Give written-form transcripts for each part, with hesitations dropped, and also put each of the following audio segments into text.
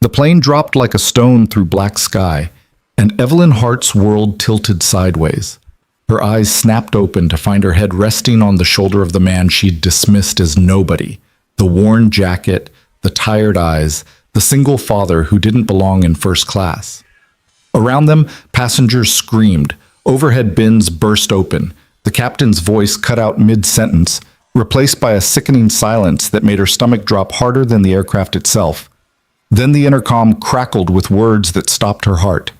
The plane dropped like a stone through black sky, and Evelyn Hart's world tilted sideways. Her eyes snapped open to find her head resting on the shoulder of the man she'd dismissed as nobody. The worn jacket, the tired eyes, the single father who didn't belong in first class. Around them, passengers screamed. Overhead bins burst open. The captain's voice cut out mid-sentence, replaced by a sickening silence that made her stomach drop harder than the aircraft itself. Then the intercom crackled with words that stopped her heart.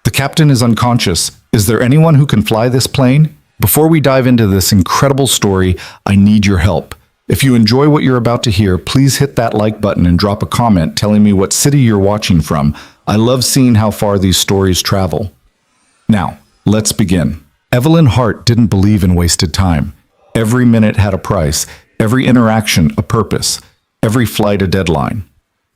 "The captain is unconscious. Is there anyone who can fly this plane? Before we dive into this incredible story, I need your help. If you enjoy what you're about to hear, please hit that like button and drop a comment telling me what city you're watching from. I love seeing how far these stories travel." Now, let's begin. Evelyn Hart didn't believe in wasted time. Every minute had a price, every interaction a purpose, every flight a deadline.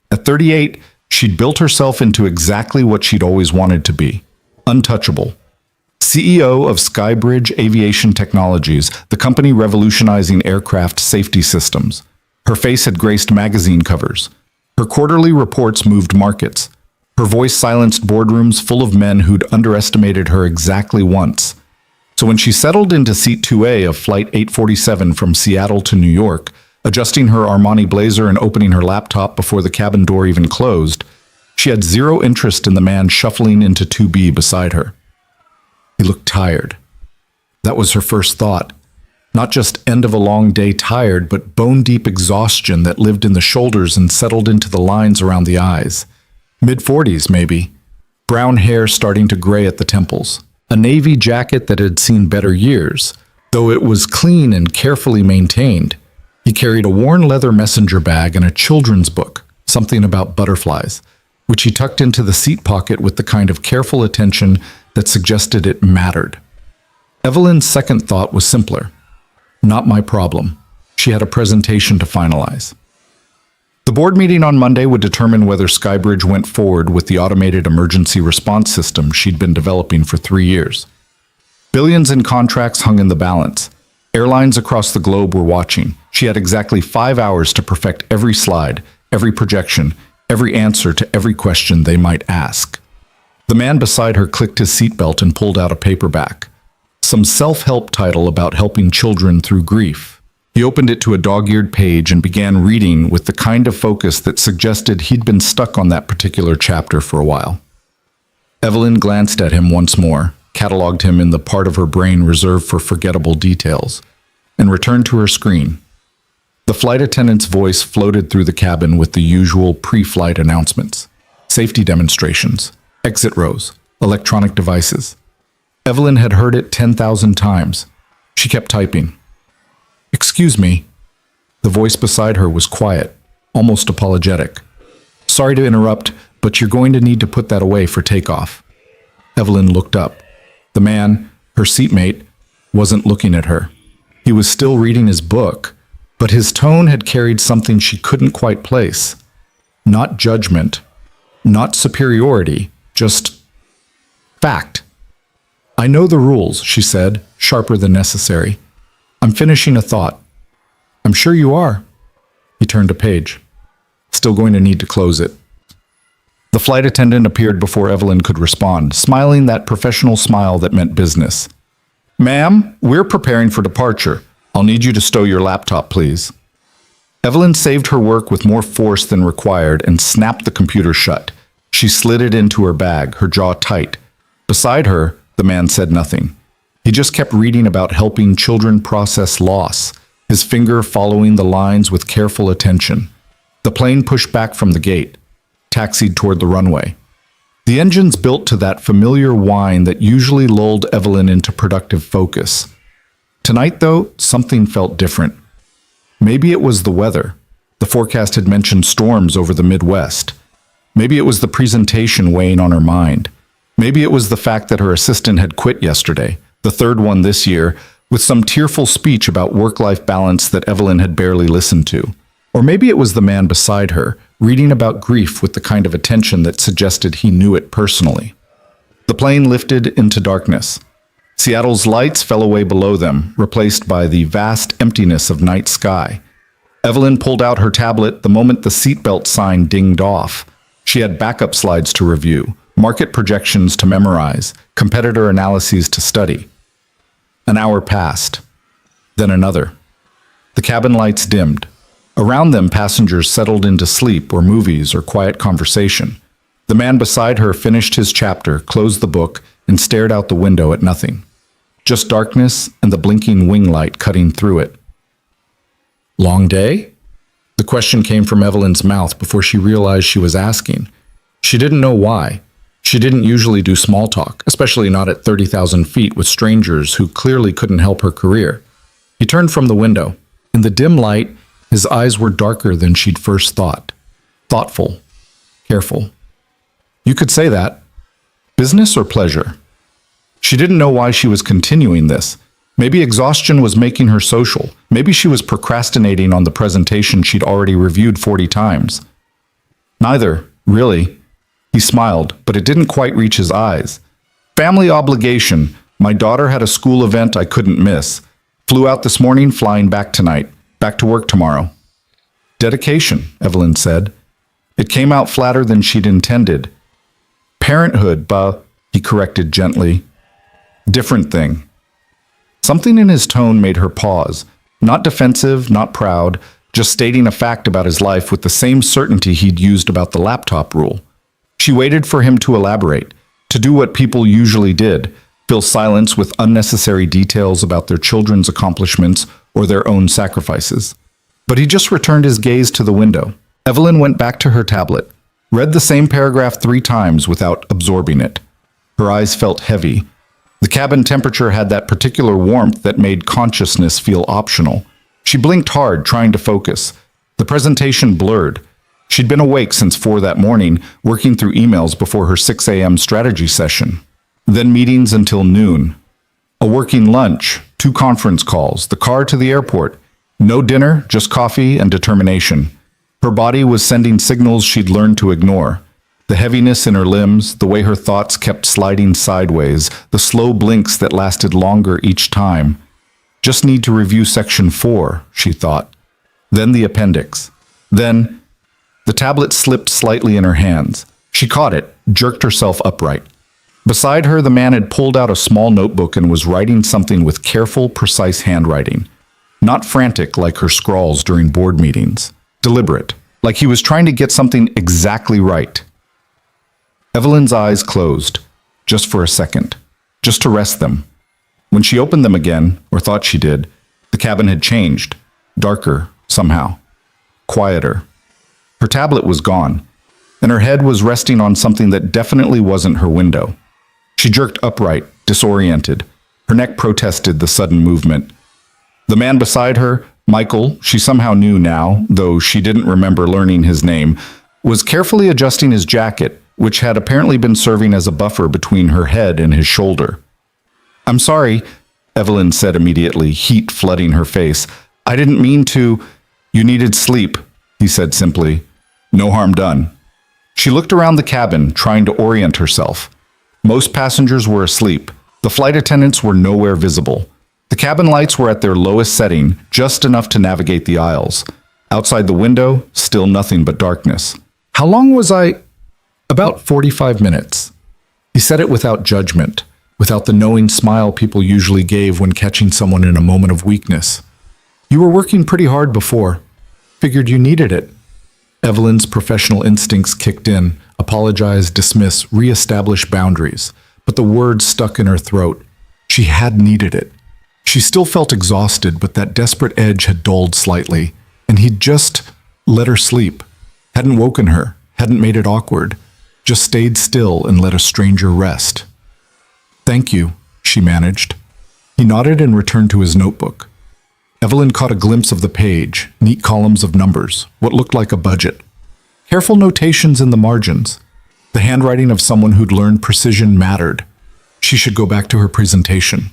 At 38, she'd built herself into exactly what she'd always wanted to be: untouchable. CEO of Skybridge Aviation Technologies, the company revolutionizing aircraft safety systems. Her face had graced magazine covers. Her quarterly reports moved markets. Her voice silenced boardrooms full of men who'd underestimated her exactly once. So when she settled into seat 2A of Flight 847 from Seattle to New York, adjusting her Armani blazer and opening her laptop before the cabin door even closed, she had zero interest in the man shuffling into 2B beside her. He looked tired. That was her first thought. Not just end of a long day tired, but bone-deep exhaustion that lived in the shoulders and settled into the lines around the eyes. Mid-40s, maybe. Brown hair starting to gray at the temples. A navy jacket that had seen better years, though it was clean and carefully maintained. He carried a worn leather messenger bag and a children's book, something about butterflies, which he tucked into the seat pocket with the kind of careful attention that suggested it mattered. Evelyn's second thought was simpler. Not my problem. She had a presentation to finalize. The board meeting on Monday would determine whether Skybridge went forward with the automated emergency response system she'd been developing for 3 years. Billions in contracts hung in the balance. Airlines across the globe were watching. She had exactly 5 hours to perfect every slide, every projection, every answer to every question they might ask. The man beside her clicked his seatbelt and pulled out a paperback. Some self-help title about helping children through grief. He opened it to a dog-eared page and began reading with the kind of focus that suggested he'd been stuck on that particular chapter for a while. Evelyn glanced at him once more, cataloged him in the part of her brain reserved for forgettable details, and returned to her screen. The flight attendant's voice floated through the cabin with the usual pre-flight announcements. Safety demonstrations, exit rows, electronic devices. Evelyn had heard it 10,000 times. She kept typing. "Excuse me." The voice beside her was quiet, almost apologetic. "Sorry to interrupt, but you're going to need to put that away for takeoff." Evelyn looked up. The man, her seatmate, wasn't looking at her. He was still reading his book, but his tone had carried something she couldn't quite place. Not judgment, not superiority, just fact. "I know the rules," she said, sharper than necessary. "I'm finishing a thought." "I'm sure you are." He turned a page. "Still going to need to close it." The flight attendant appeared before Evelyn could respond, smiling that professional smile that meant business. "Ma'am, we're preparing for departure. I'll need you to stow your laptop, please." Evelyn saved her work with more force than required and snapped the computer shut. She slid it into her bag, her jaw tight. Beside her, the man said nothing. He just kept reading about helping children process loss, his finger following the lines with careful attention. The plane pushed back from the gate, taxied toward the runway. The engines built to that familiar whine that usually lulled Evelyn into productive focus. Tonight, though, something felt different. Maybe it was the weather. The forecast had mentioned storms over the Midwest. Maybe it was the presentation weighing on her mind. Maybe it was the fact that her assistant had quit yesterday, the third one this year, with some tearful speech about work-life balance that Evelyn had barely listened to. Or maybe it was the man beside her, reading about grief with the kind of attention that suggested he knew it personally. The plane lifted into darkness. Seattle's lights fell away below them, replaced by the vast emptiness of night sky. Evelyn pulled out her tablet the moment the seatbelt sign dinged off. She had backup slides to review, market projections to memorize, competitor analyses to study. An hour passed, then another. The cabin lights dimmed. Around them, passengers settled into sleep or movies or quiet conversation. The man beside her finished his chapter, closed the book, and stared out the window at nothing. Just darkness and the blinking wing light cutting through it. Long day? The question came from Evelyn's mouth before she realized she was asking. She didn't know why. She didn't usually do small talk, especially not at 30,000 feet with strangers who clearly couldn't help her career. He turned from the window. In the dim light, his eyes were darker than she'd first thought. Thoughtful. Careful. You could say that. Business or pleasure? She didn't know why she was continuing this. Maybe exhaustion was making her social. Maybe she was procrastinating on the presentation she'd already reviewed 40 times. Neither, really. He smiled, but it didn't quite reach his eyes. Family obligation. My daughter had a school event I couldn't miss. Flew out this morning, flying back tonight. Back to work tomorrow. Dedication, Evelyn said. It came out flatter than she'd intended. Parenthood, he corrected gently. Different thing. Something in his tone made her pause. Not defensive, not proud, just stating a fact about his life with the same certainty he'd used about the laptop rule. She waited for him to elaborate, to do what people usually did, fill silence with unnecessary details about their children's accomplishments or their own sacrifices. But he just returned his gaze to the window. Evelyn went back to her tablet, read the same paragraph 3 times without absorbing it. Her eyes felt heavy. The cabin temperature had that particular warmth that made consciousness feel optional. She blinked hard, trying to focus. The presentation blurred. She'd been awake since 4 that morning, working through emails before her 6 a.m. strategy session. Then meetings until noon. A working lunch, 2 conference calls, the car to the airport. No dinner, just coffee and determination. Her body was sending signals she'd learned to ignore. The heaviness in her limbs, the way her thoughts kept sliding sideways, the slow blinks that lasted longer each time. Just need to review section 4, she thought. Then the appendix. Then the tablet slipped slightly in her hands. She caught it, jerked herself upright. Beside her, the man had pulled out a small notebook and was writing something with careful, precise handwriting. Not frantic like her scrawls during board meetings. Deliberate, like he was trying to get something exactly right. Evelyn's eyes closed, just for a second, just to rest them. When she opened them again, or thought she did, the cabin had changed. Darker, somehow. Quieter. Her tablet was gone, and her head was resting on something that definitely wasn't her window. She jerked upright, disoriented. Her neck protested the sudden movement. The man beside her, Michael, she somehow knew now, though she didn't remember learning his name, was carefully adjusting his jacket, which had apparently been serving as a buffer between her head and his shoulder. "I'm sorry," Evelyn said immediately, heat flooding her face. "I didn't mean to." "You needed sleep," he said simply. "No harm done." She looked around the cabin, trying to orient herself. Most passengers were asleep. The flight attendants were nowhere visible. The cabin lights were at their lowest setting, just enough to navigate the aisles. Outside the window, still nothing but darkness. "How long was I?" "About 45 minutes. He said it without judgment, without the knowing smile people usually gave when catching someone in a moment of weakness. "You were working pretty hard before. Figured you needed it." Evelyn's professional instincts kicked in, apologize, dismiss, re-establish boundaries. But the words stuck in her throat. She had needed it. She still felt exhausted, but that desperate edge had dulled slightly, and he'd just let her sleep. Hadn't woken her, hadn't made it awkward, just stayed still and let a stranger rest. "Thank you," she managed. He nodded and returned to his notebook. Evelyn caught a glimpse of the page, neat columns of numbers, what looked like a budget. Careful notations in the margins. The handwriting of someone who'd learned precision mattered. She should go back to her presentation.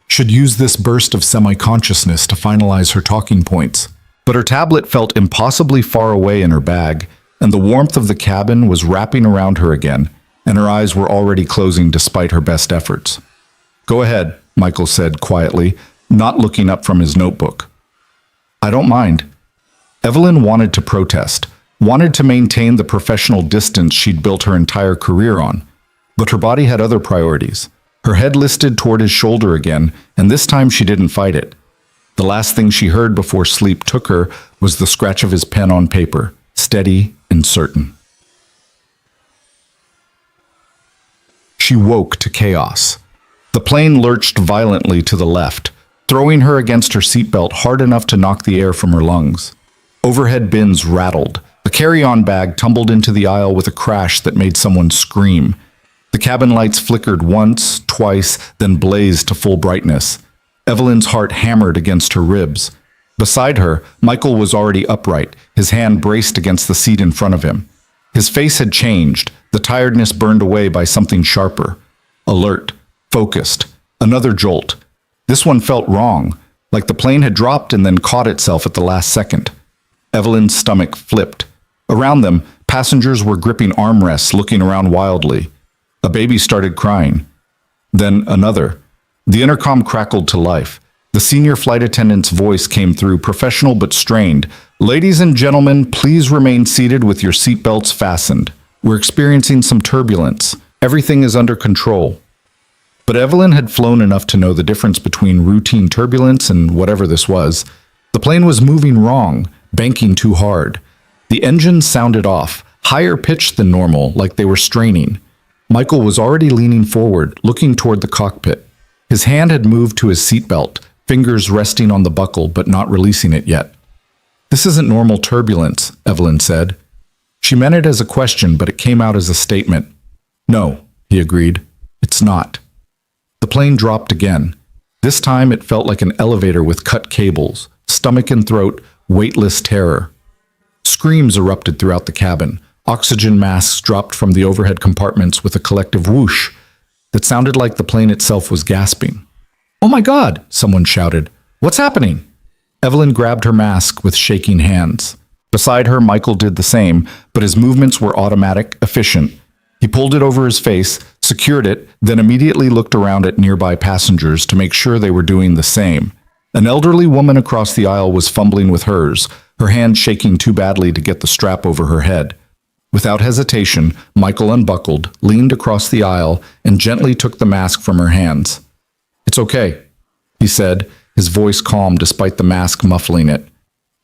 Should use this burst of semi-consciousness to finalize her talking points. But her tablet felt impossibly far away in her bag, and the warmth of the cabin was wrapping around her again, and her eyes were already closing despite her best efforts. "Go ahead," Michael said quietly, not looking up from his notebook. "I don't mind." Evelyn wanted to protest, wanted to maintain the professional distance she'd built her entire career on. But her body had other priorities. Her head listed toward his shoulder again, and this time she didn't fight it. The last thing she heard before sleep took her was the scratch of his pen on paper, steady and certain. She woke to chaos. The plane lurched violently to the left, throwing her against her seatbelt hard enough to knock the air from her lungs. Overhead bins rattled. The carry-on bag tumbled into the aisle with a crash that made someone scream. The cabin lights flickered once, twice, then blazed to full brightness. Evelyn's heart hammered against her ribs. Beside her, Michael was already upright, his hand braced against the seat in front of him. His face had changed, the tiredness burned away by something sharper. Alert, focused, another jolt. This one felt wrong, like the plane had dropped and then caught itself at the last second. Evelyn's stomach flipped. Around them, passengers were gripping armrests, looking around wildly. A baby started crying. Then another. The intercom crackled to life. The senior flight attendant's voice came through, professional but strained. "Ladies and gentlemen, please remain seated with your seatbelts fastened. We're experiencing some turbulence. Everything is under control." But Evelyn had flown enough to know the difference between routine turbulence and whatever this was. The plane was moving wrong, banking too hard. The engines sounded off, higher pitched than normal, like they were straining. Michael was already leaning forward, looking toward the cockpit. His hand had moved to his seatbelt, fingers resting on the buckle but not releasing it yet. "This isn't normal turbulence," Evelyn said. She meant it as a question, but it came out as a statement. "No," he agreed. "It's not." The plane dropped again. This time it felt like an elevator with cut cables, stomach and throat, weightless terror. Screams erupted throughout the cabin. Oxygen masks dropped from the overhead compartments with a collective whoosh that sounded like the plane itself was gasping. "Oh my God!" someone shouted. "What's happening?" Evelyn grabbed her mask with shaking hands. Beside her, Michael did the same, but his movements were automatic, efficient. He pulled it over his face, secured it, then immediately looked around at nearby passengers to make sure they were doing the same. An elderly woman across the aisle was fumbling with hers, her hand shaking too badly to get the strap over her head. Without hesitation, Michael unbuckled, leaned across the aisle, and gently took the mask from her hands. "It's okay," he said, his voice calm despite the mask muffling it.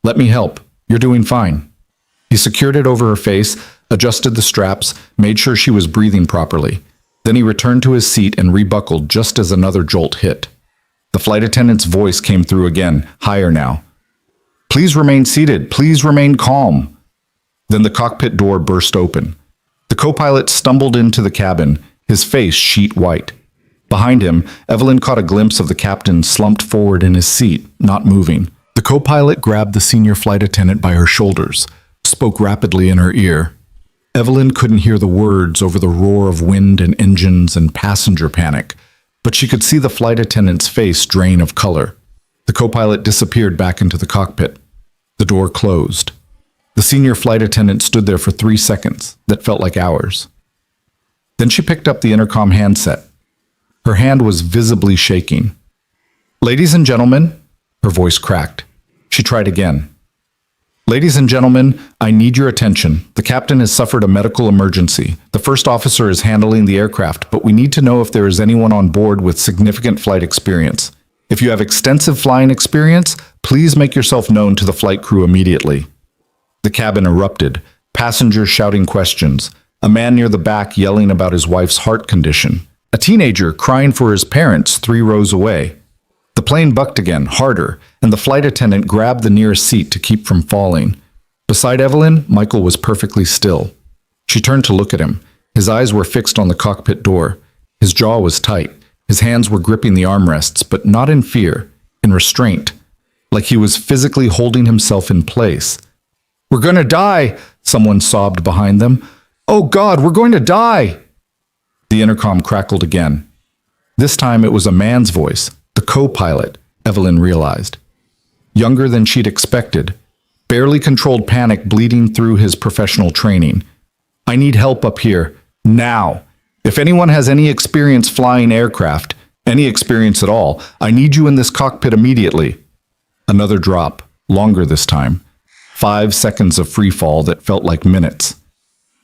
"Let me help. You're doing fine." He secured it over her face, adjusted the straps, made sure she was breathing properly. Then he returned to his seat and rebuckled just as another jolt hit. The flight attendant's voice came through again, higher now. "Please remain seated. Please remain calm." Then the cockpit door burst open. The co-pilot stumbled into the cabin, his face sheet white. Behind him, Evelyn caught a glimpse of the captain slumped forward in his seat, not moving. The co-pilot grabbed the senior flight attendant by her shoulders, spoke rapidly in her ear. Evelyn couldn't hear the words over the roar of wind and engines and passenger panic, but she could see the flight attendant's face drain of color. The co-pilot disappeared back into the cockpit. The door closed. The senior flight attendant stood there for 3 seconds that felt like hours. Then she picked up the intercom handset. Her hand was visibly shaking. "Ladies and gentlemen," her voice cracked. She tried again. "Ladies and gentlemen, I need your attention. The captain has suffered a medical emergency. The first officer is handling the aircraft, but we need to know if there is anyone on board with significant flight experience. If you have extensive flying experience, please make yourself known to the flight crew immediately." The cabin erupted, passengers shouting questions, a man near the back yelling about his wife's heart condition, a teenager crying for his parents 3 rows away. The plane bucked again, harder, and the flight attendant grabbed the nearest seat to keep from falling. Beside Evelyn, Michael was perfectly still. She turned to look at him. His eyes were fixed on the cockpit door. His jaw was tight. His hands were gripping the armrests, but not in fear, in restraint, like he was physically holding himself in place. "We're going to die," someone sobbed behind them. "Oh God, we're going to die!" The intercom crackled again. This time it was a man's voice, the co-pilot, Evelyn realized. Younger than she'd expected, barely controlled panic bleeding through his professional training. "I need help up here, now. If anyone has any experience flying aircraft, any experience at all, I need you in this cockpit immediately." Another drop, longer this time. 5 seconds of free fall that felt like minutes.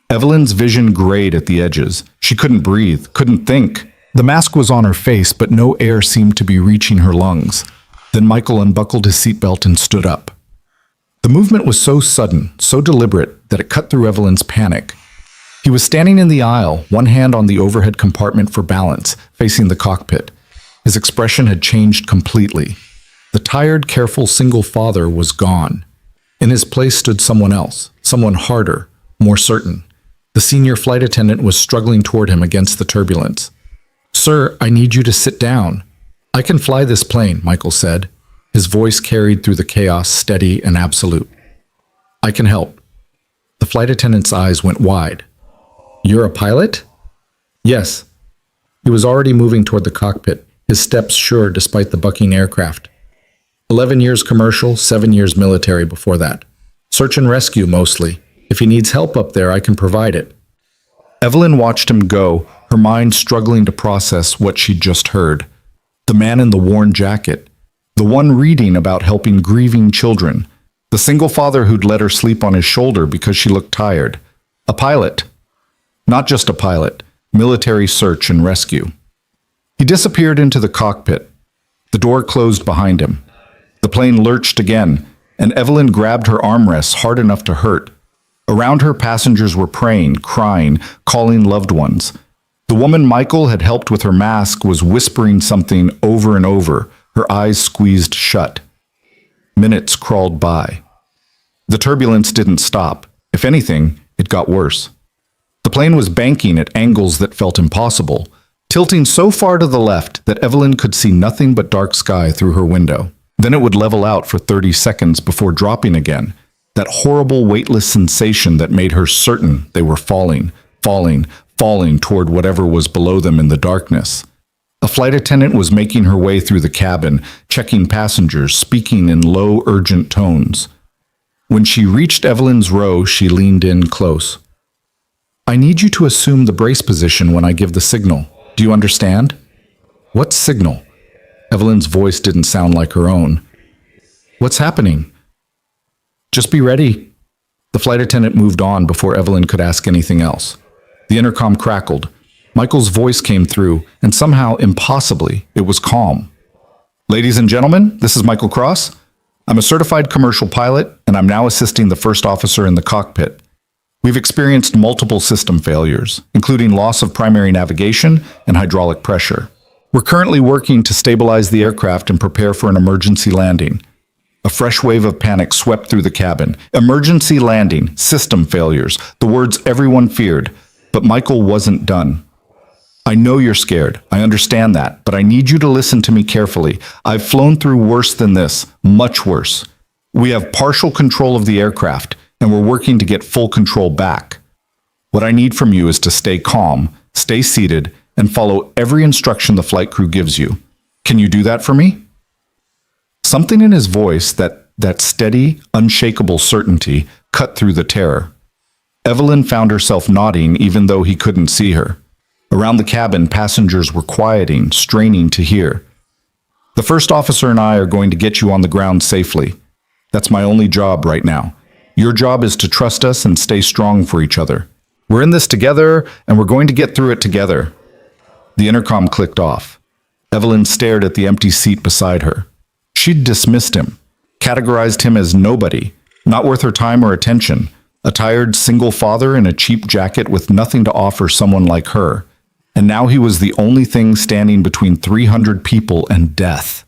Evelyn's vision grayed at the edges. She couldn't breathe, couldn't think. The mask was on her face, but no air seemed to be reaching her lungs. Then Michael unbuckled his seatbelt and stood up. The movement was so sudden, so deliberate, that it cut through Evelyn's panic. He was standing in the aisle, one hand on the overhead compartment for balance, facing the cockpit. His expression had changed completely. The tired, careful single father was gone. In his place stood someone else, someone harder, more certain. The senior flight attendant was struggling toward him against the turbulence. "Sir, I need you to sit down." "I can fly this plane," Michael said. His voice carried through the chaos, steady and absolute. "I can help." The flight attendant's eyes went wide. "You're a pilot?" "Yes." He was already moving toward the cockpit, his steps sure despite the bucking aircraft. 11 years commercial, 7 years military before that. Search and rescue mostly. If he needs help up there, I can provide it. Evelyn watched him go, her mind struggling to process what she'd just heard. The man in the worn jacket. The one reading about helping grieving children. The single father who'd let her sleep on his shoulder because she looked tired. A pilot. Not just a pilot. Military search and rescue. He disappeared into the cockpit. The door closed behind him. The plane lurched again, and Evelyn grabbed her armrests hard enough to hurt. Around her, passengers were praying, crying, calling loved ones. The woman Michael had helped with her mask was whispering something over and over, her eyes squeezed shut. Minutes crawled by. The turbulence didn't stop. If anything, it got worse. The plane was banking at angles that felt impossible, tilting so far to the left that Evelyn could see nothing but dark sky through her window. Then it would level out for 30 seconds before dropping again, that horrible weightless sensation that made her certain they were falling toward whatever was below them in the darkness. A flight attendant was making her way through the cabin, checking passengers, speaking in low, urgent tones. When she reached Evelyn's row, she leaned in close. "I need you to assume the brace position when I give the signal. Do you understand?" "What signal?" Evelyn's voice didn't sound like her own. "What's happening?" "Just be ready." The flight attendant moved on before Evelyn could ask anything else. The intercom crackled. Michael's voice came through, and somehow, impossibly, it was calm. "Ladies and gentlemen, this is Michael Cross. I'm a certified commercial pilot, and I'm now assisting the first officer in the cockpit. We've experienced multiple system failures, including loss of primary navigation and hydraulic pressure. We're currently working to stabilize the aircraft and prepare for an emergency landing." A fresh wave of panic swept through the cabin. Emergency landing, system failures, the words everyone feared. But Michael wasn't done. "I know you're scared. I understand that, but I need you to listen to me carefully. I've flown through worse than this, much worse. We have partial control of the aircraft, and we're working to get full control back. What I need from you is to stay calm, stay seated, and follow every instruction the flight crew gives you. Can you do that for me?" Something in his voice, that steady, unshakable certainty, cut through the terror. Evelyn found herself nodding even though he couldn't see her. Around the cabin, passengers were quieting, straining to hear. "The first officer and I are going to get you on the ground safely. That's my only job right now. Your job is to trust us and stay strong for each other. We're in this together, and we're going to get through it together." The intercom clicked off. Evelyn stared at the empty seat beside her. She'd dismissed him, categorized him as nobody, not worth her time or attention, a tired single father in a cheap jacket with nothing to offer someone like her. And now he was the only thing standing between 300 people and death.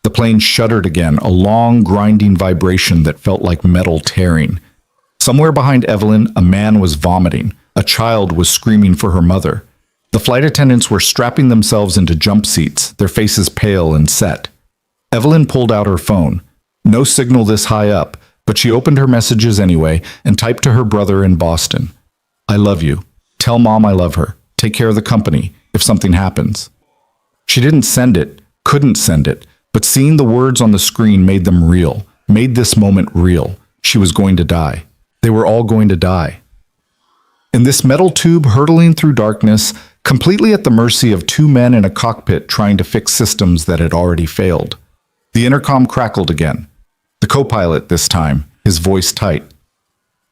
The plane shuddered again, a long, grinding vibration that felt like metal tearing. Somewhere behind Evelyn, a man was vomiting. A child was screaming for her mother. The flight attendants were strapping themselves into jump seats, their faces pale and set. Evelyn pulled out her phone. No signal this high up, but she opened her messages anyway and typed to her brother in Boston. "I love you. Tell Mom I love her. Take care of the company if something happens." She didn't send it, couldn't send it, but seeing the words on the screen made them real, made this moment real. She was going to die. They were all going to die. In this metal tube hurtling through darkness, completely at the mercy of two men in a cockpit trying to fix systems that had already failed. The intercom crackled again. The co-pilot this time. his voice tight.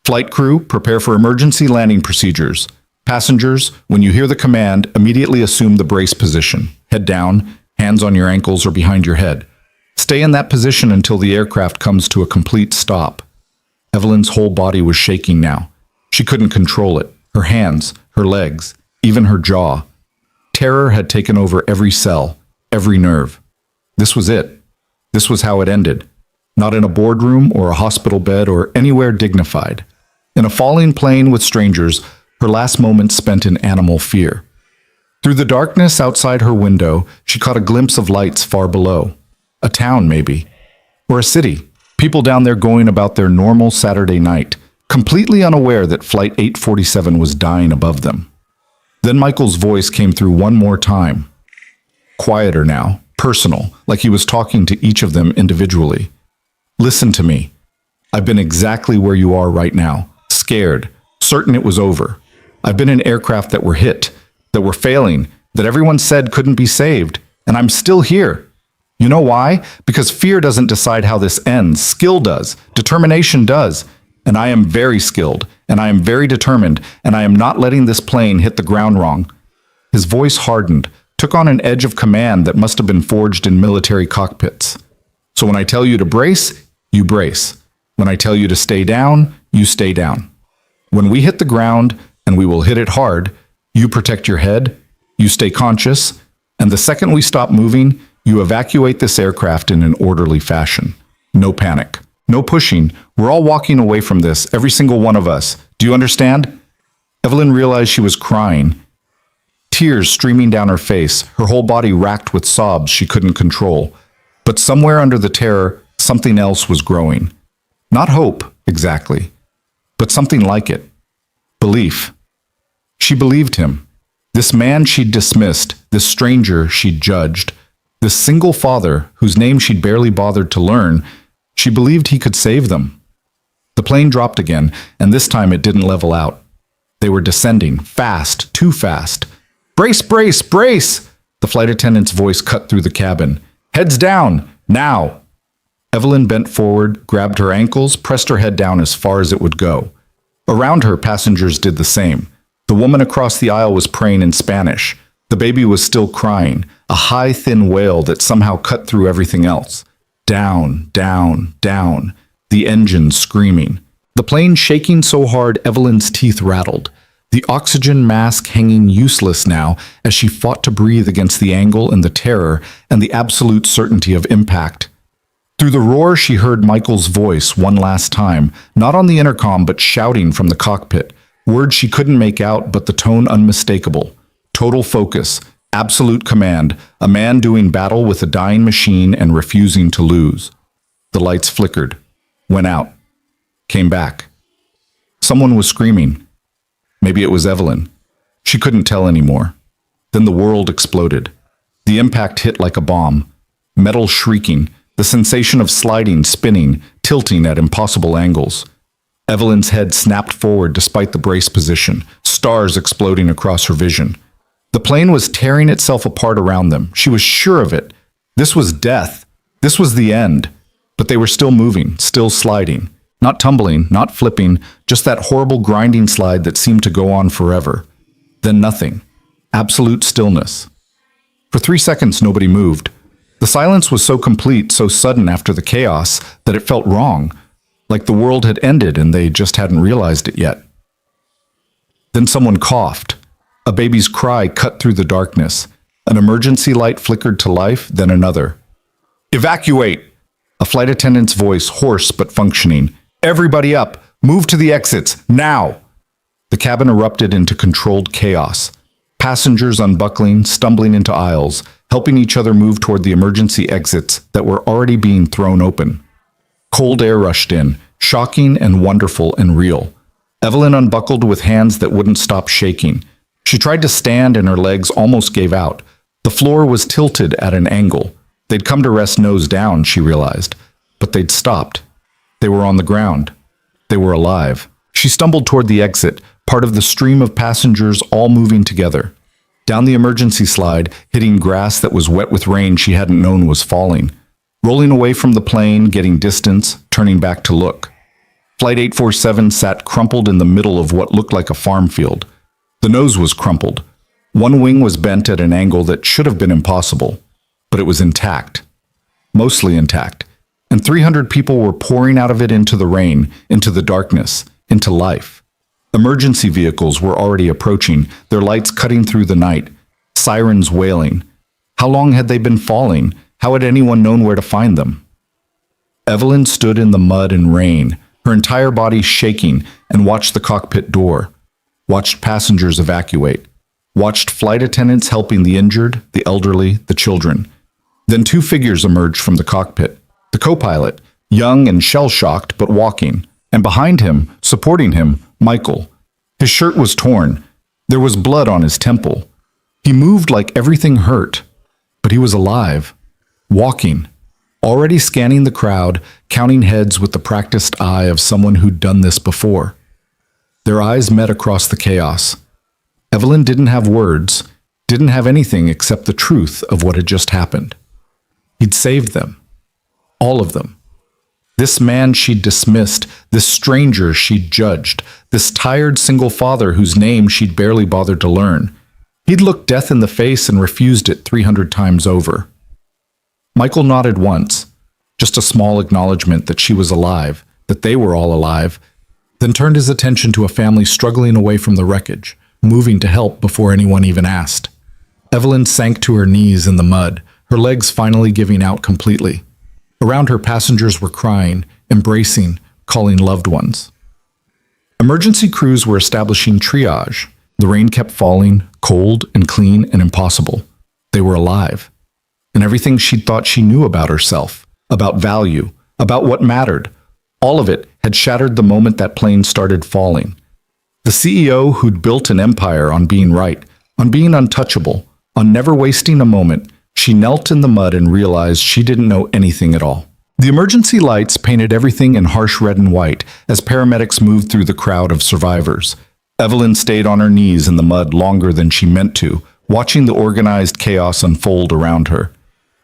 Flight crew, prepare for emergency landing procedures. Passengers, when you hear the command, immediately assume the brace position. Head down, hands on your ankles or behind your head. Stay in that position until the aircraft comes to a complete stop. Evelyn's whole body was shaking now. She couldn't control it. Her hands, her legs, even her jaw. Terror had taken over every cell, every nerve. This was it. This was how it ended. Not in a boardroom or a hospital bed or anywhere dignified. In a falling plane with strangers, her last moments spent in animal fear. Through the darkness outside her window, she caught a glimpse of lights far below. A town, maybe. Or a city. People down there going about their normal Saturday night, completely unaware that Flight 847 was dying above them. Then Michael's voice came through one more time. Quieter now, personal, like he was talking to each of them individually. Listen to me. I've been exactly where you are right now, scared, certain it was over. I've been in aircraft that were hit, that were failing, that everyone said couldn't be saved, and I'm still here. You know why? Because fear doesn't decide how this ends. Skill does. Determination does. And I am very skilled, and I am very determined, and I am not letting this plane hit the ground wrong. His voice hardened, took on an edge of command that must have been forged in military cockpits. So when I tell you to brace, you brace. When I tell you to stay down, you stay down. When we hit the ground, and we will hit it hard, you protect your head, you stay conscious, and the second we stop moving, you evacuate this aircraft in an orderly fashion. No panic. No pushing. We're all walking away from this, every single one of us. Do you understand? Evelyn realized she was crying. Tears streaming down her face, her whole body racked with sobs she couldn't control. But somewhere under the terror, something else was growing. Not hope, exactly, but something like it. Belief. She believed him. This man she'd dismissed, this stranger she'd judged, this single father whose name she'd barely bothered to learn, she believed he could save them. The plane dropped again, and this time it didn't level out. They were descending, fast, too fast. Brace, brace, brace! The flight attendant's voice cut through the cabin. Heads down, now! Evelyn bent forward, grabbed her ankles, pressed her head down as far as it would go. Around her, passengers did the same. The woman across the aisle was praying in Spanish. The baby was still crying, a high, thin wail that somehow cut through everything else. Down, down, down. The engine screaming. The plane shaking so hard Evelyn's teeth rattled. The oxygen mask hanging useless now as she fought to breathe against the angle and the terror and the absolute certainty of impact. Through the roar she heard Michael's voice one last time, not on the intercom but shouting from the cockpit. Words she couldn't make out but the tone unmistakable. Total focus, absolute command, a man doing battle with a dying machine and refusing to lose. The lights flickered, went out, came back. Someone was screaming. Maybe it was Evelyn. She couldn't tell anymore. Then the world exploded. The impact hit like a bomb. Metal shrieking, the sensation of sliding, spinning, tilting at impossible angles. Evelyn's head snapped forward despite the brace position, stars exploding across her vision. The plane was tearing itself apart around them. She was sure of it. This was death. This was the end. But they were still moving, still sliding. Not tumbling, not flipping, just that horrible grinding slide that seemed to go on forever. Then nothing. Absolute stillness. For 3 seconds, nobody moved. The silence was so complete, so sudden after the chaos, that it felt wrong, like the world had ended and they just hadn't realized it yet. Then someone coughed. A baby's cry cut through the darkness. An emergency light flickered to life, then another. Evacuate! A flight attendant's voice, hoarse but functioning. Everybody up! Move to the exits, now! The cabin erupted into controlled chaos. Passengers unbuckling, stumbling into aisles, helping each other move toward the emergency exits that were already being thrown open. Cold air rushed in, shocking and wonderful and real. Evelyn unbuckled with hands that wouldn't stop shaking. She tried to stand and her legs almost gave out. The floor was tilted at an angle. They'd come to rest nose down, she realized, but they'd stopped. They were on the ground. They were alive. She stumbled toward the exit, part of the stream of passengers all moving together. Down the emergency slide, hitting grass that was wet with rain she hadn't known was falling. Rolling away from the plane, getting distance, turning back to look. Flight 847 sat crumpled in the middle of what looked like a farm field. The nose was crumpled. One wing was bent at an angle that should have been impossible, but it was intact. Mostly intact. And 300 people were pouring out of it into the rain, into the darkness, into life. Emergency vehicles were already approaching, their lights cutting through the night, sirens wailing. How long had they been falling? How had anyone known where to find them? Evelyn stood in the mud and rain, her entire body shaking, and watched the cockpit door, watched passengers evacuate, watched flight attendants helping the injured, the elderly, the children. Then two figures emerged from the cockpit. The co-pilot, young and shell-shocked but walking, and behind him, supporting him, Michael. His shirt was torn. There was blood on his temple. He moved like everything hurt, but he was alive, walking, already scanning the crowd, counting heads with the practiced eye of someone who'd done this before. Their eyes met across the chaos. Evelyn didn't have words, didn't have anything except the truth of what had just happened. He'd saved them. All of them. This man she'd dismissed, this stranger she'd judged, this tired single father whose name she'd barely bothered to learn. He'd looked death in the face and refused it 300 times over. Michael nodded once, just a small acknowledgement that she was alive, that they were all alive, then turned his attention to a family struggling away from the wreckage, moving to help before anyone even asked. Evelyn sank to her knees in the mud, her legs finally giving out completely. Around her, passengers were crying, embracing, calling loved ones. Emergency crews were establishing triage. The rain kept falling, cold and clean and impossible. They were alive. And everything she'd thought she knew about herself, about value, about what mattered, all of it had shattered the moment that plane started falling. The CEO who'd built an empire on being right, on being untouchable, on never wasting a moment, she knelt in the mud and realized she didn't know anything at all. The emergency lights painted everything in harsh red and white as paramedics moved through the crowd of survivors. Evelyn stayed on her knees in the mud longer than she meant to, watching the organized chaos unfold around her.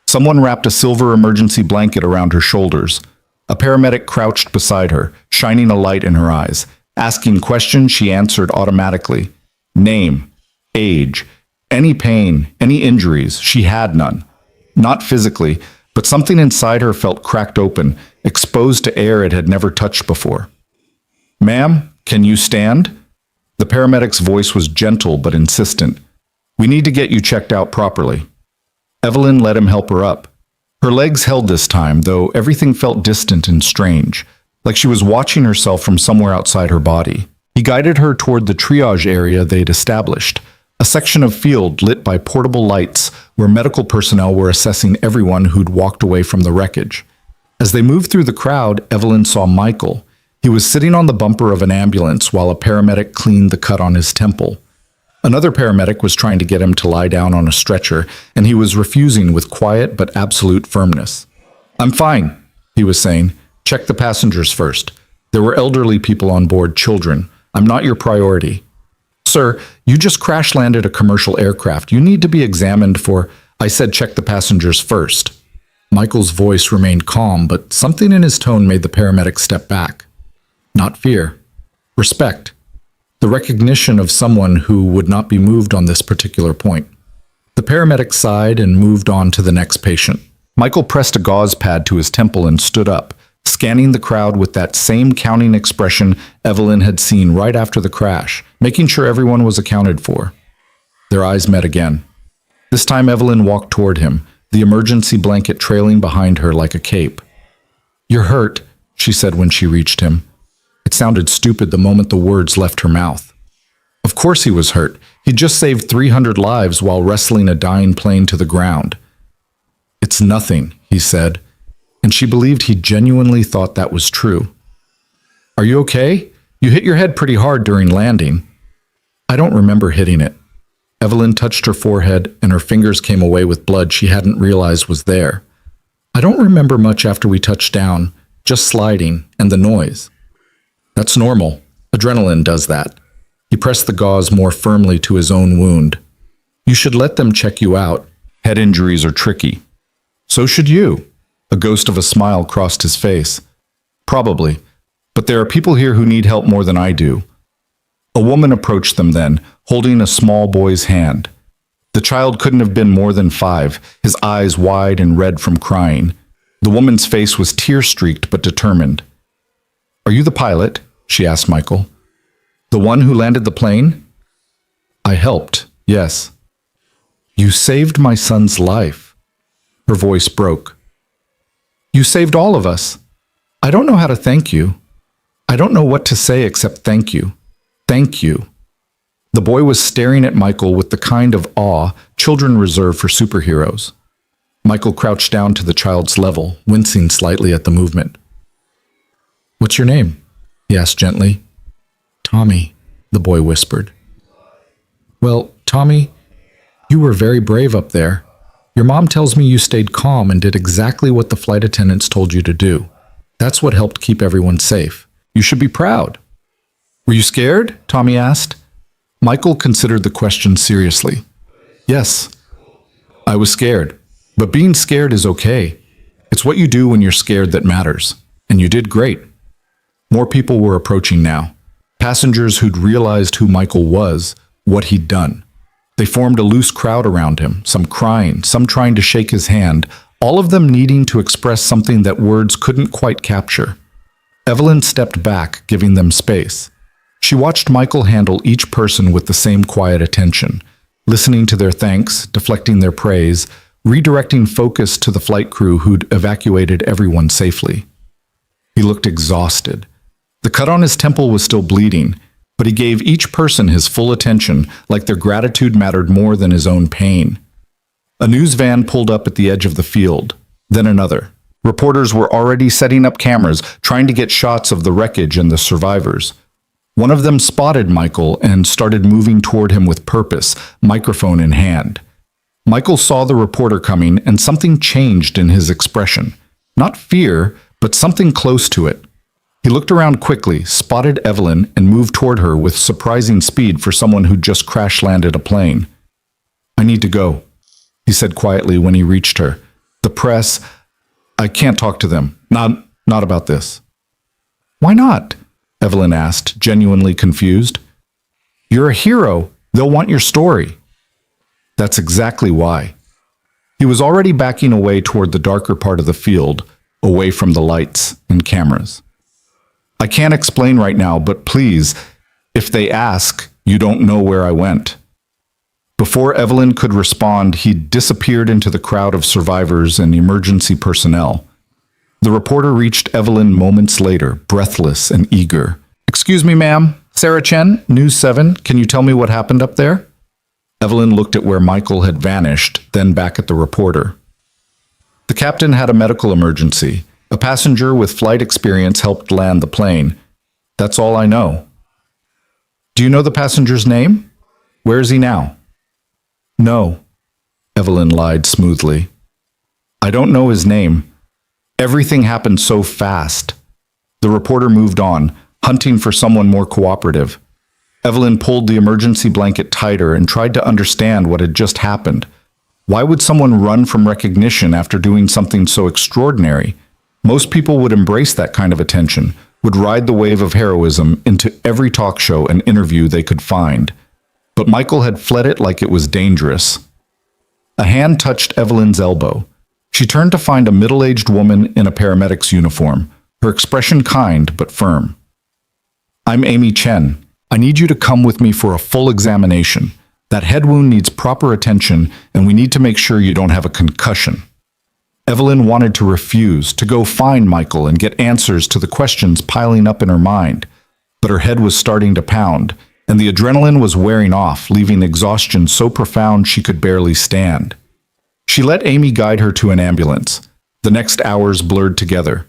Someone wrapped a silver emergency blanket around her shoulders. A paramedic crouched beside her, shining a light in her eyes. Asking questions she answered automatically. Name, age, any pain, any injuries, she had none. Not physically, but something inside her felt cracked open, exposed to air it had never touched before. Ma'am, can you stand? The paramedic's voice was gentle but insistent. We need to get you checked out properly. Evelyn let him help her up. Her legs held this time, though everything felt distant and strange, like she was watching herself from somewhere outside her body. He guided her toward the triage area they'd established, a section of field lit by portable lights where medical personnel were assessing everyone who'd walked away from the wreckage. As they moved through the crowd, Evelyn saw Michael. He was sitting on the bumper of an ambulance while a paramedic cleaned the cut on his temple. Another paramedic was trying to get him to lie down on a stretcher, and he was refusing with quiet but absolute firmness. I'm fine, he was saying. Check the passengers first. There were elderly people on board, children. I'm not your priority. Sir, you just crash-landed a commercial aircraft. You need to be examined for... I said check the passengers first. Michael's voice remained calm, but something in his tone made the paramedic step back. Not fear. Respect. The recognition of someone who would not be moved on this particular point. The paramedic sighed and moved on to the next patient. Michael pressed a gauze pad to his temple and stood up, scanning the crowd with that same counting expression Evelyn had seen right after the crash, making sure everyone was accounted for. Their eyes met again. This time Evelyn walked toward him, the emergency blanket trailing behind her like a cape. You're hurt, she said when she reached him. It sounded stupid the moment the words left her mouth. Of course he was hurt. He'd just saved 300 lives while wrestling a dying plane to the ground. It's nothing, he said, and she believed he genuinely thought that was true. Are you okay? You hit your head pretty hard during landing. I don't remember hitting it. Evelyn touched her forehead, and her fingers came away with blood she hadn't realized was there. I don't remember much after we touched down, just sliding and the noise. That's normal. Adrenaline does that. He pressed the gauze more firmly to his own wound. You should let them check you out. Head injuries are tricky. So should you. A ghost of a smile crossed his face. Probably. But there are people here who need help more than I do. A woman approached them then, holding a small boy's hand. The child couldn't have been more than 5, his eyes wide and red from crying. The woman's face was tear-streaked but determined. "Are you the pilot?" she asked Michael. "The one who landed the plane?" "I helped, yes." "You saved my son's life." Her voice broke. "You saved all of us. I don't know how to thank you. I don't know what to say except thank you. Thank you." The boy was staring at Michael with the kind of awe children reserve for superheroes. Michael crouched down to the child's level, wincing slightly at the movement. "What's your name?" he asked gently. "Tommy," the boy whispered. "Well, Tommy, you were very brave up there. Your mom tells me you stayed calm and did exactly what the flight attendants told you to do. That's what helped keep everyone safe. You should be proud." "Were you scared?" Tommy asked. Michael considered the question seriously. "Yes, I was scared. But being scared is okay. It's what you do when you're scared that matters. And you did great." More people were approaching now. Passengers who'd realized who Michael was, what he'd done. They formed a loose crowd around him, some crying, some trying to shake his hand, all of them needing to express something that words couldn't quite capture. Evelyn stepped back, giving them space. She watched Michael handle each person with the same quiet attention, listening to their thanks, deflecting their praise, redirecting focus to the flight crew who'd evacuated everyone safely. He looked exhausted. The cut on his temple was still bleeding, but he gave each person his full attention, like their gratitude mattered more than his own pain. A news van pulled up at the edge of the field, then another. Reporters were already setting up cameras, trying to get shots of the wreckage and the survivors. One of them spotted Michael and started moving toward him with purpose, microphone in hand. Michael saw the reporter coming, and something changed in his expression. Not fear, but something close to it. He looked around quickly, spotted Evelyn, and moved toward her with surprising speed for someone who just crash-landed a plane. "I need to go," he said quietly when he reached her. "The press, I can't talk to them. Not about this." "Why not?" Evelyn asked, genuinely confused. "You're a hero. They'll want your story." "That's exactly why." He was already backing away toward the darker part of the field, away from the lights and cameras. "I can't explain right now, but please, if they ask, you don't know where I went." Before Evelyn could respond, he'd disappeared into the crowd of survivors and emergency personnel. The reporter reached Evelyn moments later, breathless and eager. "Excuse me, ma'am. Sarah Chen, News 7. Can you tell me what happened up there?" Evelyn looked at where Michael had vanished, then back at the reporter. "The captain had a medical emergency. A passenger with flight experience helped land the plane. That's all I know." "Do you know the passenger's name? Where is he now?" "No," Evelyn lied smoothly. "I don't know his name. Everything happened so fast." The reporter moved on, hunting for someone more cooperative. Evelyn pulled the emergency blanket tighter and tried to understand what had just happened. Why would someone run from recognition after doing something so extraordinary? Most people would embrace that kind of attention, would ride the wave of heroism into every talk show and interview they could find. But Michael had fled it like it was dangerous. A hand touched Evelyn's elbow. She turned to find a middle-aged woman in a paramedic's uniform, her expression kind but firm. "I'm Amy Chen. I need you to come with me for a full examination. That head wound needs proper attention, and we need to make sure you don't have a concussion." Evelyn wanted to refuse, to go find Michael and get answers to the questions piling up in her mind. But her head was starting to pound, and the adrenaline was wearing off, leaving exhaustion so profound she could barely stand. She let Amy guide her to an ambulance. The next hours blurred together.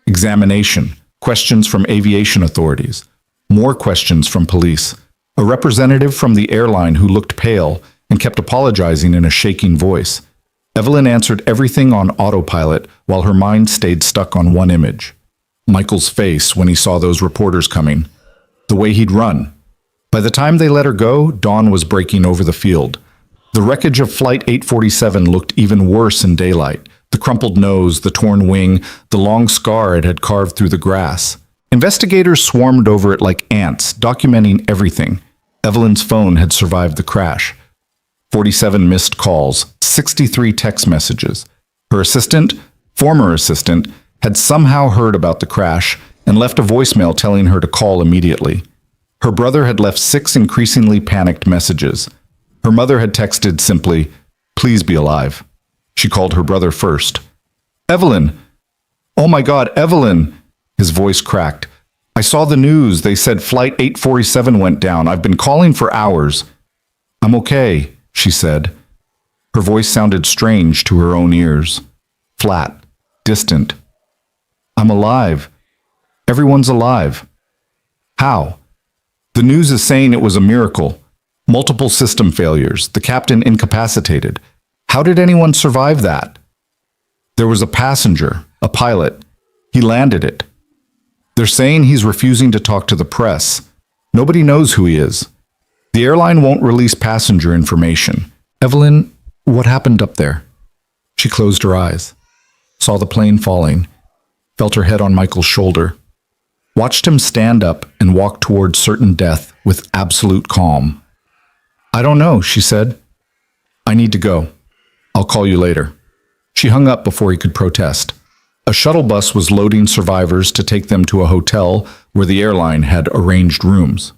Examination, questions from aviation authorities, more questions from police, a representative from the airline who looked pale and kept apologizing in a shaking voice. Evelyn answered everything on autopilot while her mind stayed stuck on one image. Michael's face when he saw those reporters coming. The way he'd run. By the time they let her go, dawn was breaking over the field. The wreckage of Flight 847 looked even worse in daylight. The crumpled nose, the torn wing, the long scar it had carved through the grass. Investigators swarmed over it like ants, documenting everything. Evelyn's phone had survived the crash. 47 missed calls, 63 text messages. Her assistant, former assistant, had somehow heard about the crash and left a voicemail telling her to call immediately. Her brother had left 6 increasingly panicked messages. Her mother had texted simply, "Please be alive." She called her brother first. "Evelyn! Oh my God, Evelyn!" His voice cracked. "I saw the news. They said Flight 847 went down. I've been calling for hours." "I'm okay," she said. Her voice sounded strange to her own ears. Flat, distant. "I'm alive. Everyone's alive." "How?" "The news is saying it was a miracle. Multiple system failures, the captain incapacitated. How did anyone survive that?" "There was a passenger, a pilot. He landed it. They're saying he's refusing to talk to the press. Nobody knows who he is. The airline won't release passenger information." "Evelyn, what happened up there?" She closed her eyes, saw the plane falling, felt her head on Michael's shoulder, watched him stand up and walk toward certain death with absolute calm. "I don't know," she said. "I need to go. I'll call you later." She hung up before he could protest. A shuttle bus was loading survivors to take them to a hotel where the airline had arranged rooms.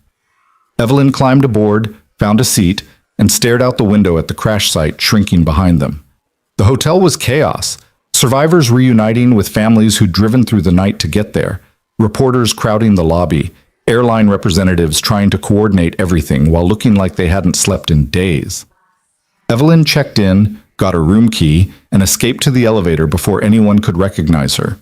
Evelyn climbed aboard, found a seat, and stared out the window at the crash site shrinking behind them. The hotel was chaos. Survivors reuniting with families who'd driven through the night to get there, reporters crowding the lobby, airline representatives trying to coordinate everything while looking like they hadn't slept in days. Evelyn checked in, got her room key, and escaped to the elevator before anyone could recognize her.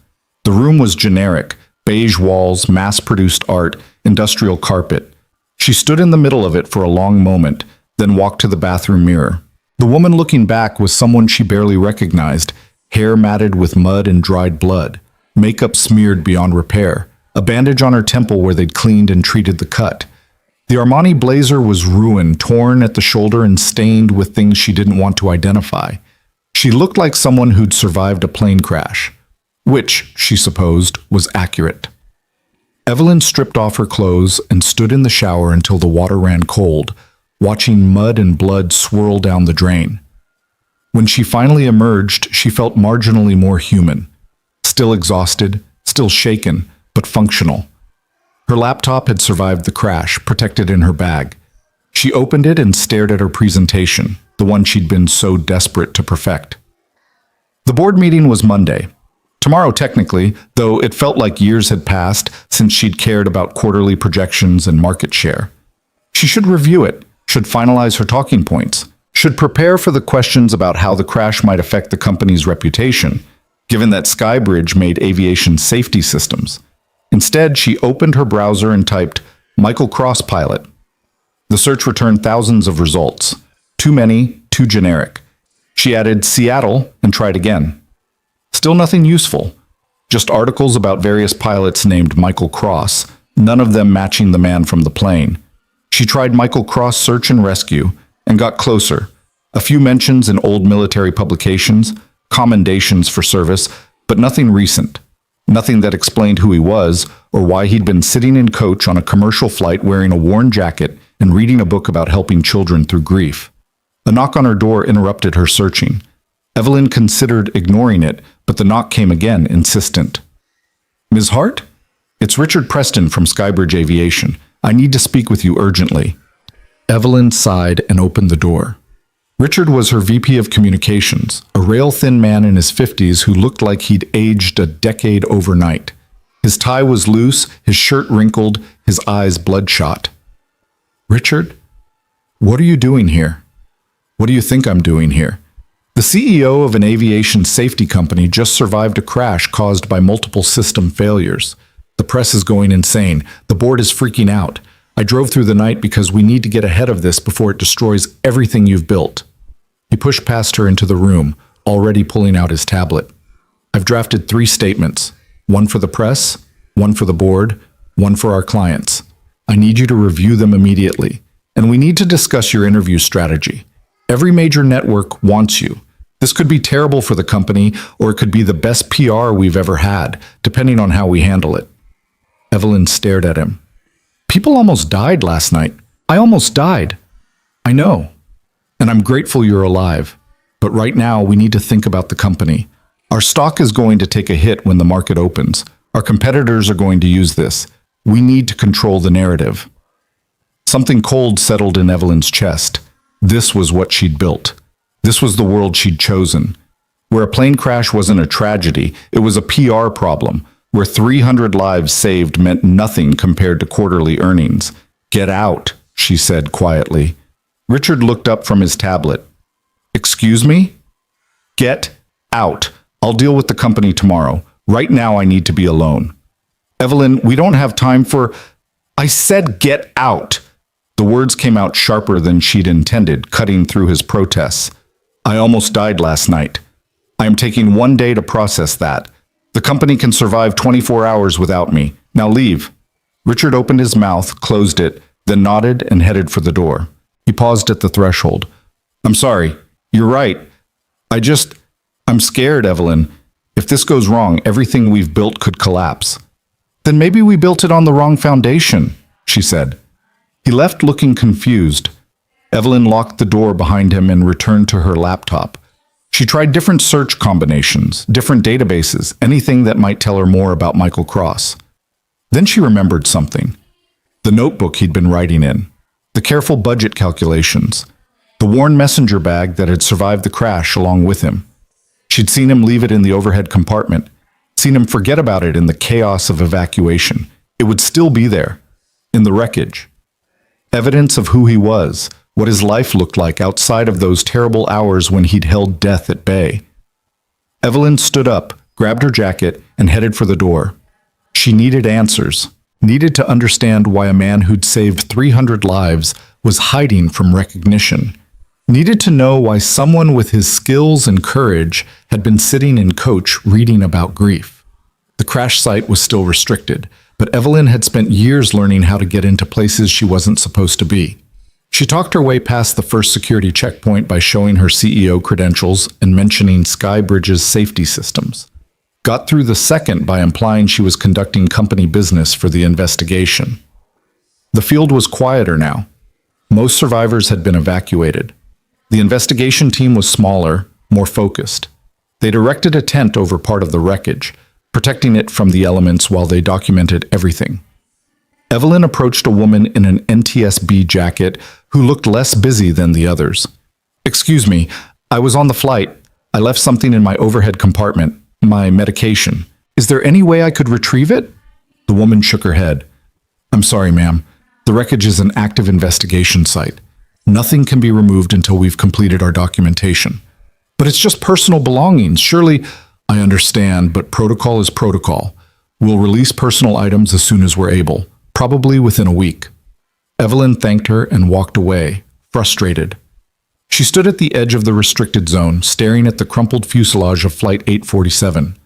The room was generic, beige walls, mass-produced art, industrial carpet. She stood in the middle of it for a long moment, then walked to the bathroom mirror. The woman looking back was someone she barely recognized, hair matted with mud and dried blood, makeup smeared beyond repair, a bandage on her temple where they'd cleaned and treated the cut. The Armani blazer was ruined, torn at the shoulder and stained with things she didn't want to identify. She looked like someone who'd survived a plane crash, which, she supposed, was accurate. Evelyn stripped off her clothes and stood in the shower until the water ran cold, watching mud and blood swirl down the drain. When she finally emerged, she felt marginally more human. Still exhausted, still shaken, but functional. Her laptop had survived the crash, protected in her bag. She opened it and stared at her presentation, the one she'd been so desperate to perfect. The board meeting was Monday. Tomorrow, technically, though it felt like years had passed since she'd cared about quarterly projections and market share. She should review it, should finalize her talking points, should prepare for the questions about how the crash might affect the company's reputation, given that Skybridge made aviation safety systems. Instead, she opened her browser and typed Michael Cross pilot. The search returned thousands of results. Too many, too generic. She added Seattle and tried again. Still nothing useful. Just articles about various pilots named Michael Cross, none of them matching the man from the plane. She tried Michael Cross search and rescue and got closer. A few mentions in old military publications, commendations for service, but nothing recent. Nothing that explained who he was or why he'd been sitting in coach on a commercial flight wearing a worn jacket and reading a book about helping children through grief. A knock on her door interrupted her searching. Evelyn considered ignoring it, but the knock came again, insistent. "Ms. Hart? It's Richard Preston from Skybridge Aviation. I need to speak with you urgently." Evelyn sighed and opened the door. Richard was her VP of Communications, a rail-thin man in his 50s who looked like he'd aged a decade overnight. His tie was loose, his shirt wrinkled, his eyes bloodshot. "Richard, what are you doing here? What do you think I'm doing here?" The CEO of an aviation safety company just survived a crash caused by multiple system failures. The press is going insane. The board is freaking out. I drove through the night because we need to get ahead of this before it destroys everything you've built. He pushed past her into the room, already pulling out his tablet. "I've drafted 3 statements, one for the press, one for the board, one for our clients. I need you to review them immediately, and we need to discuss your interview strategy. Every major network wants you. This could be terrible for the company, or it could be the best PR we've ever had, depending on how we handle it." Evelyn stared at him. People almost died last night. I almost died. I know. And I'm grateful you're alive. But right now, we need to think about the company. Our stock is going to take a hit when the market opens. Our competitors are going to use this. We need to control the narrative. Something cold settled in Evelyn's chest. This was what she'd built. This was the world she'd chosen. Where a plane crash wasn't a tragedy, it was a PR problem. Where 300 lives saved meant nothing compared to quarterly earnings. Get out, she said quietly. Richard looked up from his tablet. Excuse me? Get out. I'll deal with the company tomorrow. Right now I need to be alone. Evelyn, we don't have time for... I said get out. The words came out sharper than she'd intended, cutting through his protests. I almost died last night. I am taking 1 day to process that. The company can survive 24 hours without me. Now leave. Richard opened his mouth, closed it, then nodded and headed for the door. He paused at the threshold. I'm sorry. You're right. I'm scared, Evelyn. If this goes wrong, everything we've built could collapse. Then maybe we built it on the wrong foundation, she said. He left looking confused. Evelyn locked the door behind him and returned to her laptop. She tried different search combinations, different databases, anything that might tell her more about Michael Cross. Then she remembered something. The notebook he'd been writing in, the careful budget calculations, the worn messenger bag that had survived the crash along with him. She'd seen him leave it in the overhead compartment, seen him forget about it in the chaos of evacuation. It would still be there, in the wreckage. Evidence of who he was, what his life looked like outside of those terrible hours when he'd held death at bay. Evelyn stood up, grabbed her jacket, and headed for the door. She needed answers, needed to understand why a man who'd saved 300 lives was hiding from recognition, needed to know why someone with his skills and courage had been sitting in coach reading about grief. The crash site was still restricted, but Evelyn had spent years learning how to get into places she wasn't supposed to be. She talked her way past the first security checkpoint by showing her CEO credentials and mentioning Skybridge's safety systems. Got through the second by implying she was conducting company business for the investigation. The field was quieter now. Most survivors had been evacuated. The investigation team was smaller, more focused. They'd erected a tent over part of the wreckage, protecting it from the elements while they documented everything. Evelyn approached a woman in an NTSB jacket who looked less busy than the others. Excuse me, I was on the flight. I left something in my overhead compartment, my medication. Is there any way I could retrieve it? The woman shook her head. I'm sorry, ma'am. The wreckage is an active investigation site. Nothing can be removed until we've completed our documentation. But it's just personal belongings. Surely, I understand, but protocol is protocol. We'll release personal items as soon as we're able, probably within a week. Evelyn thanked her and walked away, frustrated. She stood at the edge of the restricted zone, staring at the crumpled fuselage of Flight 847.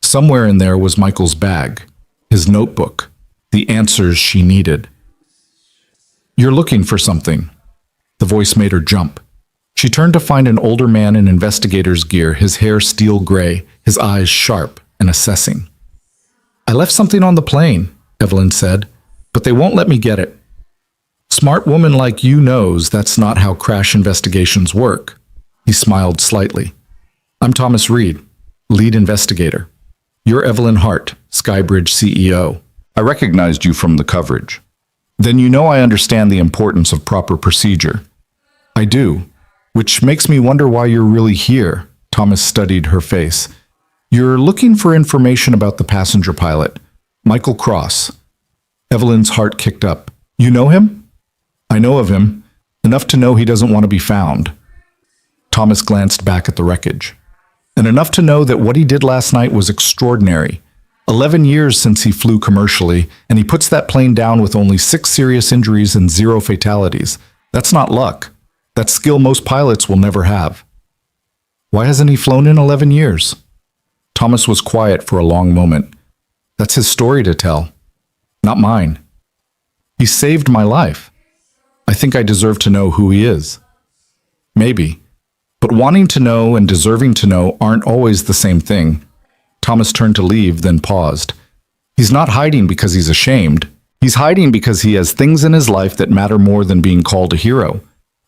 Somewhere in there was Michael's bag, his notebook, the answers she needed. You're looking for something. The voice made her jump. She turned to find an older man in investigator's gear, his hair steel gray, his eyes sharp and assessing. I left something on the plane, Evelyn said, but they won't let me get it. Smart woman like you knows that's not how crash investigations work. He smiled slightly. I'm Thomas Reed, lead investigator. You're Evelyn Hart, Skybridge CEO. I recognized you from the coverage. Then you know I understand the importance of proper procedure. I do, which makes me wonder why you're really here. Thomas studied her face. You're looking for information about the passenger pilot, Michael Cross. Evelyn's heart kicked up. You know him? I know of him, enough to know he doesn't want to be found. Thomas glanced back at the wreckage. And enough to know that what he did last night was extraordinary. 11 years since he flew commercially, and he puts that plane down with only 6 serious injuries and 0 fatalities. That's not luck. That's skill most pilots will never have. Why hasn't he flown in 11 years? Thomas was quiet for a long moment. That's his story to tell, not mine. He saved my life. I think I deserve to know who he is. Maybe. But wanting to know and deserving to know aren't always the same thing. Thomas turned to leave, then paused. He's not hiding because he's ashamed. He's hiding because he has things in his life that matter more than being called a hero.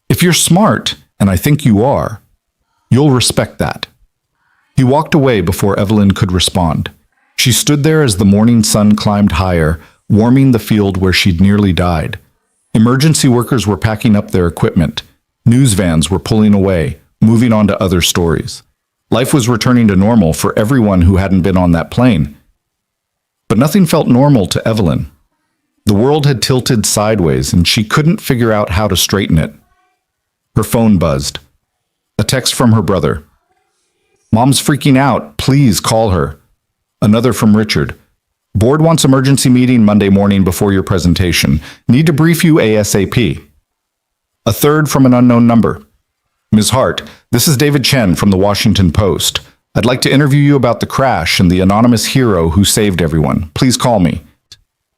If you're smart, and I think you are, you'll respect that. He walked away before Evelyn could respond. She stood there as the morning sun climbed higher, warming the field where she'd nearly died. Emergency workers were packing up their equipment. News vans were pulling away, moving on to other stories. Life was returning to normal for everyone who hadn't been on that plane. But nothing felt normal to Evelyn. The world had tilted sideways, and she couldn't figure out how to straighten it. Her phone buzzed. A text from her brother. "Mom's freaking out. Please call her." Another from Richard. "Board wants emergency meeting Monday morning before your presentation. Need to brief you ASAP." A third from an unknown number. "Ms. Hart, this is David Chen from the Washington Post. I'd like to interview you about the crash and the anonymous hero who saved everyone. Please call me."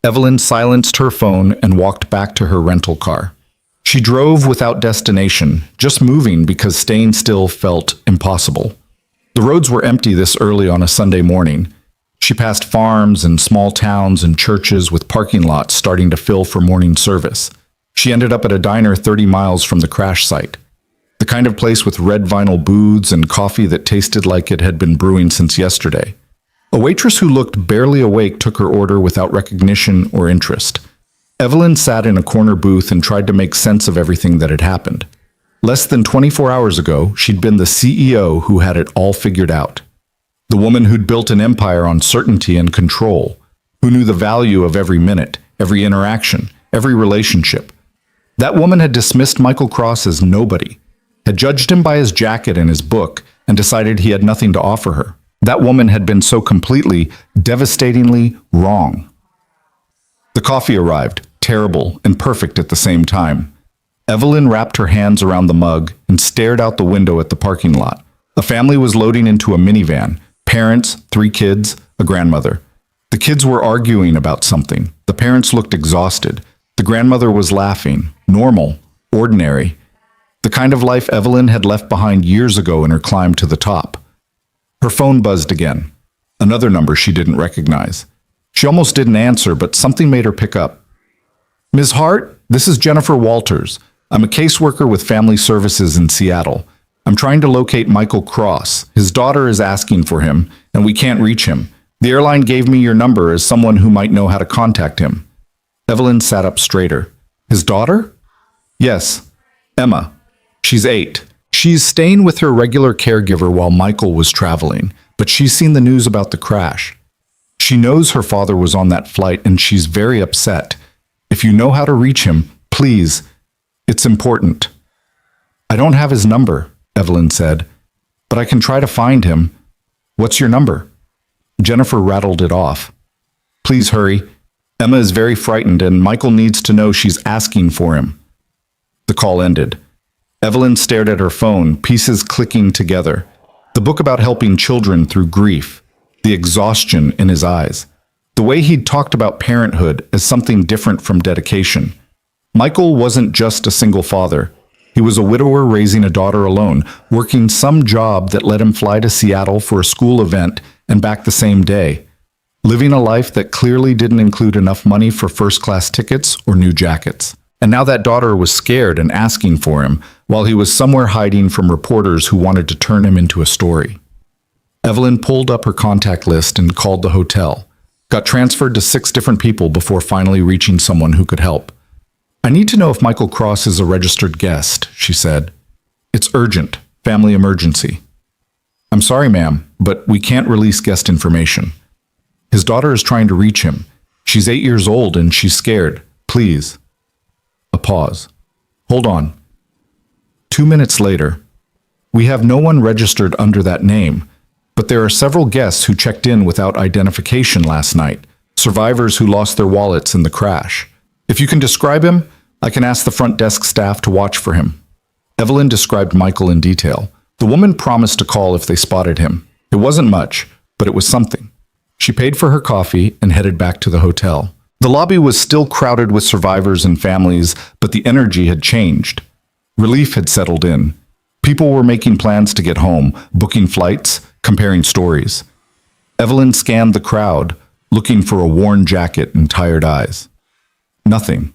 Evelyn silenced her phone and walked back to her rental car. She drove without destination, just moving because staying still felt impossible. The roads were empty this early on a Sunday morning. She passed farms and small towns and churches with parking lots starting to fill for morning service. She ended up at a diner 30 miles from the crash site. The kind of place with red vinyl booths and coffee that tasted like it had been brewing since yesterday. A waitress who looked barely awake took her order without recognition or interest. Evelyn sat in a corner booth and tried to make sense of everything that had happened. Less than 24 hours ago, she'd been the CEO who had it all figured out. The woman who'd built an empire on certainty and control, who knew the value of every minute, every interaction, every relationship. That woman had dismissed Michael Cross as nobody, had judged him by his jacket and his book, and decided he had nothing to offer her. That woman had been so completely, devastatingly wrong. The coffee arrived, terrible and perfect at the same time. Evelyn wrapped her hands around the mug and stared out the window at the parking lot. A family was loading into a minivan. Parents, 3 kids, a grandmother. The kids were arguing about something. The parents looked exhausted. The grandmother was laughing. Normal, ordinary. The kind of life Evelyn had left behind years ago in her climb to the top. Her phone buzzed again. Another number she didn't recognize. She almost didn't answer, but something made her pick up. "Ms. Hart, this is Jennifer Walters. I'm a caseworker with Family Services in Seattle. I'm trying to locate Michael Cross. His daughter is asking for him, and we can't reach him. The airline gave me your number as someone who might know how to contact him." Evelyn sat up straighter. "His daughter?" "Yes, Emma. She's 8. She's staying with her regular caregiver while Michael was traveling, but she's seen the news about the crash. She knows her father was on that flight, and she's very upset. If you know how to reach him, please. It's important." "I don't have his number," Evelyn said, "but I can try to find him. What's your number?" Jennifer rattled it off. "Please hurry. Emma is very frightened, and Michael needs to know she's asking for him." The call ended. Evelyn stared at her phone, pieces clicking together. The book about helping children through grief, the exhaustion in his eyes, the way he'd talked about parenthood as something different from dedication. Michael wasn't just a single father. He was a widower raising a daughter alone, working some job that let him fly to Seattle for a school event and back the same day, living a life that clearly didn't include enough money for first-class tickets or new jackets. And now that daughter was scared and asking for him, while he was somewhere hiding from reporters who wanted to turn him into a story. Evelyn pulled up her contact list and called the hotel, got transferred to 6 different people before finally reaching someone who could help. "I need to know if Michael Cross is a registered guest," she said. "It's urgent, family emergency." "I'm sorry, ma'am, but we can't release guest information. His daughter is trying to reach him. She's 8 years old and she's scared. Please." A pause. "Hold on." 2 minutes later. "We have no one registered under that name, but there are several guests who checked in without identification last night, survivors who lost their wallets in the crash. If you can describe him, I can ask the front desk staff to watch for him." Evelyn described Michael in detail. The woman promised to call if they spotted him. It wasn't much, but it was something. She paid for her coffee and headed back to the hotel. The lobby was still crowded with survivors and families, but the energy had changed. Relief had settled in. People were making plans to get home, booking flights, comparing stories. Evelyn scanned the crowd, looking for a worn jacket and tired eyes. Nothing.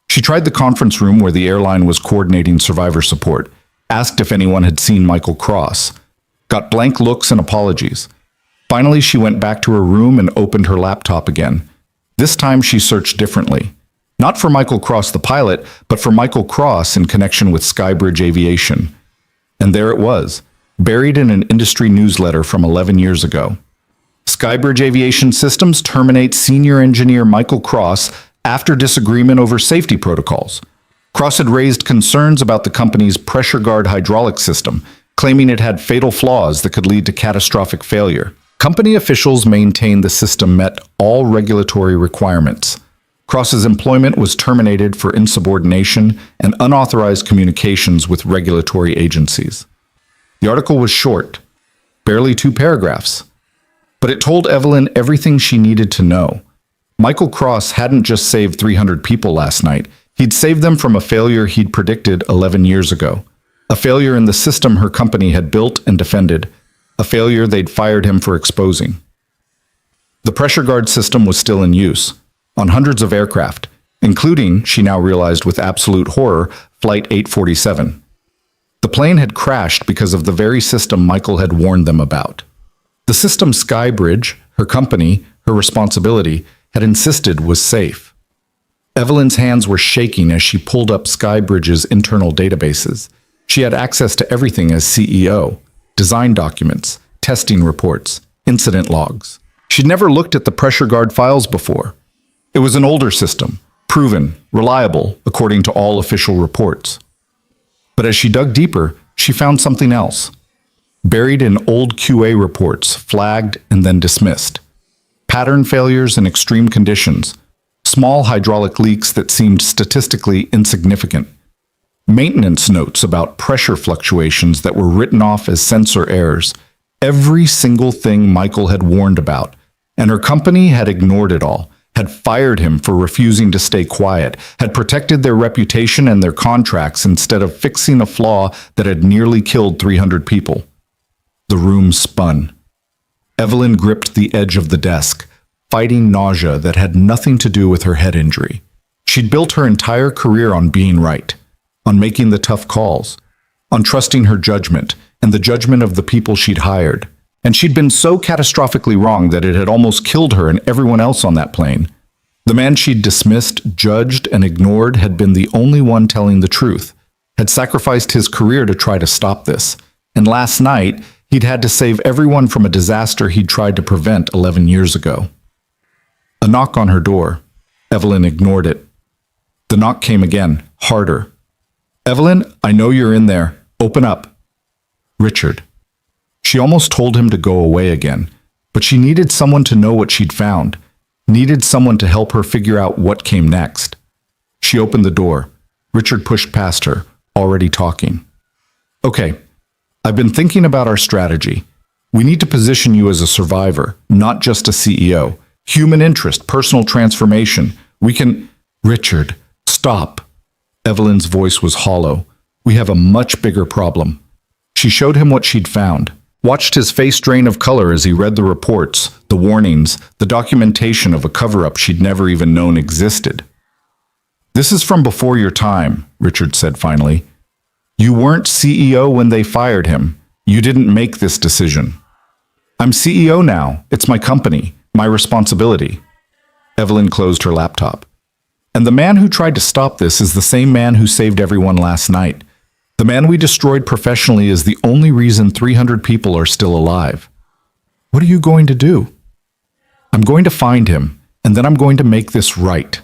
She tried the conference room where the airline was coordinating survivor support, asked if anyone had seen Michael Cross, got blank looks and apologies. Finally, she went back to her room and opened her laptop again. This time she searched differently. Not for Michael Cross the pilot, but for Michael Cross in connection with Skybridge Aviation. And there it was, buried in an industry newsletter from 11 years ago. Skybridge Aviation Systems terminates senior engineer Michael Cross after disagreement over safety protocols. Cross had raised concerns about the company's pressure guard hydraulic system, claiming it had fatal flaws that could lead to catastrophic failure. Company officials maintained the system met all regulatory requirements. Cross's employment was terminated for insubordination and unauthorized communications with regulatory agencies. The article was short, barely 2 paragraphs, but it told Evelyn everything she needed to know. Michael Cross hadn't just saved 300 people last night, he'd saved them from a failure he'd predicted 11 years ago. A failure in the system her company had built and defended, a failure they'd fired him for exposing. The pressure guard system was still in use, on hundreds of aircraft, including, she now realized with absolute horror, Flight 847. The plane had crashed because of the very system Michael had warned them about. The system Skybridge, her company, her responsibility, had insisted was safe. Evelyn's hands were shaking as she pulled up Skybridge's internal databases. She had access to everything as CEO, design documents, testing reports, incident logs. She'd never looked at the pressure guard files before. It was an older system, proven, reliable, according to all official reports. But as she dug deeper, she found something else. Buried in old QA reports, flagged and then dismissed. Pattern failures in extreme conditions, small hydraulic leaks that seemed statistically insignificant. Maintenance notes about pressure fluctuations that were written off as sensor errors. Every single thing Michael had warned about, and her company had ignored it all, had fired him for refusing to stay quiet, had protected their reputation and their contracts instead of fixing a flaw that had nearly killed 300 people. The room spun. Evelyn gripped the edge of the desk, fighting nausea that had nothing to do with her head injury. She'd built her entire career on being right, on making the tough calls, on trusting her judgment and the judgment of the people she'd hired. And she'd been so catastrophically wrong that it had almost killed her and everyone else on that plane. The man she'd dismissed, judged, and ignored had been the only one telling the truth, had sacrificed his career to try to stop this. And last night, he'd had to save everyone from a disaster he'd tried to prevent 11 years ago. A knock on her door. Evelyn ignored it. The knock came again, harder. "Evelyn, I know you're in there. Open up." Richard. She almost told him to go away again, but she needed someone to know what she'd found, needed someone to help her figure out what came next. She opened the door. Richard pushed past her, already talking. "Okay, I've been thinking about our strategy. We need to position you as a survivor, not just a CEO. Human interest, personal transformation. We can—" "Richard, stop." Evelyn's voice was hollow. "We have a much bigger problem." She showed him what she'd found, watched his face drain of color as he read the reports, the warnings, the documentation of a cover-up she'd never even known existed. "This is from before your time," Richard said finally. "You weren't CEO when they fired him. You didn't make this decision. I'm CEO now. It's my company, my responsibility." Evelyn closed her laptop. "And the man who tried to stop this is the same man who saved everyone last night. The man we destroyed professionally is the only reason 300 people are still alive. What are you going to do?" "I'm going to find him, and then I'm going to make this right."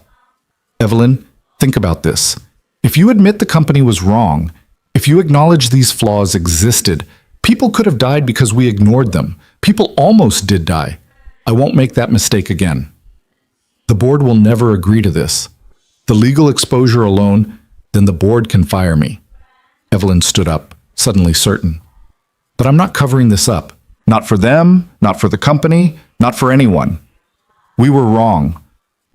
"Evelyn, think about this. If you admit the company was wrong, if you acknowledge these flaws existed, people could have died because we ignored them. People almost did die. I won't make that mistake again. The board will never agree to this. The legal exposure alone, then the board can fire me." Evelyn stood up, suddenly certain. "But I'm not covering this up. Not for them, not for the company, not for anyone. We were wrong.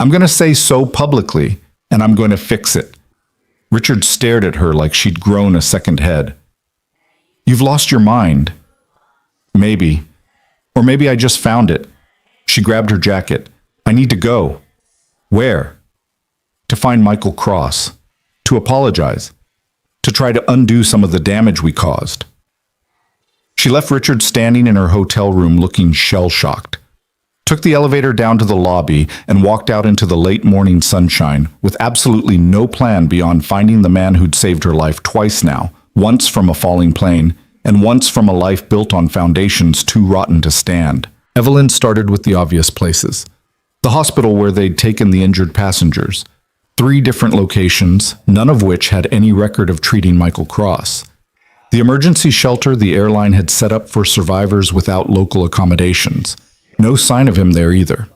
I'm going to say so publicly, and I'm going to fix it." Richard stared at her like she'd grown a second head. "You've lost your mind." "Maybe. Or maybe I just found it." She grabbed her jacket. I need to go. Where? To find Michael Cross. To apologize. To try to undo some of the damage we caused. She left Richard standing in her hotel room looking shell-shocked. Took the elevator down to the lobby and walked out into the late morning sunshine with absolutely no plan beyond finding the man who'd saved her life twice now, once from a falling plane and once from a life built on foundations too rotten to stand. Evelyn started with the obvious places. The hospital where they'd taken the injured passengers. 3 different locations, none of which had any record of treating Michael Cross. The emergency shelter the airline had set up for survivors without local accommodations. No sign of him there either.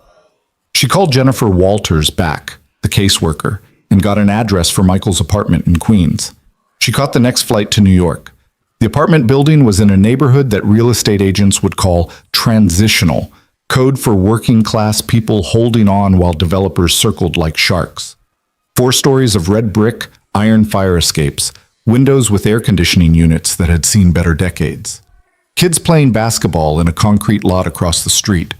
She called Jennifer Walters back, the caseworker, and got an address for Michael's apartment in Queens. She caught the next flight to New York. The apartment building was in a neighborhood that real estate agents would call transitional, code for working-class people holding on while developers circled like sharks. 4 stories of red brick, iron fire escapes, windows with air conditioning units that had seen better decades. Kids playing basketball in a concrete lot across the street.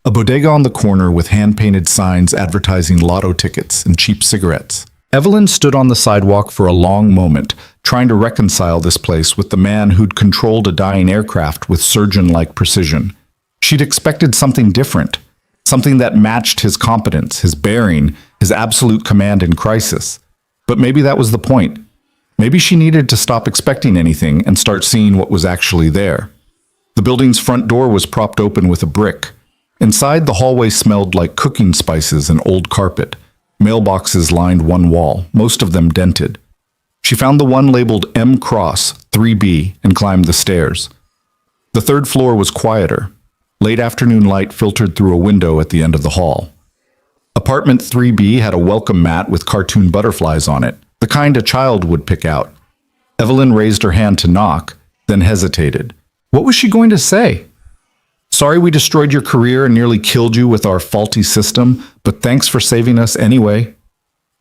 A bodega on the corner with hand-painted signs advertising lotto tickets and cheap cigarettes. Evelyn stood on the sidewalk for a long moment, trying to reconcile this place with the man who'd controlled a dying aircraft with surgeon-like precision. She'd expected something different, something that matched his competence, his bearing, his absolute command in crisis. But maybe that was the point. Maybe she needed to stop expecting anything and start seeing what was actually there. The building's front door was propped open with a brick. Inside, the hallway smelled like cooking spices and old carpet. Mailboxes lined one wall, most of them dented. She found the one labeled M Cross 3B and climbed the stairs. The 3rd floor was quieter. Late afternoon light filtered through a window at the end of the hall. Apartment 3B had a welcome mat with cartoon butterflies on it, the kind a child would pick out. Evelyn raised her hand to knock, then hesitated. What was she going to say? Sorry we destroyed your career and nearly killed you with our faulty system, but thanks for saving us anyway.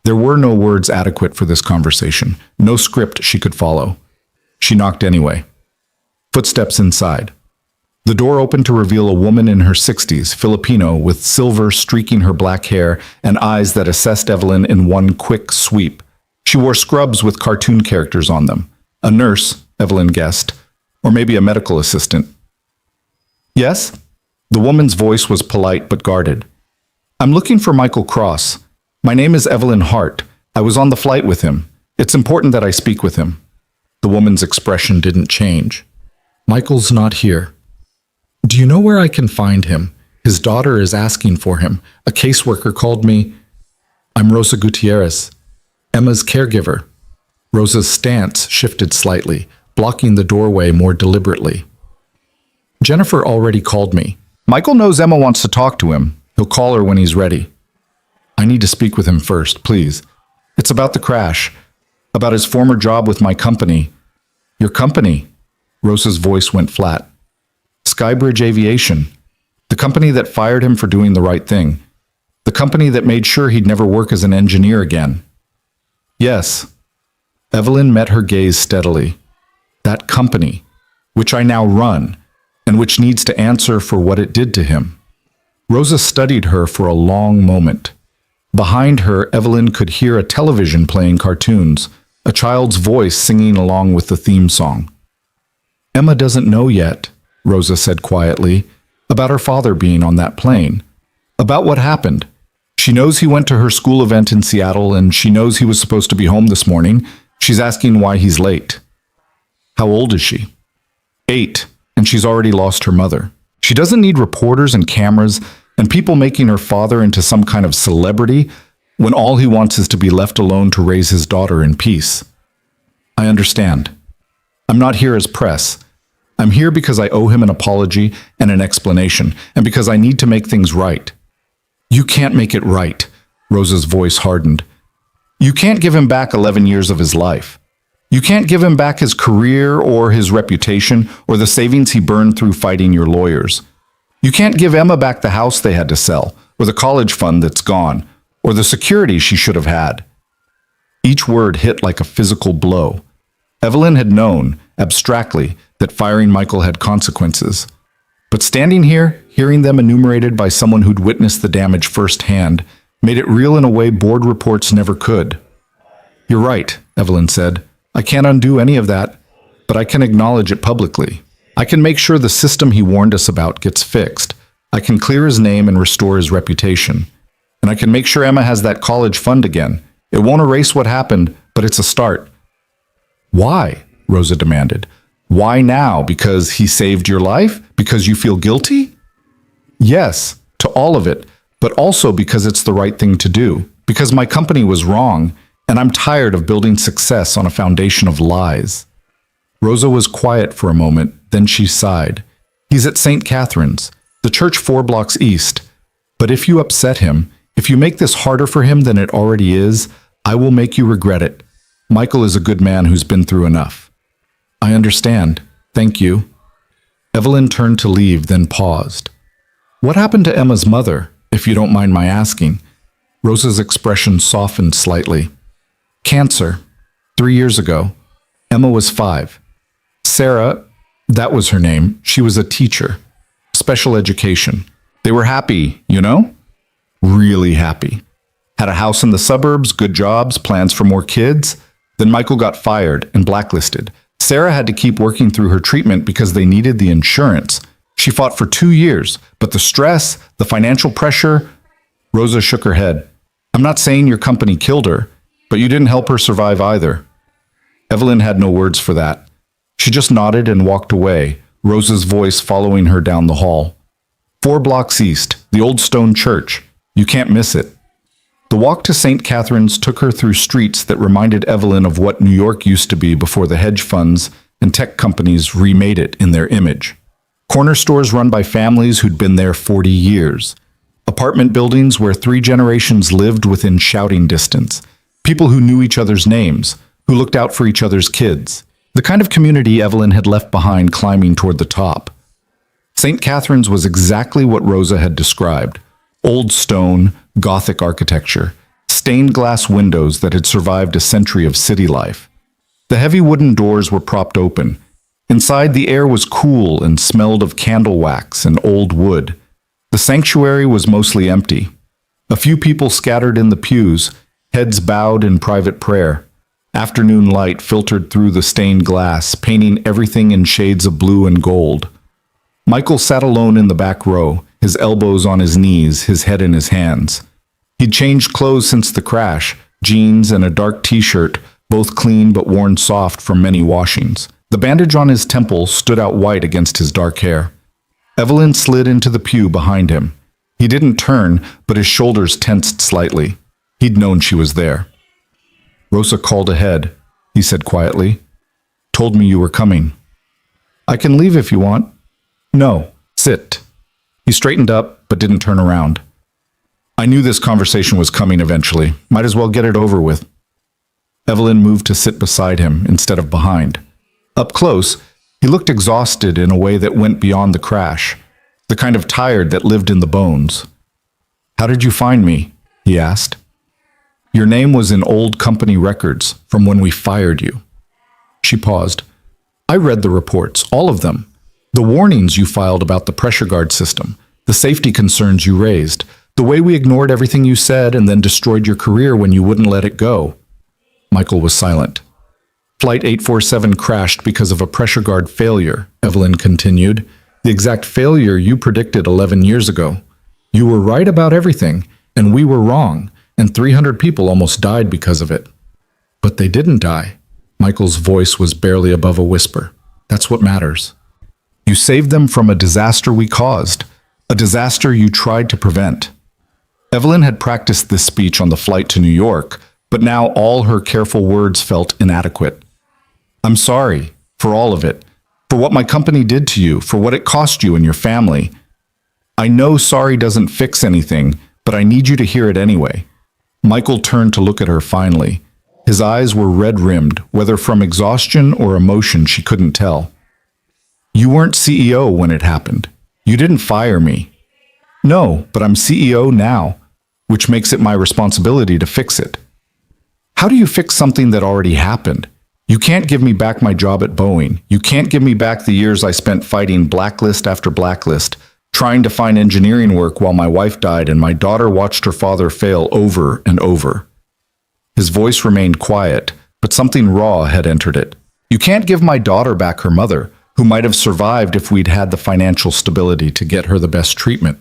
There were no words adequate for this conversation, no script she could follow. She knocked anyway. Footsteps inside. The door opened to reveal a woman in her 60s, Filipino, with silver streaking her black hair and eyes that assessed Evelyn in one quick sweep. She wore scrubs with cartoon characters on them. A nurse, Evelyn guessed, or maybe a medical assistant. Yes? The woman's voice was polite but guarded. I'm looking for Michael Cross. My name is Evelyn Hart. I was on the flight with him. It's important that I speak with him. The woman's expression didn't change. Michael's not here. Do you know where I can find him? His daughter is asking for him. A caseworker called me. I'm Rosa Gutierrez, Emma's caregiver. Rosa's stance shifted slightly, blocking the doorway more deliberately. Jennifer already called me. Michael knows Emma wants to talk to him. He'll call her when he's ready. I need to speak with him first, please. It's about the crash, about his former job with my company. Your company? Rosa's voice went flat. Skybridge Aviation. The company that fired him for doing the right thing. The company that made sure he'd never work as an engineer again. Yes. Evelyn met her gaze steadily. That company, which I now run, and which needs to answer for what it did to him. Rosa studied her for a long moment. Behind her, Evelyn could hear a television playing cartoons, a child's voice singing along with the theme song. Emma doesn't know yet, Rosa said quietly, about her father being on that plane, about what happened. She knows he went to her school event in Seattle, and she knows he was supposed to be home this morning. She's asking why he's late. How old is she? 8, and she's already lost her mother. She doesn't need reporters and cameras and people making her father into some kind of celebrity when all he wants is to be left alone to raise his daughter in peace. I understand. I'm not here as press. I'm here because I owe him an apology and an explanation, and because I need to make things right. You can't make it right, Rosa's voice hardened. You can't give him back 11 years of his life. You can't give him back his career or his reputation or the savings he burned through fighting your lawyers. You can't give Emma back the house they had to sell, or the college fund that's gone, or the security she should have had. Each word hit like a physical blow. Evelyn had known, abstractly, that firing Michael had consequences. But standing here, hearing them enumerated by someone who'd witnessed the damage firsthand, made it real in a way board reports never could. "You're right," Evelyn said. "I can't undo any of that, but I can acknowledge it publicly. I can make sure the system he warned us about gets fixed. I can clear his name and restore his reputation. And I can make sure Emma has that college fund again. It won't erase what happened, but it's a start." "Why?" Rosa demanded. "Why now? Because he saved your life? Because you feel guilty?" "Yes, to all of it, but also because it's the right thing to do. Because my company was wrong, and I'm tired of building success on a foundation of lies." Rosa was quiet for a moment, then she sighed. "He's at St. Catherine's, the church 4 blocks east. But if you upset him, if you make this harder for him than it already is, I will make you regret it. Michael is a good man who's been through enough." "I understand. Thank you." Evelyn turned to leave, then paused. "What happened to Emma's mother, if you don't mind my asking?" Rosa's expression softened slightly. "Cancer. 3 years ago. Emma was 5. Sarah, that was her name, she was a teacher. Special education. They were happy, you know? Really happy. Had a house in the suburbs, good jobs, plans for more kids. Then Michael got fired and blacklisted. Sarah had to keep working through her treatment because they needed the insurance. She fought for 2 years, but the stress, the financial pressure..." Rosa shook her head. "I'm not saying your company killed her, but you didn't help her survive either." Evelyn had no words for that. She just nodded and walked away, Rosa's voice following her down the hall. 4 blocks east, the old stone church. You can't miss it." The walk to St. Catherine's took her through streets that reminded Evelyn of what New York used to be before the hedge funds and tech companies remade it in their image. Corner stores run by families who'd been there 40 years. Apartment buildings where 3 generations lived within shouting distance. People who knew each other's names, who looked out for each other's kids. The kind of community Evelyn had left behind climbing toward the top. St. Catherine's was exactly what Rosa had described. Old stone, Gothic architecture, stained glass windows that had survived a century of city life. The heavy wooden doors were propped open. Inside, the air was cool and smelled of candle wax and old wood. The sanctuary was mostly empty. A few people scattered in the pews, heads bowed in private prayer. Afternoon light filtered through the stained glass, painting everything in shades of blue and gold. Michael sat alone in the back row, his elbows on his knees, his head in his hands. He'd changed clothes since the crash, jeans and a dark t-shirt, both clean but worn soft from many washings. The bandage on his temple stood out white against his dark hair. Evelyn slid into the pew behind him. He didn't turn, but his shoulders tensed slightly. He'd known she was there. "Rosa called ahead," he said quietly. "Told me you were coming." "I can leave if you want." "No, sit." He straightened up, but didn't turn around. "I knew this conversation was coming eventually. Might as well get it over with." Evelyn moved to sit beside him instead of behind. Up close, he looked exhausted in a way that went beyond the crash, the kind of tired that lived in the bones. "How did you find me?" he asked. "Your name was in old company records from when we fired you." She paused. "I read the reports, all of them. The warnings you filed about the pressure guard system, the safety concerns you raised, the way we ignored everything you said and then destroyed your career when you wouldn't let it go." Michael was silent. "Flight 847 crashed because of a pressure guard failure," Evelyn continued. "The exact failure you predicted 11 years ago. You were right about everything, and we were wrong, and 300 people almost died because of it." "But they didn't die." Michael's voice was barely above a whisper. "That's what matters. You saved them from a disaster we caused, a disaster you tried to prevent." Evelyn had practiced this speech on the flight to New York, but now all her careful words felt inadequate. "I'm sorry for all of it, for what my company did to you, for what it cost you and your family. I know sorry doesn't fix anything, but I need you to hear it anyway." Michael turned to look at her finally. His eyes were red-rimmed, whether from exhaustion or emotion she couldn't tell. "You weren't CEO when it happened. You didn't fire me." "No, but I'm CEO now, which makes it my responsibility to fix it." "How do you fix something that already happened? You can't give me back my job at Boeing. You can't give me back the years I spent fighting blacklist after blacklist, trying to find engineering work while my wife died and my daughter watched her father fail over and over. His voice remained quiet, but something raw had entered it. You can't give my daughter back her mother, who might have survived if we'd had the financial stability to get her the best treatment.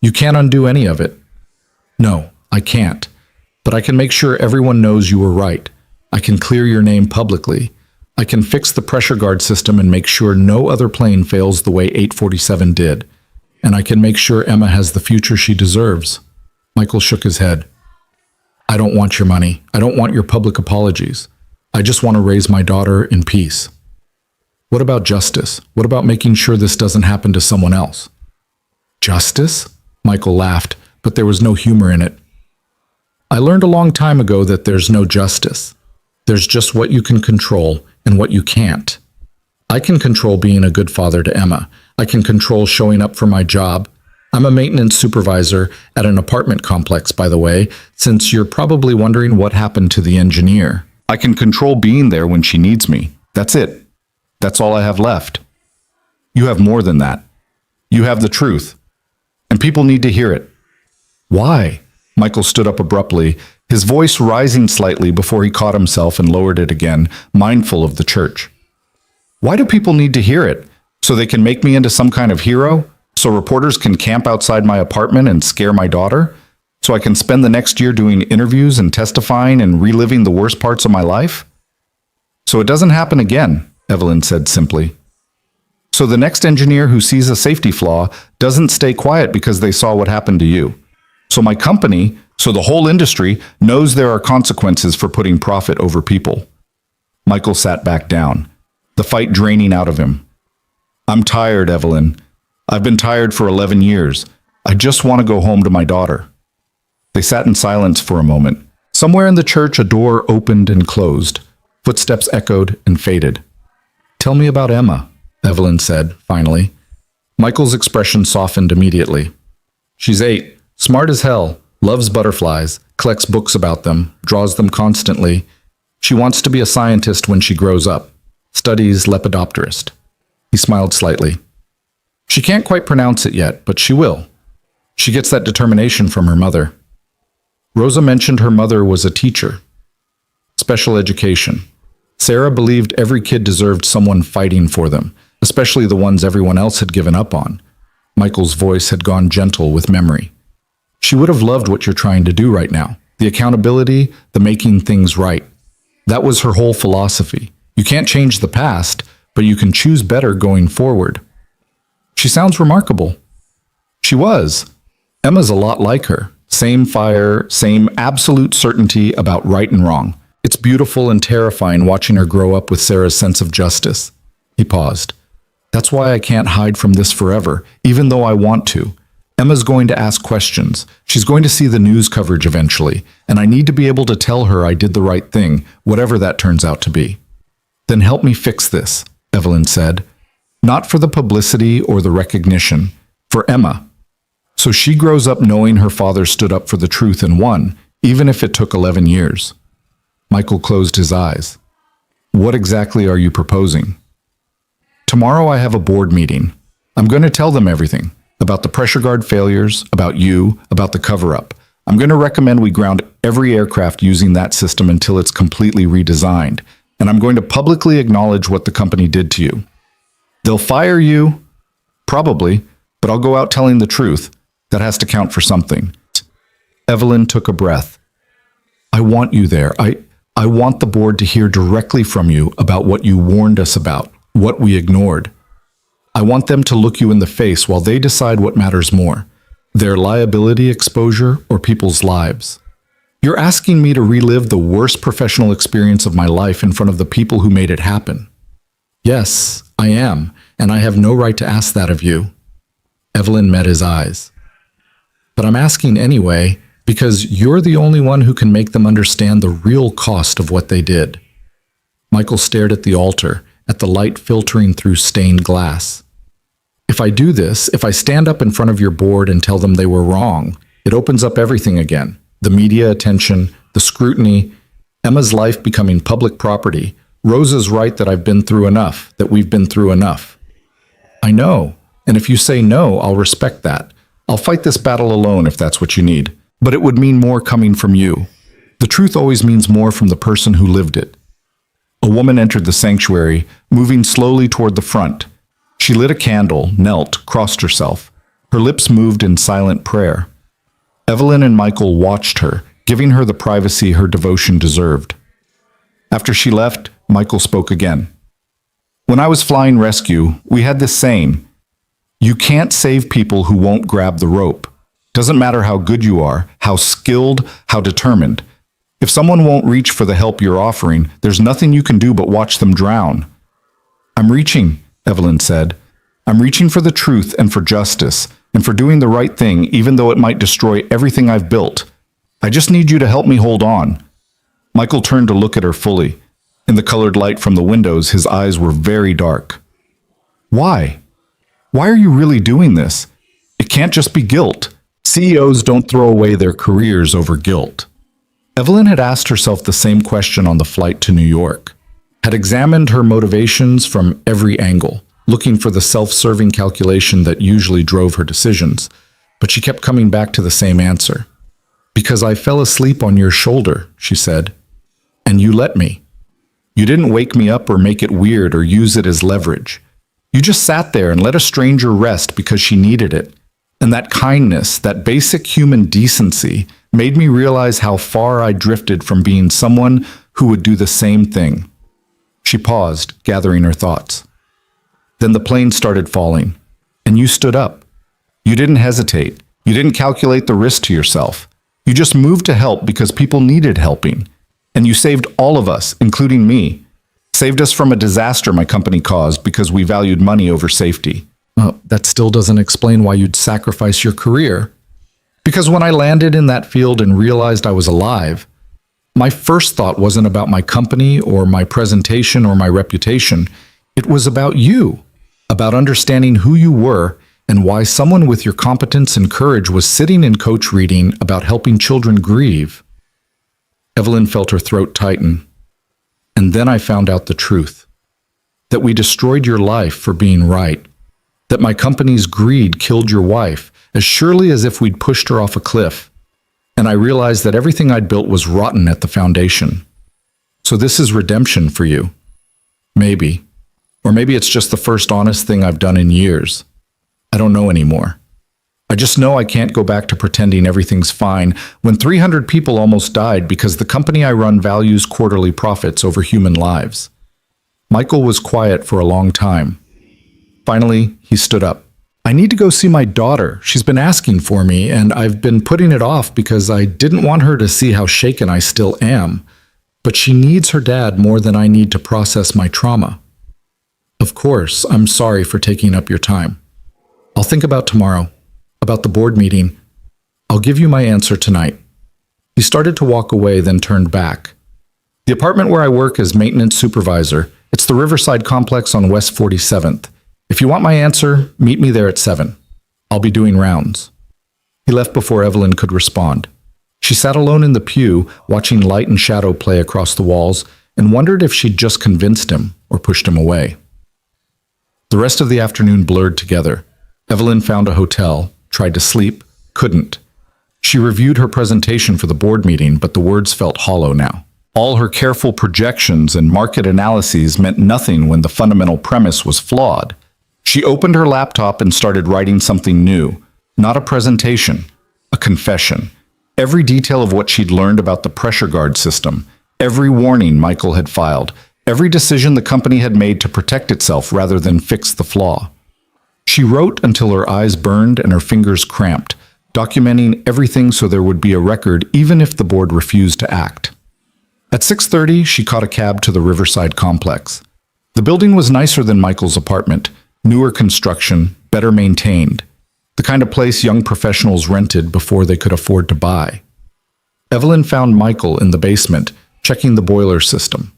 You can't undo any of it. No, I can't. But I can make sure everyone knows you were right. I can clear your name publicly. I can fix the pressure guard system and make sure no other plane fails the way 847 did. And I can make sure Emma has the future she deserves. Michael shook his head. I don't want your money. I don't want your public apologies. I just want to raise my daughter in peace. What about justice? What about making sure this doesn't happen to someone else? Justice? Michael laughed, but there was no humor in it. I learned a long time ago that there's no justice. There's just what you can control and what you can't. I can control being a good father to Emma. I can control showing up for my job. I'm a maintenance supervisor at an apartment complex, by the way, since you're probably wondering what happened to the engineer. I can control being there when she needs me. That's it. That's all I have left. You have more than that. You have the truth. And people need to hear it. Why? Michael stood up abruptly, his voice rising slightly before he caught himself and lowered it again, mindful of the church. Why do people need to hear it? So they can make me into some kind of hero? So reporters can camp outside my apartment and scare my daughter? So I can spend the next year doing interviews and testifying and reliving the worst parts of my life? So it doesn't happen again, Evelyn said simply. So the next engineer who sees a safety flaw doesn't stay quiet because they saw what happened to you. So my company, so the whole industry, knows there are consequences for putting profit over people. Michael sat back down, the fight draining out of him. I'm tired, Evelyn. I've been tired for 11 years. I just want to go home to my daughter. They sat in silence for a moment. Somewhere in the church, a door opened and closed. Footsteps echoed and faded. Tell me about Emma, Evelyn said, finally. Michael's expression softened immediately. She's 8. Smart as hell, loves butterflies, collects books about them, draws them constantly. She wants to be a scientist when she grows up. Studies lepidopterist. He smiled slightly. She can't quite pronounce it yet, but she will. She gets that determination from her mother. Rosa mentioned her mother was a teacher. Special education. Sarah believed every kid deserved someone fighting for them, especially the ones everyone else had given up on. Michael's voice had gone gentle with memory. She would have loved what you're trying to do right now. The accountability, the making things right. That was her whole philosophy. You can't change the past, but you can choose better going forward. She sounds remarkable. She was. Emma's a lot like her. Same fire, same absolute certainty about right and wrong. It's beautiful and terrifying watching her grow up with Sarah's sense of justice. He paused. That's why I can't hide from this forever, even though I want to. Emma's going to ask questions. She's going to see the news coverage eventually, and I need to be able to tell her I did the right thing, whatever that turns out to be. Then help me fix this, Evelyn said. Not for the publicity or the recognition, for Emma. So she grows up knowing her father stood up for the truth and won, even if it took 11 years. Michael closed his eyes. What exactly are you proposing? Tomorrow I have a board meeting. I'm going to tell them everything. About the pressure guard failures, about you, about the cover-up. I'm going to recommend we ground every aircraft using that system until it's completely redesigned. And I'm going to publicly acknowledge what the company did to you. They'll fire you, probably, but I'll go out telling the truth. That has to count for something. Evelyn took a breath. I want you there. I want the board to hear directly from you about what you warned us about, what we ignored. I want them to look you in the face while they decide what matters more, their liability exposure or people's lives. You're asking me to relive the worst professional experience of my life in front of the people who made it happen. Yes, I am, and I have no right to ask that of you. Evelyn met his eyes. But I'm asking anyway, because you're the only one who can make them understand the real cost of what they did. Michael stared at the altar, at the light filtering through stained glass. If I do this, if I stand up in front of your board and tell them they were wrong, it opens up everything again. The media attention, the scrutiny, Emma's life becoming public property, Rosa's right that I've been through enough, that we've been through enough. I know, and if you say no, I'll respect that. I'll fight this battle alone if that's what you need. But it would mean more coming from you. The truth always means more from the person who lived it. A woman entered the sanctuary, moving slowly toward the front. She lit a candle, knelt, crossed herself. Her lips moved in silent prayer. Evelyn and Michael watched her, giving her the privacy her devotion deserved. After she left, Michael spoke again. When I was flying rescue, we had this saying, "You can't save people who won't grab the rope. Doesn't matter how good you are, how skilled, how determined. If someone won't reach for the help you're offering, there's nothing you can do but watch them drown." "I'm reaching," Evelyn said. "I'm reaching for the truth and for justice, and for doing the right thing even though it might destroy everything I've built. I just need you to help me hold on." Michael turned to look at her fully. In the colored light from the windows, his eyes were very dark. "Why? Why are you really doing this? It can't just be guilt. CEOs don't throw away their careers over guilt." Evelyn had asked herself the same question on the flight to New York, had examined her motivations from every angle, looking for the self-serving calculation that usually drove her decisions, but she kept coming back to the same answer. "Because I fell asleep on your shoulder," she said, "and you let me. You didn't wake me up or make it weird or use it as leverage. You just sat there and let a stranger rest because she needed it. And that kindness, that basic human decency, made me realize how far I drifted from being someone who would do the same thing." She paused, gathering her thoughts. Then the plane started falling, and you stood up. You didn't hesitate. You didn't calculate the risk to yourself. You just moved to help because people needed helping. And you saved all of us, including me. Saved us from a disaster my company caused because we valued money over safety. That still doesn't explain why you'd sacrifice your career. Because when I landed in that field and realized I was alive, my first thought wasn't about my company or my presentation or my reputation. It was about you, about understanding who you were and why someone with your competence and courage was sitting in coach reading about helping children grieve. Evelyn felt her throat tighten. And then I found out the truth. That we destroyed your life for being right. That my company's greed killed your wife, as surely as if we'd pushed her off a cliff. And I realized that everything I'd built was rotten at the foundation. So this is redemption for you. Maybe. Or maybe it's just the first honest thing I've done in years. I don't know anymore. I just know I can't go back to pretending everything's fine when 300 people almost died because the company I run values quarterly profits over human lives. Michael was quiet for a long time. Finally, he stood up. "I need to go see my daughter. She's been asking for me, and I've been putting it off because I didn't want her to see how shaken I still am. But she needs her dad more than I need to process my trauma. Of course, I'm sorry for taking up your time. I'll think about tomorrow, about the board meeting. I'll give you my answer tonight." He started to walk away, then turned back. "The apartment where I work as maintenance supervisor, it's the Riverside Complex on West 47th. If you want my answer, meet me there at 7. I'll be doing rounds." He left before Evelyn could respond. She sat alone in the pew, watching light and shadow play across the walls, and wondered if she'd just convinced him or pushed him away. The rest of the afternoon blurred together. Evelyn found a hotel, tried to sleep, couldn't. She reviewed her presentation for the board meeting, but the words felt hollow now. All her careful projections and market analyses meant nothing when the fundamental premise was flawed. She opened her laptop and started writing something new. Not a presentation, a confession. Every detail of what she'd learned about the pressure guard system, every warning Michael had filed, every decision the company had made to protect itself rather than fix the flaw. She wrote until her eyes burned and her fingers cramped, documenting everything so there would be a record even if the board refused to act. At 6:30, she caught a cab to the Riverside Complex. The building was nicer than Michael's apartment, newer construction, better maintained, the kind of place young professionals rented before they could afford to buy. Evelyn found Michael in the basement, checking the boiler system.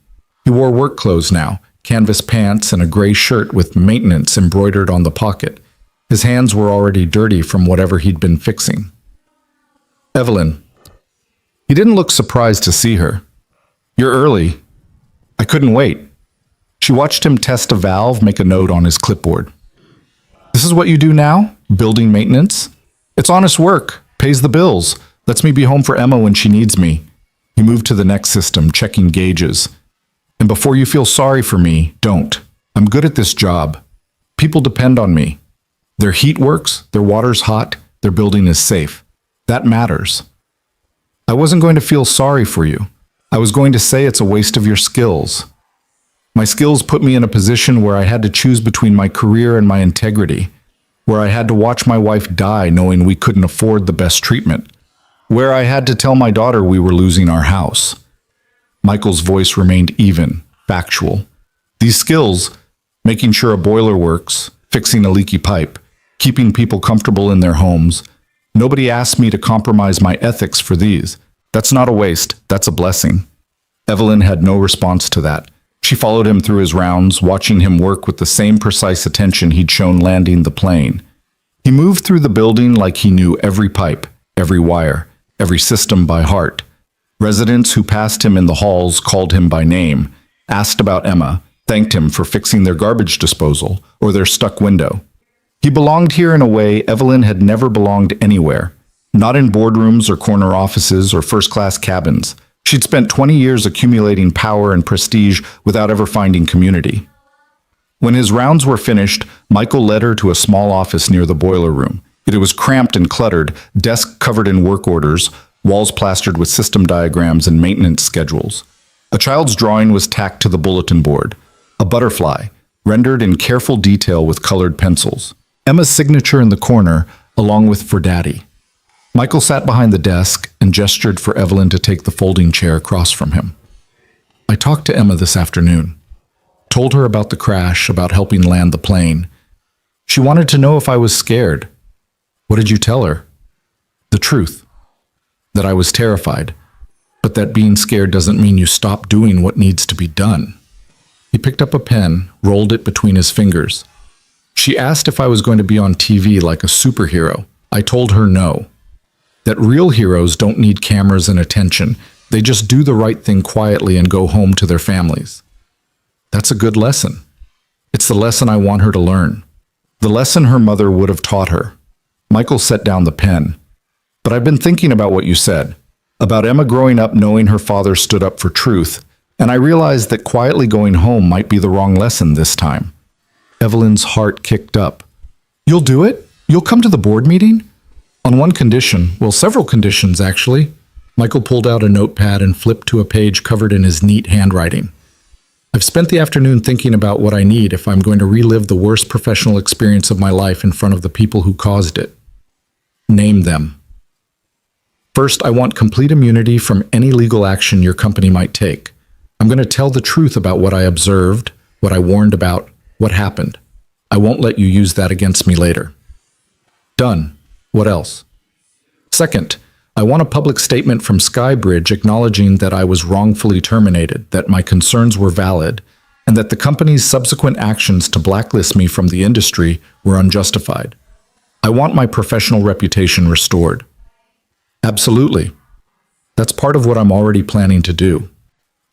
He wore work clothes now, canvas pants and a gray shirt with maintenance embroidered on the pocket. His hands were already dirty from whatever he'd been fixing. "Evelyn." He didn't look surprised to see her. "You're early." "I couldn't wait. She watched him test a valve, make a note on his clipboard. This is what you do now? Building maintenance? It's honest work, pays the bills, lets me be home for Emma when she needs me. He moved to the next system, checking gauges. And before you feel sorry for me, don't. I'm good at this job. People depend on me. Their heat works, their water's hot, their building is safe. That matters. I wasn't going to feel sorry for you. I was going to say it's a waste of your skills. My skills put me in a position where I had to choose between my career and my integrity, where I had to watch my wife die knowing we couldn't afford the best treatment, where I had to tell my daughter we were losing our house. Michael's voice remained even, factual. These skills, making sure a boiler works, fixing a leaky pipe, keeping people comfortable in their homes, nobody asked me to compromise my ethics for these. That's not a waste, that's a blessing. Evelyn had no response to that. She followed him through his rounds, watching him work with the same precise attention he'd shown landing the plane. He moved through the building like he knew every pipe, every wire, every system by heart. Residents who passed him in the halls called him by name, asked about Emma, thanked him for fixing their garbage disposal or their stuck window. He belonged here in a way Evelyn had never belonged anywhere, not in boardrooms or corner offices or first-class cabins. She'd spent 20 years accumulating power and prestige without ever finding community. When his rounds were finished, Michael led her to a small office near the boiler room. It was cramped and cluttered, desk covered in work orders, walls plastered with system diagrams and maintenance schedules. A child's drawing was tacked to the bulletin board, a butterfly, rendered in careful detail with colored pencils. Emma's signature in the corner, along with "for Daddy." Michael sat behind the desk and gestured for Evelyn to take the folding chair across from him. I talked to Emma this afternoon. Told her about the crash, about helping land the plane. She wanted to know if I was scared. What did you tell her? The truth. That I was terrified, but that being scared doesn't mean you stop doing what needs to be done. He picked up a pen, rolled it between his fingers. She asked if I was going to be on TV like a superhero. I told her no. That real heroes don't need cameras and attention. They just do the right thing quietly and go home to their families. That's a good lesson. It's the lesson I want her to learn. The lesson her mother would have taught her. Michael set down the pen. But I've been thinking about what you said, about Emma growing up knowing her father stood up for truth, and I realized that quietly going home might be the wrong lesson this time. Evelyn's heart kicked up. You'll do it? You'll come to the board meeting? On one condition, well, several conditions, actually. Michael pulled out a notepad and flipped to a page covered in his neat handwriting. I've spent the afternoon thinking about what I need if I'm going to relive the worst professional experience of my life in front of the people who caused it. Name them. First, I want complete immunity from any legal action your company might take. I'm going to tell the truth about what I observed, what I warned about, what happened. I won't let you use that against me later. Done. What else? Second, I want a public statement from Skybridge acknowledging that I was wrongfully terminated, that my concerns were valid, and that the company's subsequent actions to blacklist me from the industry were unjustified. I want my professional reputation restored. Absolutely. That's part of what I'm already planning to do.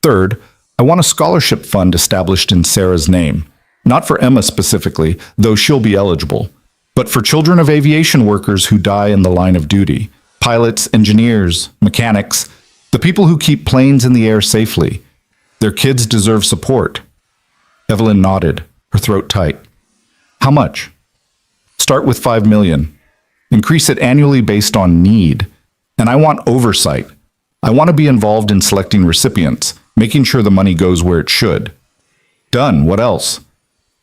Third, I want a scholarship fund established in Sarah's name, not for Emma specifically, though she'll be eligible, but for children of aviation workers who die in the line of duty, pilots, engineers, mechanics, the people who keep planes in the air safely. Their kids deserve support. Evelyn nodded, her throat tight. How much? Start with $5 million. Increase it annually based on need. And I want oversight. I want to be involved in selecting recipients, making sure the money goes where it should. Done. What else?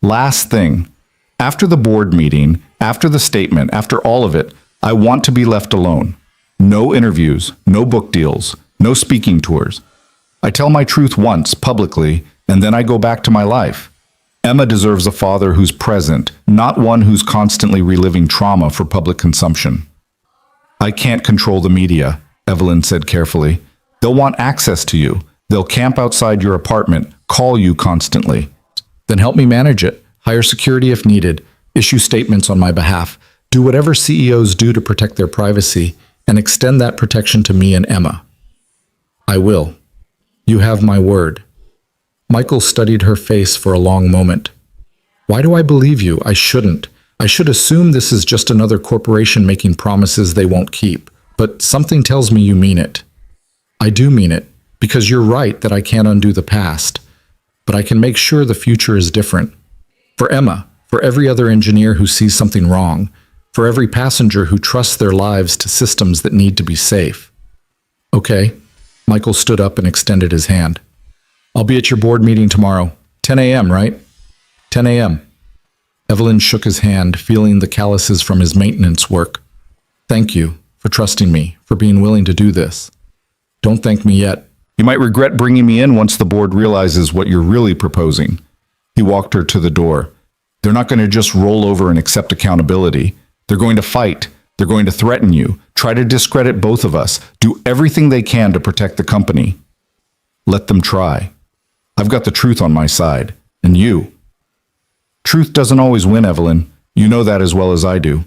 Last thing. After the board meeting, after the statement, after all of it, I want to be left alone. No interviews, no book deals, no speaking tours. I tell my truth once, publicly, and then I go back to my life. Emma deserves a father who's present, not one who's constantly reliving trauma for public consumption. I can't control the media, Evelyn said carefully. They'll want access to you. They'll camp outside your apartment, call you constantly. Then help me manage it. Hire security if needed. Issue statements on my behalf. Do whatever CEOs do to protect their privacy, and extend that protection to me and Emma. I will. You have my word. Michael studied her face for a long moment. Why do I believe you? I shouldn't. I should assume this is just another corporation making promises they won't keep. But something tells me you mean it. I do mean it, because you're right that I can't undo the past. But I can make sure the future is different. For Emma, for every other engineer who sees something wrong, for every passenger who trusts their lives to systems that need to be safe. Okay. Michael stood up and extended his hand. I'll be at your board meeting tomorrow. 10 a.m., right? 10 a.m. Evelyn shook his hand, feeling the calluses from his maintenance work. Thank you for trusting me, for being willing to do this. Don't thank me yet. You might regret bringing me in once the board realizes what you're really proposing. He walked her to the door. They're not going to just roll over and accept accountability. They're going to fight. They're going to threaten you, try to discredit both of us, do everything they can to protect the company. Let them try. I've got the truth on my side, and you. Truth doesn't always win, Evelyn. You know that as well as I do.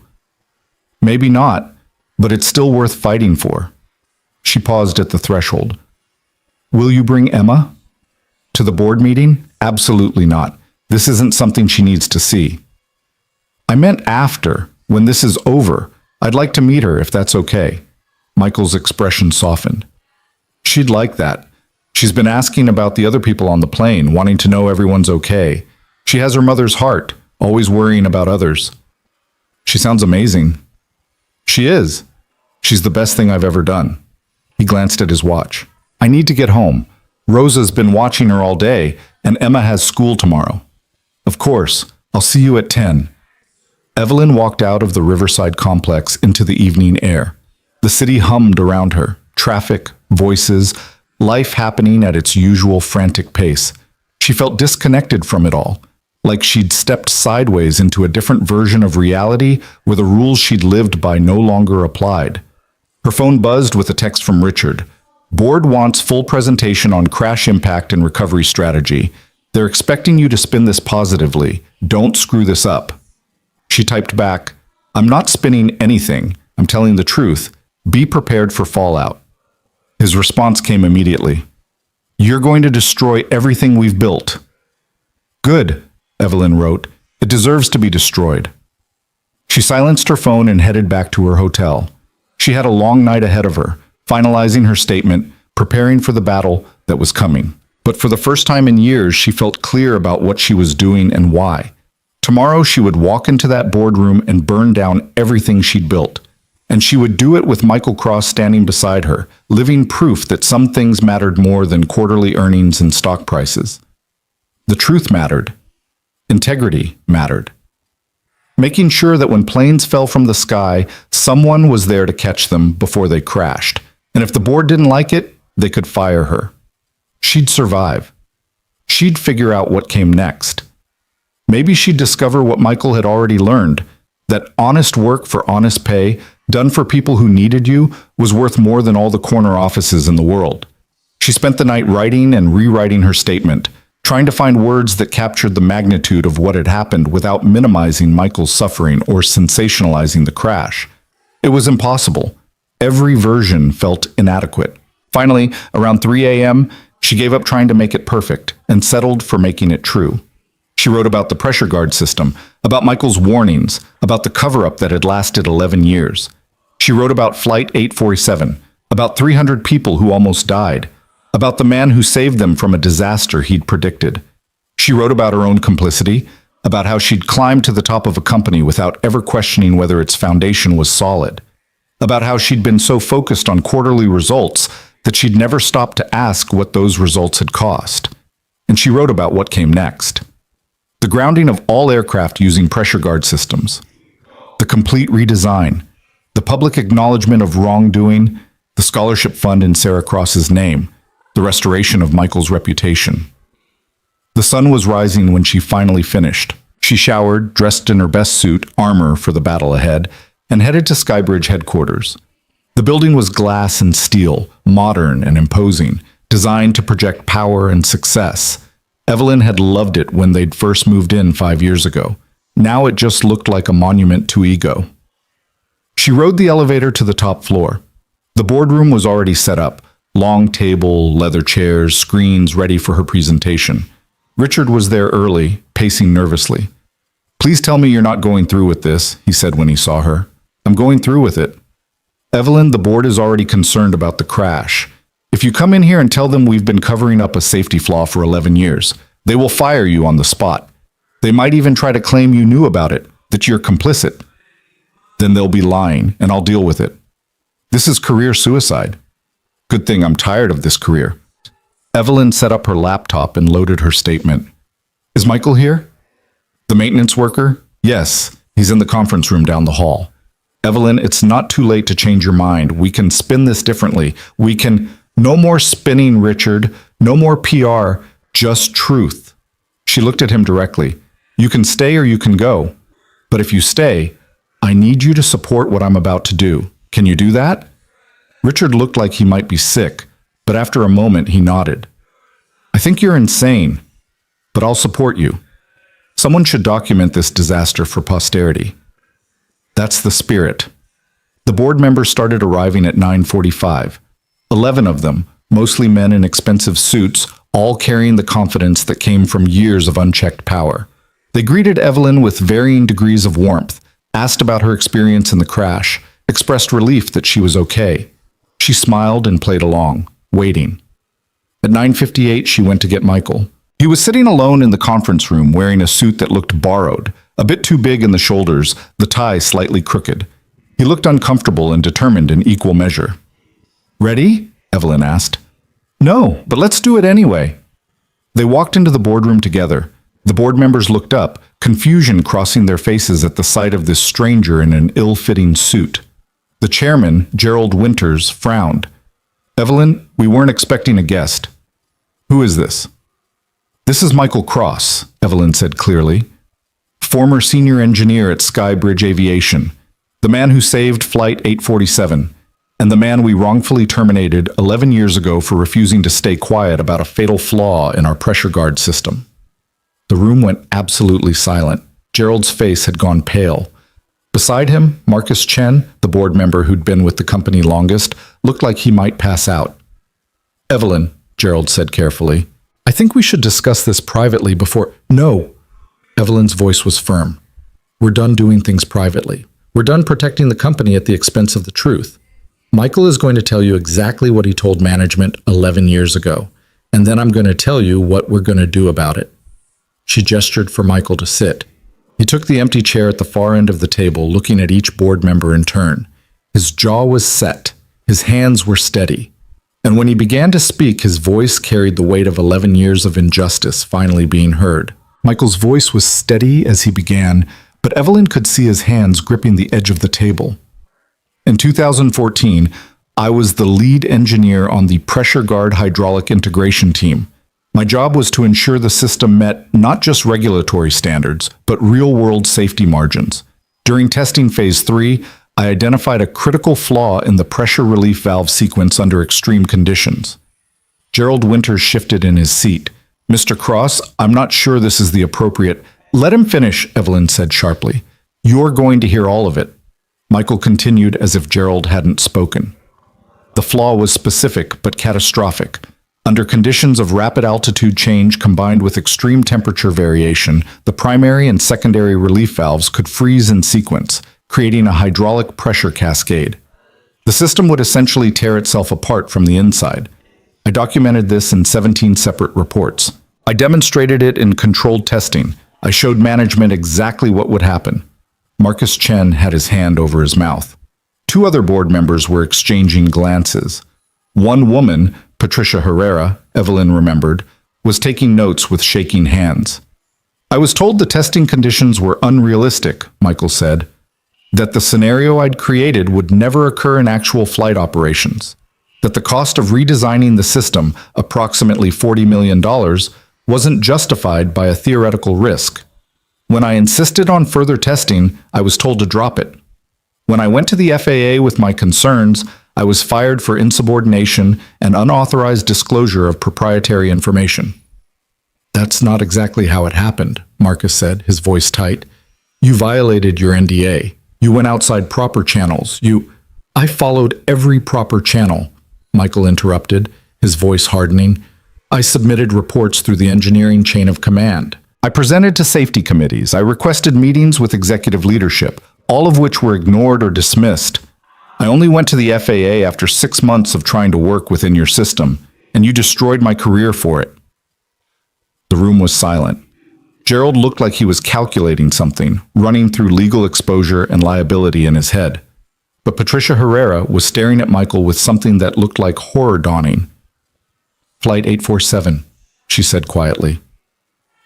Maybe not, but it's still worth fighting for. She paused at the threshold. Will you bring Emma? To the board meeting? Absolutely not. This isn't something she needs to see. I meant after, when this is over. I'd like to meet her if that's okay. Michael's expression softened. She'd like that. She's been asking about the other people on the plane, wanting to know everyone's okay. She has her mother's heart, always worrying about others. She sounds amazing. She is. She's the best thing I've ever done. He glanced at his watch. I need to get home. Rosa's been watching her all day, and Emma has school tomorrow. Of course. I'll see you at 10. Evelyn walked out of the Riverside complex into the evening air. The city hummed around her. Traffic, voices, life happening at its usual frantic pace. She felt disconnected from it all, like she'd stepped sideways into a different version of reality where the rules she'd lived by no longer applied. Her phone buzzed with a text from Richard. Board wants full presentation on crash impact and recovery strategy. They're expecting you to spin this positively. Don't screw this up. She typed back, I'm not spinning anything. I'm telling the truth. Be prepared for fallout. His response came immediately. You're going to destroy everything we've built. Good, Evelyn wrote. It deserves to be destroyed. She silenced her phone and headed back to her hotel. She had a long night ahead of her, finalizing her statement, preparing for the battle that was coming. But for the first time in years, she felt clear about what she was doing and why. Tomorrow, she would walk into that boardroom and burn down everything she'd built. And she would do it with Michael Cross standing beside her, living proof that some things mattered more than quarterly earnings and stock prices. The truth mattered. Integrity mattered. Making sure that when planes fell from the sky, someone was there to catch them before they crashed. And if the board didn't like it, they could fire her. She'd survive. She'd figure out what came next. Maybe she'd discover what Michael had already learned, that honest work for honest pay, done for people who needed you, was worth more than all the corner offices in the world. She spent the night writing and rewriting her statement, trying to find words that captured the magnitude of what had happened without minimizing Michael's suffering or sensationalizing the crash. It was impossible. Every version felt inadequate. Finally, around 3 a.m., she gave up trying to make it perfect and settled for making it true. She wrote about the pressure guard system, about Michael's warnings, about the cover-up that had lasted 11 years. She wrote about Flight 847, about 300 people who almost died, about the man who saved them from a disaster he'd predicted. She wrote about her own complicity, about how she'd climbed to the top of a company without ever questioning whether its foundation was solid, about how she'd been so focused on quarterly results that she'd never stopped to ask what those results had cost. And she wrote about what came next. The grounding of all aircraft using pressure guard systems, the complete redesign, the public acknowledgement of wrongdoing, the scholarship fund in Sarah Cross's name, the restoration of Michael's reputation. The sun was rising when she finally finished. She showered, dressed in her best suit, armor for the battle ahead, and headed to Skybridge headquarters. The building was glass and steel, modern and imposing, designed to project power and success. Evelyn had loved it when they'd first moved in 5 years ago. Now it just looked like a monument to ego. She rode the elevator to the top floor. The boardroom was already set up, Long table, leather chairs, screens ready for her presentation. Richard was there early, pacing nervously. "Please tell me you're not going through with this," he said when he saw her. "I'm going through with it. Evelyn, the board is already concerned about the crash. If you come in here and tell them we've been covering up a safety flaw for 11 years, they will fire you on the spot. They might even try to claim you knew about it, that you're complicit. Then they'll be lying, and I'll deal with it. This is career suicide. Good thing I'm tired of this career." Evelyn set up her laptop and loaded her statement. "Is Michael here? The maintenance worker? Yes, he's in the conference room down the hall. Evelyn, it's not too late to change your mind. We can spin this differently. We can... No more spinning, Richard. No more PR. Just truth." She looked at him directly. "You can stay or you can go. But if you stay, I need you to support what I'm about to do. Can you do that?" Richard looked like he might be sick, but after a moment he nodded. "I think you're insane, but I'll support you. Someone should document this disaster for posterity." That's the spirit. The board members started arriving at 9:45. 11 of them, mostly men in expensive suits, all carrying the confidence that came from years of unchecked power. They greeted Evelyn with varying degrees of warmth, asked about her experience in the crash, expressed relief that she was okay. She smiled and played along, waiting. At 9:58, she went to get Michael. He was sitting alone in the conference room wearing a suit that looked borrowed, a bit too big in the shoulders, the tie slightly crooked. He looked uncomfortable and determined in equal measure. "Ready?" Evelyn asked. "No, but let's do it anyway." They walked into the boardroom together. The board members looked up, confusion crossing their faces at the sight of this stranger in an ill-fitting suit. The chairman, Gerald Winters, frowned. "Evelyn, we weren't expecting a guest." "Who is this?" "This is Michael Cross," Evelyn said clearly. "Former senior engineer at Skybridge Aviation, the man who saved Flight 847, and the man we wrongfully terminated 11 years ago for refusing to stay quiet about a fatal flaw in our pressure guard system." The room went absolutely silent. Gerald's face had gone pale. Beside him, Marcus Chen, the board member who'd been with the company longest, looked like he might pass out. "Evelyn," Gerald said carefully, "I think we should discuss this privately before—" "No!" Evelyn's voice was firm. "We're done doing things privately. We're done protecting the company at the expense of the truth. Michael is going to tell you exactly what he told management 11 years ago, and then I'm going to tell you what we're going to do about it." She gestured for Michael to sit. He took the empty chair at the far end of the table, looking at each board member in turn. His jaw was set. His hands were steady. And when he began to speak, his voice carried the weight of 11 years of injustice finally being heard. Michael's voice was steady as he began, but Evelyn could see his hands gripping the edge of the table. "In 2014, I was the lead engineer on the pressure guard hydraulic integration team. My job was to ensure the system met not just regulatory standards, but real-world safety margins. During testing phase 3, I identified a critical flaw in the pressure relief valve sequence under extreme conditions." Gerald Winters shifted in his seat. "Mr. Cross, I'm not sure this is the appropriate—" "Let him finish," Evelyn said sharply. "You're going to hear all of it." Michael continued as if Gerald hadn't spoken. "The flaw was specific but catastrophic. Under conditions of rapid altitude change combined with extreme temperature variation, the primary and secondary relief valves could freeze in sequence, creating a hydraulic pressure cascade. The system would essentially tear itself apart from the inside. I documented this in 17 separate reports. I demonstrated it in controlled testing. I showed management exactly what would happen." Marcus Chen had his hand over his mouth. Two other board members were exchanging glances. One woman, Patricia Herrera, Evelyn remembered, was taking notes with shaking hands. "I was told the testing conditions were unrealistic," Michael said, "that the scenario I'd created would never occur in actual flight operations, that the cost of redesigning the system, approximately $40 million, wasn't justified by a theoretical risk. When I insisted on further testing, I was told to drop it. When I went to the FAA with my concerns, I was fired for insubordination and unauthorized disclosure of proprietary information." "That's not exactly how it happened," Marcus said, his voice tight. "You violated your NDA. You went outside proper channels. I followed every proper channel." Michael interrupted, his voice hardening. I submitted reports through the engineering chain of command. I presented to safety committees. I requested meetings with executive leadership, all of which were ignored or dismissed. I only went to the FAA after 6 months of trying to work within your system, and you destroyed my career for it. The room was silent. Gerald looked like he was calculating something, running through legal exposure and liability in his head. But Patricia Herrera was staring at Michael with something that looked like horror dawning. Flight 847, she said quietly.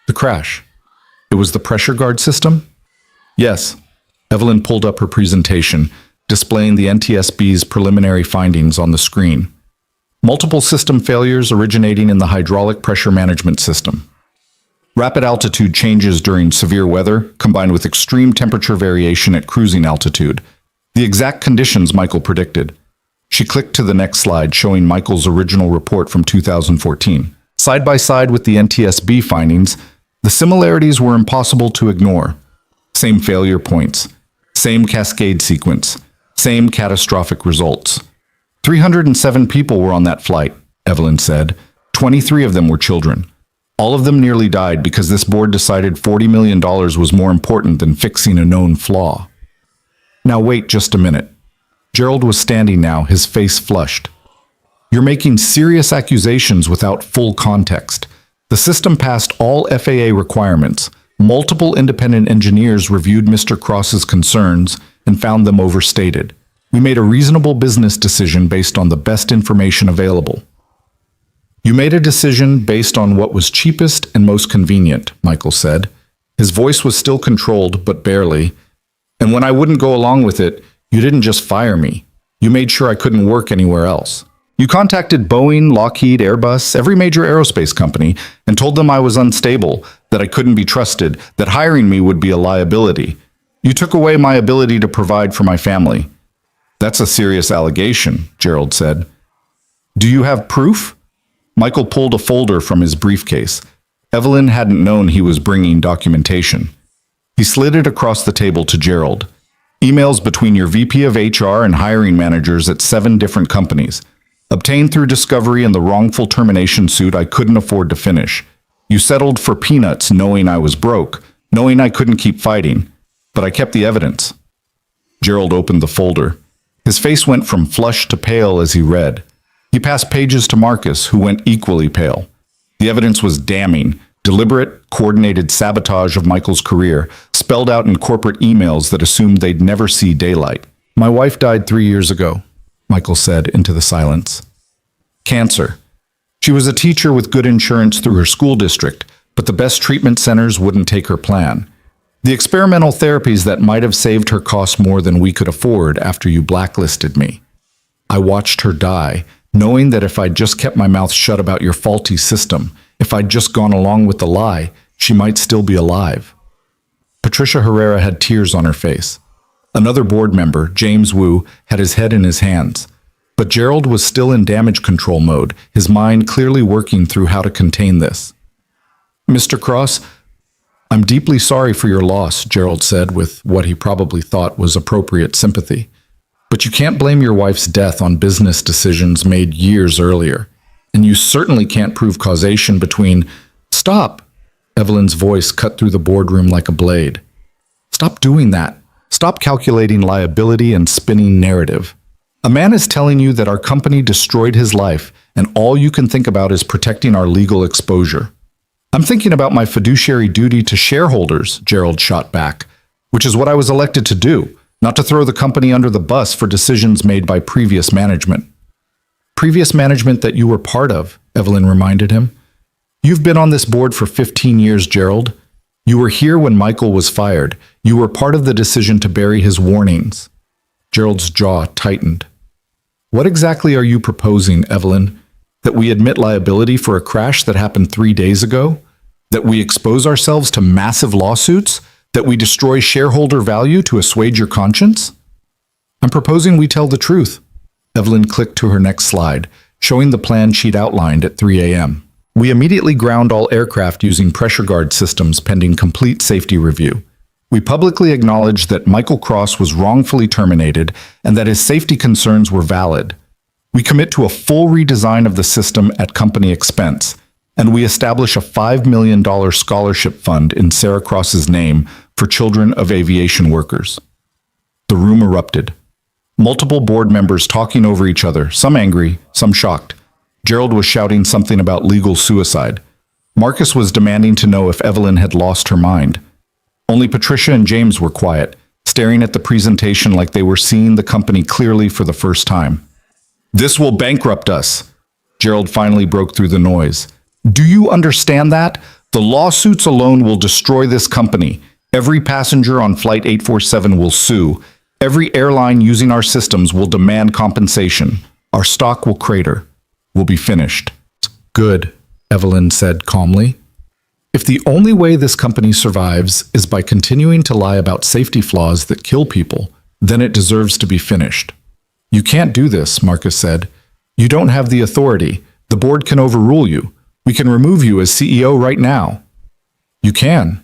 The crash. It was the pressure guard system? Yes. Evelyn pulled up her presentation, displaying the NTSB's preliminary findings on the screen. Multiple system failures originating in the hydraulic pressure management system. Rapid altitude changes during severe weather, combined with extreme temperature variation at cruising altitude. The exact conditions Michael predicted. She clicked to the next slide, showing Michael's original report from 2014. Side by side with the NTSB findings, the similarities were impossible to ignore. Same failure points, same cascade sequence, same catastrophic results. 307 people were on that flight, Evelyn said. 23 of them were children. All of them nearly died because this board decided $40 million was more important than fixing a known flaw. Now wait just a minute. Gerald was standing now, his face flushed. You're making serious accusations without full context. The system passed all FAA requirements. Multiple independent engineers reviewed Mr. Cross's concerns and found them overstated. We made a reasonable business decision based on the best information available. You made a decision based on what was cheapest and most convenient, Michael said. His voice was still controlled, but barely. And when I wouldn't go along with it, you didn't just fire me. You made sure I couldn't work anywhere else. You contacted Boeing, Lockheed, Airbus, every major aerospace company, and told them I was unstable, that I couldn't be trusted, that hiring me would be a liability. You took away my ability to provide for my family. That's a serious allegation, Gerald said. Do you have proof? Michael pulled a folder from his briefcase. Evelyn hadn't known he was bringing documentation. He slid it across the table to Gerald. Emails between your VP of HR and hiring managers at 7 different companies. Obtained through discovery in the wrongful termination suit I couldn't afford to finish. You settled for peanuts knowing I was broke, knowing I couldn't keep fighting. But I kept the evidence. Gerald opened the folder. His face went from flushed to pale as he read. He passed pages to Marcus, who went equally pale. The evidence was damning. Deliberate, coordinated sabotage of Michael's career, spelled out in corporate emails that assumed they'd never see daylight. My wife died 3 years ago, Michael said into the silence. Cancer. She was a teacher with good insurance through her school district, but the best treatment centers wouldn't take her plan. The experimental therapies that might have saved her cost more than we could afford after you blacklisted me. I watched her die, knowing that if I'd just kept my mouth shut about your faulty system, if I'd just gone along with the lie, she might still be alive. Patricia Herrera had tears on her face. Another board member, James Wu, had his head in his hands. But Gerald was still in damage control mode, his mind clearly working through how to contain this. Mr. Cross, I'm deeply sorry for your loss, Gerald said with what he probably thought was appropriate sympathy. But you can't blame your wife's death on business decisions made years earlier. And you certainly can't prove causation between... Stop! Evelyn's voice cut through the boardroom like a blade. Stop doing that. Stop calculating liability and spinning narrative. A man is telling you that our company destroyed his life, and all you can think about is protecting our legal exposure. I'm thinking about my fiduciary duty to shareholders, Gerald shot back, which is what I was elected to do, not to throw the company under the bus for decisions made by previous management. Previous management that you were part of, Evelyn reminded him. You've been on this board for 15 years, Gerald. You were here when Michael was fired. You were part of the decision to bury his warnings. Gerald's jaw tightened. What exactly are you proposing, Evelyn? That we admit liability for a crash that happened 3 days ago? That we expose ourselves to massive lawsuits? That we destroy shareholder value to assuage your conscience? I'm proposing we tell the truth. Evelyn clicked to her next slide, showing the plan she'd outlined at 3 a.m. We immediately ground all aircraft using pressure guard systems pending complete safety review. We publicly acknowledged that Michael Cross was wrongfully terminated and that his safety concerns were valid. We commit to a full redesign of the system at company expense, and we establish a $5 million scholarship fund in Sarah Cross's name for children of aviation workers. The room erupted. Multiple board members talking over each other, some angry, some shocked. Gerald was shouting something about legal suicide. Marcus was demanding to know if Evelyn had lost her mind. Only Patricia and James were quiet, staring at the presentation like they were seeing the company clearly for the first time. "This will bankrupt us." Gerald finally broke through the noise. "Do you understand that? The lawsuits alone will destroy this company. Every passenger on Flight 847 will sue. Every airline using our systems will demand compensation. Our stock will crater. We'll be finished." "Good," Evelyn said calmly. "If the only way this company survives is by continuing to lie about safety flaws that kill people, then it deserves to be finished." "You can't do this," Marcus said. "You don't have the authority. The board can overrule you. We can remove you as CEO right now." "You can.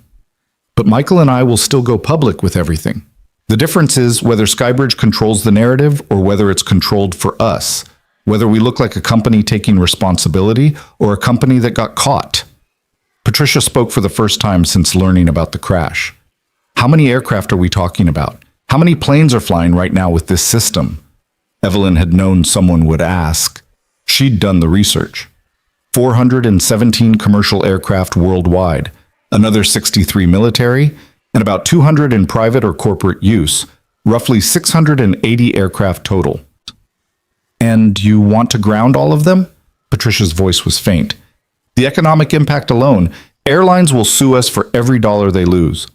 But Michael and I will still go public with everything. The difference is whether Skybridge controls the narrative or whether it's controlled for us. Whether we look like a company taking responsibility or a company that got caught." Patricia spoke for the first time since learning about the crash. "How many aircraft are we talking about? How many planes are flying right now with this system?" Evelyn had known someone would ask. She'd done the research. 417 commercial aircraft worldwide, another 63 military, and about 200 in private or corporate use, roughly 680 aircraft total. "And you want to ground all of them?" Patricia's voice was faint. "The economic impact alone, airlines will sue us for every dollar they lose."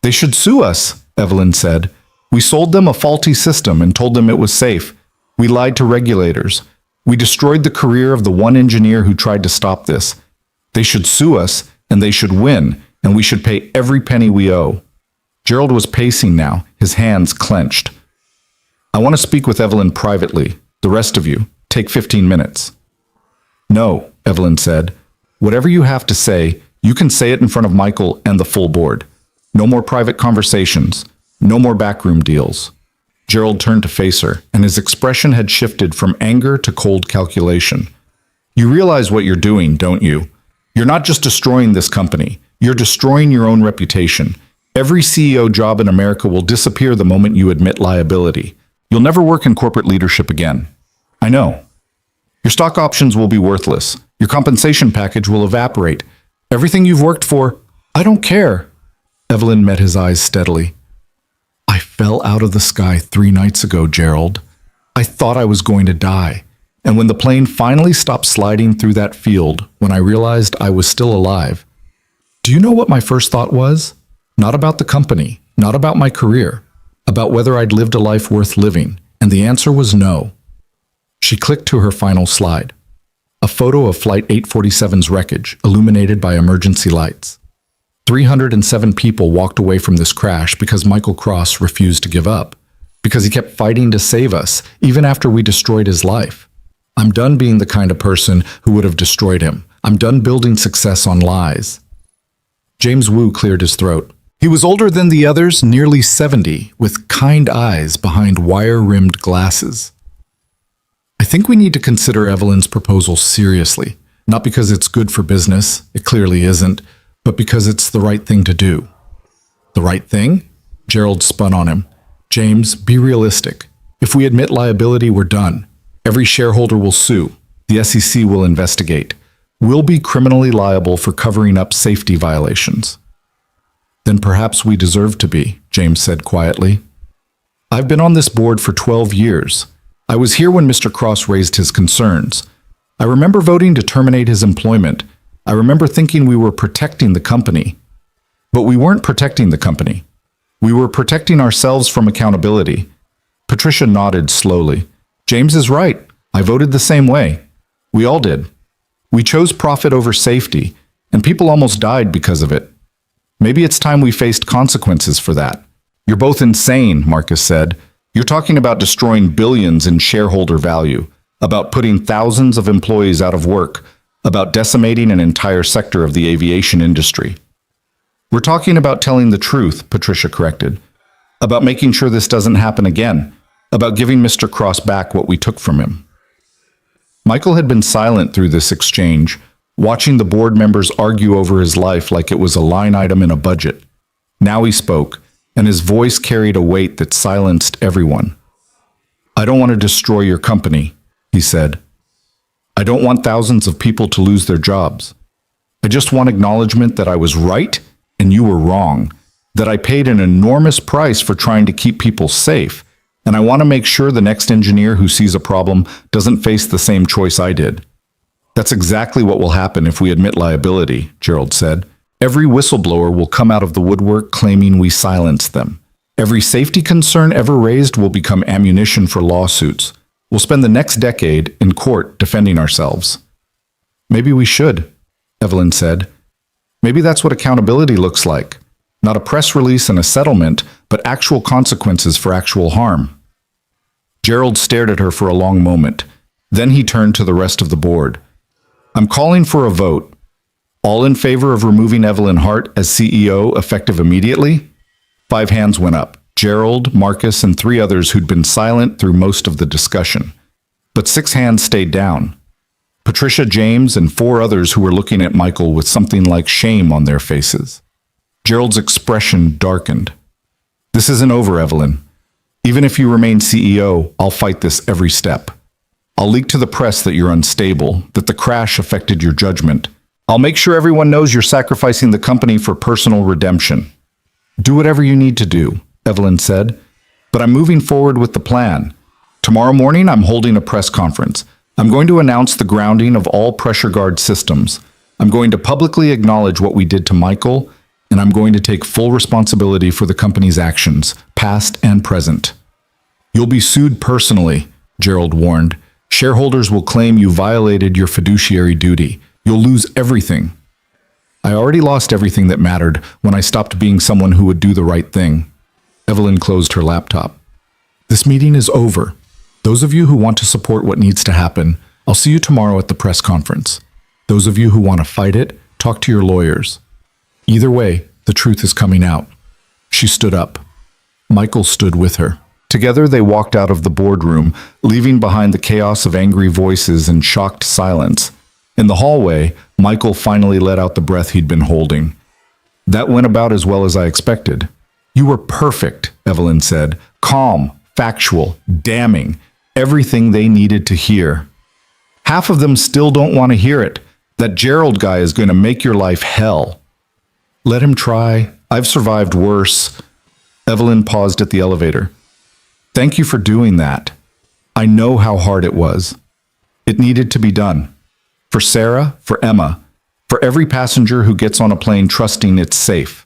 "They should sue us," Evelyn said. "We sold them a faulty system and told them it was safe. We lied to regulators. We destroyed the career of the one engineer who tried to stop this. They should sue us, and they should win, and we should pay every penny we owe." Gerald was pacing now, his hands clenched. "I want to speak with Evelyn privately. The rest of you, take 15 minutes. "No," Evelyn said. "Whatever you have to say, you can say it in front of Michael and the full board. No more private conversations. No more backroom deals." Gerald turned to face her, and his expression had shifted from anger to cold calculation. "You realize what you're doing, don't you? You're not just destroying this company. You're destroying your own reputation. Every CEO job in America will disappear the moment you admit liability. You'll never work in corporate leadership again. I know. Your stock options will be worthless. Your compensation package will evaporate. Everything you've worked for, I don't care." Evelyn met his eyes steadily. "I fell out of the sky 3 nights ago, Gerald. I thought I was going to die. And when the plane finally stopped sliding through that field, when I realized I was still alive, do you know what my first thought was? Not about the company, not about my career, about whether I'd lived a life worth living, and the answer was no." She clicked to her final slide. A photo of Flight 847's wreckage, illuminated by emergency lights. 307 people walked away from this crash because Michael Cross refused to give up, because he kept fighting to save us, even after we destroyed his life. "I'm done being the kind of person who would have destroyed him. I'm done building success on lies." James Wu cleared his throat. He was older than the others, nearly 70, with kind eyes behind wire-rimmed glasses. "I think we need to consider Evelyn's proposal seriously, not because it's good for business, it clearly isn't, but because it's the right thing to do." "The right thing?" Gerald spun on him. "James, be realistic. If we admit liability, we're done. Every shareholder will sue. The SEC will investigate. We'll be criminally liable for covering up safety violations." "Then perhaps we deserve to be," James said quietly. "I've been on this board for 12 years. I was here when Mr. Cross raised his concerns. I remember voting to terminate his employment. I remember thinking we were protecting the company. But we weren't protecting the company. We were protecting ourselves from accountability." Patricia nodded slowly. "James is right. I voted the same way. We all did. We chose profit over safety, and people almost died because of it. Maybe it's time we faced consequences for that." "You're both insane," Marcus said. "You're talking about destroying billions in shareholder value, about putting thousands of employees out of work, about decimating an entire sector of the aviation industry." "We're talking about telling the truth," Patricia corrected. "About making sure this doesn't happen again. About giving Mr. Cross back what we took from him." Michael had been silent through this exchange, watching the board members argue over his life like it was a line item in a budget. Now he spoke, and his voice carried a weight that silenced everyone. "I don't want to destroy your company," he said. "I don't want thousands of people to lose their jobs. I just want acknowledgement that I was right and you were wrong, that I paid an enormous price for trying to keep people safe, and I want to make sure the next engineer who sees a problem doesn't face the same choice I did." "That's exactly what will happen if we admit liability," Gerald said. "Every whistleblower will come out of the woodwork claiming we silenced them. Every safety concern ever raised will become ammunition for lawsuits. We'll spend the next decade in court defending ourselves." "Maybe we should," Evelyn said. "Maybe that's what accountability looks like. Not a press release and a settlement, but actual consequences for actual harm." Gerald stared at her for a long moment. Then he turned to the rest of the board. "I'm calling for a vote. All in favor of removing Evelyn Hart as CEO effective immediately?" 5 hands went up. Gerald, Marcus, and 3 others who'd been silent through most of the discussion. But 6 hands stayed down. Patricia, James, and 4 others who were looking at Michael with something like shame on their faces. Gerald's expression darkened. "This isn't over, Evelyn. Even if you remain CEO, I'll fight this every step. I'll leak to the press that you're unstable, that the crash affected your judgment. I'll make sure everyone knows you're sacrificing the company for personal redemption." "Do whatever you need to do," Evelyn said, "but I'm moving forward with the plan. Tomorrow morning, I'm holding a press conference. I'm going to announce the grounding of all pressure guard systems. I'm going to publicly acknowledge what we did to Michael, and I'm going to take full responsibility for the company's actions, past and present." "You'll be sued personally," Gerald warned. "Shareholders will claim you violated your fiduciary duty. You'll lose everything." "I already lost everything that mattered when I stopped being someone who would do the right thing." Evelyn closed her laptop. "This meeting is over. Those of you who want to support what needs to happen, I'll see you tomorrow at the press conference. Those of you who want to fight it, talk to your lawyers. Either way, the truth is coming out." She stood up. Michael stood with her. Together they walked out of the boardroom, leaving behind the chaos of angry voices and shocked silence. In the hallway, Michael finally let out the breath he'd been holding. "That went about as well as I expected." "You were perfect," Evelyn said. "Calm, factual, damning, everything they needed to hear." "Half of them still don't want to hear it. That Gerald guy is going to make your life hell." "Let him try. I've survived worse." Evelyn paused at the elevator. "Thank you for doing that. I know how hard it was. It needed to be done. For Sarah, for Emma, for every passenger who gets on a plane trusting it's safe."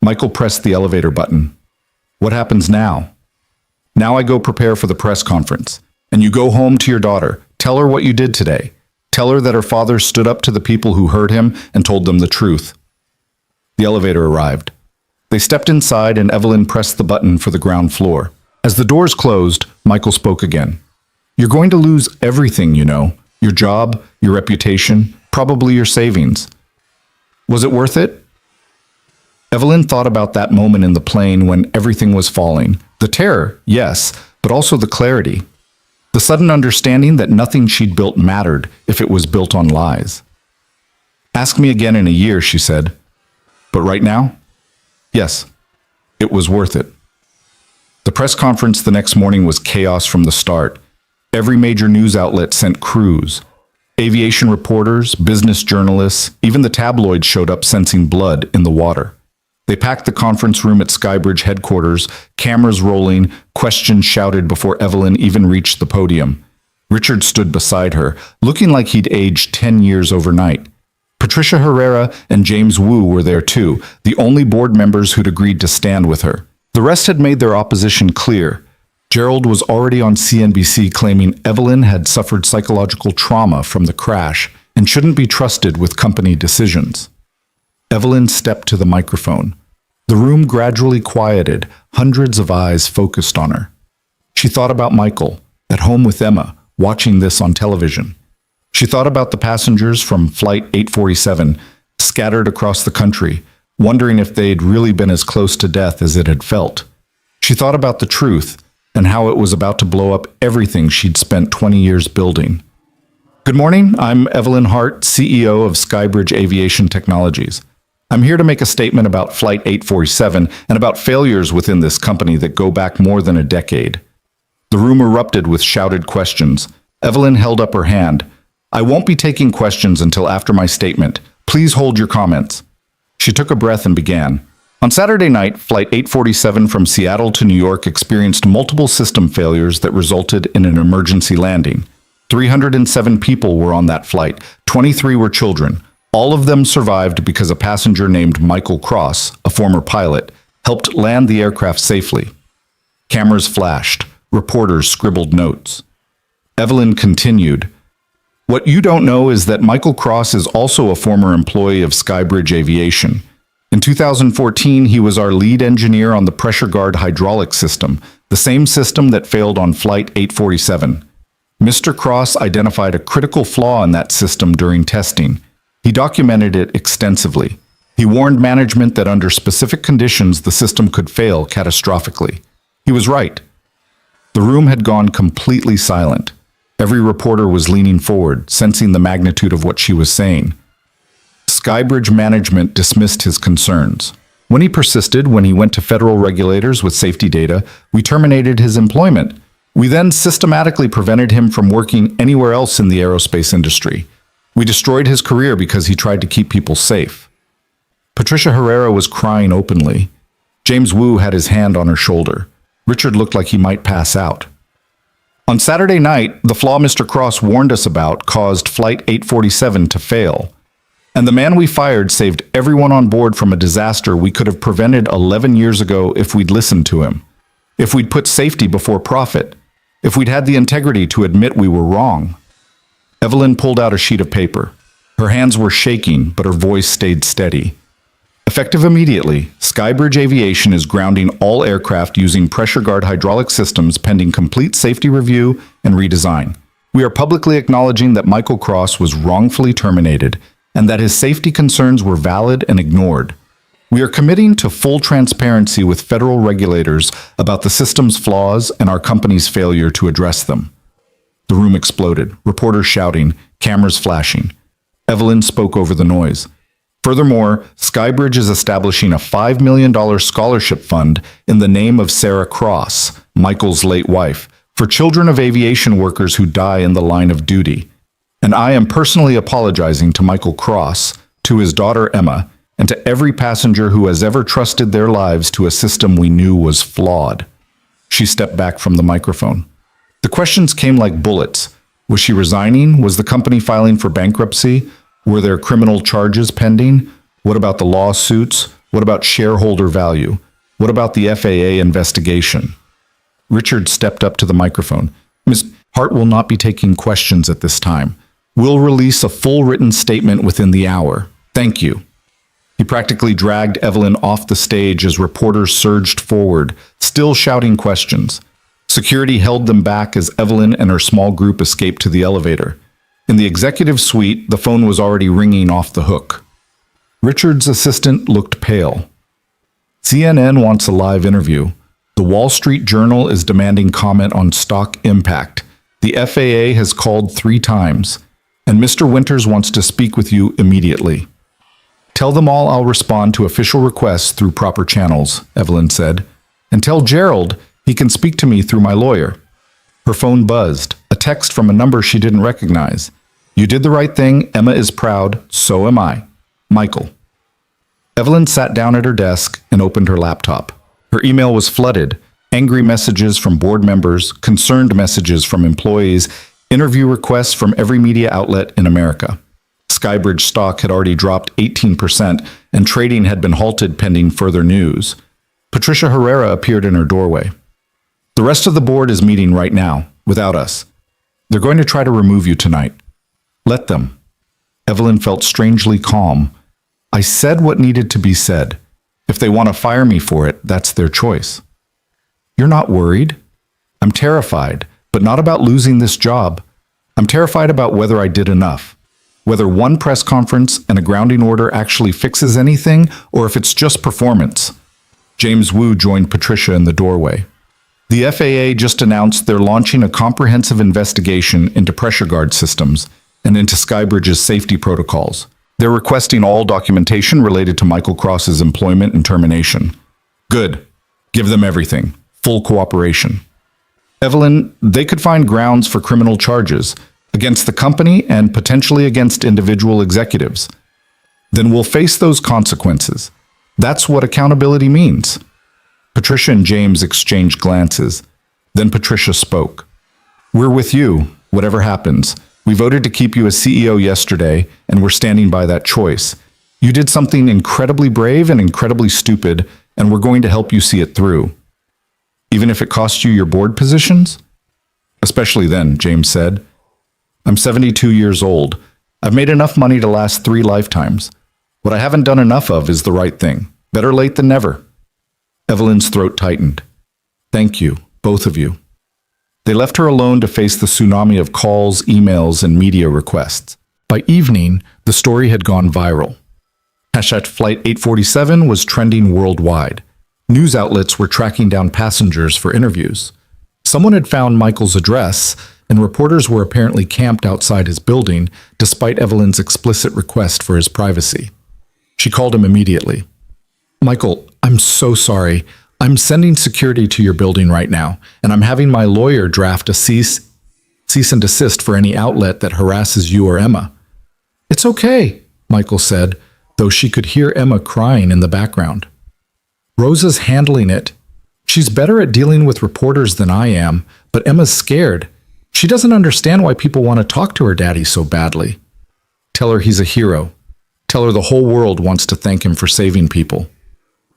Michael pressed the elevator button. "What happens now?" "Now I go prepare for the press conference. And you go home to your daughter. Tell her what you did today. Tell her that her father stood up to the people who hurt him and told them the truth." The elevator arrived. They stepped inside and Evelyn pressed the button for the ground floor. As the doors closed, Michael spoke again. "You're going to lose everything, you know. Your job, your reputation, probably your savings. Was it worth it?" Evelyn thought about that moment in the plane when everything was falling. The terror, yes, but also the clarity. The sudden understanding that nothing she'd built mattered if it was built on lies. "Ask me again in a year," she said. "But right now? Yes, it was worth it." The press conference the next morning was chaos from the start. Every major news outlet sent crews. Aviation reporters, business journalists, even the tabloids showed up sensing blood in the water. They packed the conference room at Skybridge headquarters, cameras rolling, questions shouted before Evelyn even reached the podium. Richard stood beside her, looking like he'd aged 10 years overnight. Patricia Herrera and James Wu were there too, the only board members who'd agreed to stand with her. The rest had made their opposition clear. Gerald was already on CNBC claiming Evelyn had suffered psychological trauma from the crash and shouldn't be trusted with company decisions. Evelyn stepped to the microphone. The room gradually quieted, hundreds of eyes focused on her. She thought about Michael, at home with Emma, watching this on television. She thought about the passengers from Flight 847, scattered across the country, wondering if they'd really been as close to death as it had felt. She thought about the truth, and how it was about to blow up everything she'd spent 20 years building. Good morning. I'm Evelyn Hart, CEO of Skybridge Aviation Technologies. I'm here to make a statement about Flight 847 and about failures within this company that go back more than a decade. The room erupted with shouted questions. Evelyn held up her hand. I won't be taking questions until after my statement. Please hold your comments. She took a breath and began. On Saturday night, Flight 847 from Seattle to New York experienced multiple system failures that resulted in an emergency landing. 307 people were on that flight. 23 were children. All of them survived because a passenger named Michael Cross, a former pilot, helped land the aircraft safely. Cameras flashed. Reporters scribbled notes. Evelyn continued. What you don't know is that Michael Cross is also a former employee of Skybridge Aviation. In 2014, he was our lead engineer on the pressure guard hydraulic system, the same system that failed on Flight 847. Mr. Cross identified a critical flaw in that system during testing. He documented it extensively. He warned management that under specific conditions the system could fail catastrophically. He was right. The room had gone completely silent. Every reporter was leaning forward, sensing the magnitude of what she was saying. Skybridge management dismissed his concerns. When he persisted, when he went to federal regulators with safety data, we terminated his employment. We then systematically prevented him from working anywhere else in the aerospace industry. We destroyed his career because he tried to keep people safe. Patricia Herrera was crying openly. James Wu had his hand on her shoulder. Richard looked like he might pass out. On Saturday night, the flaw Mr. Cross warned us about caused Flight 847 to fail. And the man we fired saved everyone on board from a disaster we could have prevented 11 years ago if we'd listened to him. If we'd put safety before profit. If we'd had the integrity to admit we were wrong. Evelyn pulled out a sheet of paper. Her hands were shaking, but her voice stayed steady. Effective immediately, Skybridge Aviation is grounding all aircraft using pressure guard hydraulic systems pending complete safety review and redesign. We are publicly acknowledging that Michael Cross was wrongfully terminated and that his safety concerns were valid and ignored. We are committing to full transparency with federal regulators about the system's flaws and our company's failure to address them. The room exploded, reporters shouting, cameras flashing. Evelyn spoke over the noise. Furthermore, Skybridge is establishing a $5 million scholarship fund in the name of Sarah Cross, Michael's late wife, for children of aviation workers who die in the line of duty. And I am personally apologizing to Michael Cross, to his daughter Emma, and to every passenger who has ever trusted their lives to a system we knew was flawed. She stepped back from the microphone. The questions came like bullets. Was she resigning? Was the company filing for bankruptcy? Were there criminal charges pending? What about the lawsuits? What about shareholder value? What about the FAA investigation? Richard stepped up to the microphone. Ms. Hart will not be taking questions at this time. We'll release a full written statement within the hour. Thank you. He practically dragged Evelyn off the stage as reporters surged forward, still shouting questions. Security held them back as Evelyn and her small group escaped to the elevator. In the executive suite, the phone was already ringing off the hook. Richard's assistant looked pale. CNN wants a live interview. The Wall Street Journal is demanding comment on stock impact. The FAA has called 3 times. And Mr. Winters wants to speak with you immediately. Tell them all I'll respond to official requests through proper channels, Evelyn said. And tell Gerald he can speak to me through my lawyer. Her phone buzzed, a text from a number she didn't recognize. You did the right thing. Emma is proud. So am I. Michael. Evelyn sat down at her desk and opened her laptop. Her email was flooded. Angry messages from board members, concerned messages from employees, interview requests from every media outlet in America. Skybridge stock had already dropped 18%, and trading had been halted pending further news. Patricia Herrera appeared in her doorway. The rest of the board is meeting right now, without us. They're going to try to remove you tonight. Let them. Evelyn felt strangely calm. I said what needed to be said. If they want to fire me for it, that's their choice. You're not worried? I'm terrified, but not about losing this job. I'm terrified about whether I did enough. Whether one press conference and a grounding order actually fixes anything, or if it's just performance. James Wu joined Patricia in the doorway. The FAA just announced they're launching a comprehensive investigation into pressure guard systems. and into Skybridge's safety protocols. They're requesting all documentation related to Michael Cross's employment and termination. Good. Give them everything. Full cooperation. Evelyn, they could find grounds for criminal charges against the company and potentially against individual executives. Then we'll face those consequences. That's what accountability means. Patricia and James exchanged glances. Then Patricia spoke. We're with you, whatever happens. We voted to keep you as CEO yesterday, and we're standing by that choice. You did something incredibly brave and incredibly stupid, and we're going to help you see it through. Even if it costs you your board positions? Especially then, James said. I'm 72 years old. I've made enough money to last 3 lifetimes. What I haven't done enough of is the right thing. Better late than never. Evelyn's throat tightened. Thank you, both of you. They left her alone to face the tsunami of calls, emails, and media requests. By evening, the story had gone viral. Flight 847 was trending worldwide. News outlets were tracking down passengers for interviews. Someone had found Michael's address, and reporters were apparently camped outside his building, despite Evelyn's explicit request for his privacy. She called him immediately. Michael, I'm so sorry. I'm sending security to your building right now, and I'm having my lawyer draft a cease and desist for any outlet that harasses you or Emma. It's okay, Michael said, though she could hear Emma crying in the background. Rosa's handling it. She's better at dealing with reporters than I am, but Emma's scared. She doesn't understand why people want to talk to her daddy so badly. Tell her he's a hero. Tell her the whole world wants to thank him for saving people.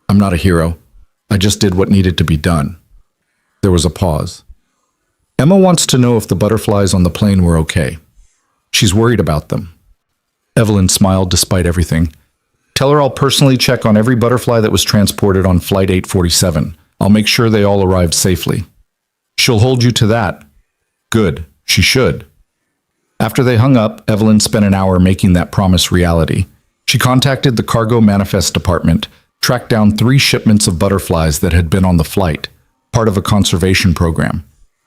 I'm not a hero. I just did what needed to be done. There was a pause. Emma wants to know if the butterflies on the plane were okay. She's worried about them. Evelyn smiled despite everything. Tell her I'll personally check on every butterfly that was transported on Flight 847. I'll make sure they all arrived safely. She'll hold you to that. Good. She should. After they hung up, Evelyn spent an hour making that promise reality. She contacted the Cargo Manifest Department, tracked down 3 shipments of butterflies that had been on the flight, part of a conservation program.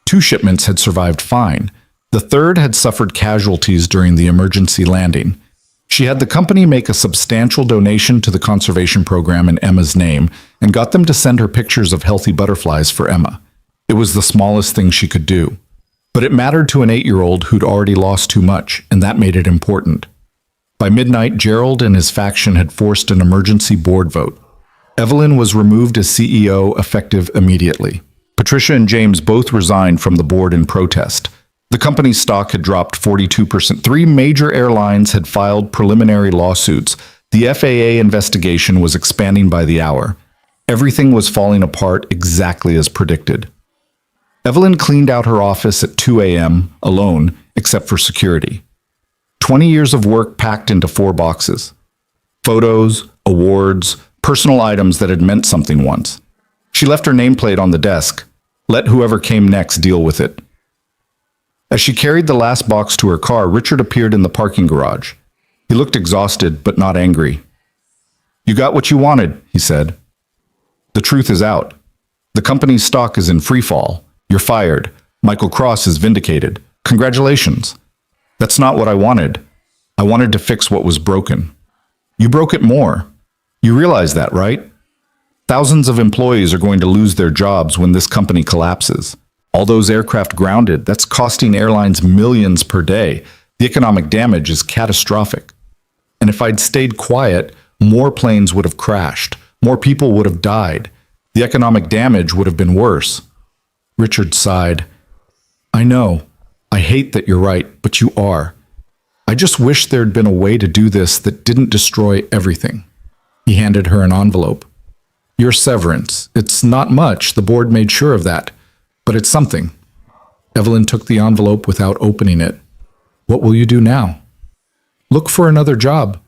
2 shipments had survived fine. The 3rd had suffered casualties during the emergency landing. She had the company make a substantial donation to the conservation program in Emma's name and got them to send her pictures of healthy butterflies for Emma. It was the smallest thing she could do. But it mattered to an 8-year-old who'd already lost too much, and that made it important. By midnight, Gerald and his faction had forced an emergency board vote. Evelyn was removed as CEO effective immediately. Patricia and James both resigned from the board in protest. The company's stock had dropped 42%. 3 major airlines had filed preliminary lawsuits. The FAA investigation was expanding by the hour. Everything was falling apart exactly as predicted. Evelyn cleaned out her office at 2 a.m. alone, except for security. 20 years of work packed into 4 boxes. Photos, awards, personal items that had meant something once. She left her nameplate on the desk. Let whoever came next deal with it. As she carried the last box to her car, Richard appeared in the parking garage. He looked exhausted, but not angry. You got what you wanted, he said. The truth is out. The company's stock is in free fall. You're fired. Michael Cross is vindicated. Congratulations. That's not what I wanted. I wanted to fix what was broken. You broke it more. You realize that, right? Thousands of employees are going to lose their jobs when this company collapses. All those aircraft grounded, that's costing airlines millions per day. The economic damage is catastrophic. And if I'd stayed quiet, more planes would have crashed. More people would have died. The economic damage would have been worse. Richard sighed. I know. I hate that you're right, but you are. I just wish there'd been a way to do this that didn't destroy everything. He handed her an envelope. Your severance. It's not much, the board made sure of that. But it's something. Evelyn took the envelope without opening it. What will you do now? Look for another job.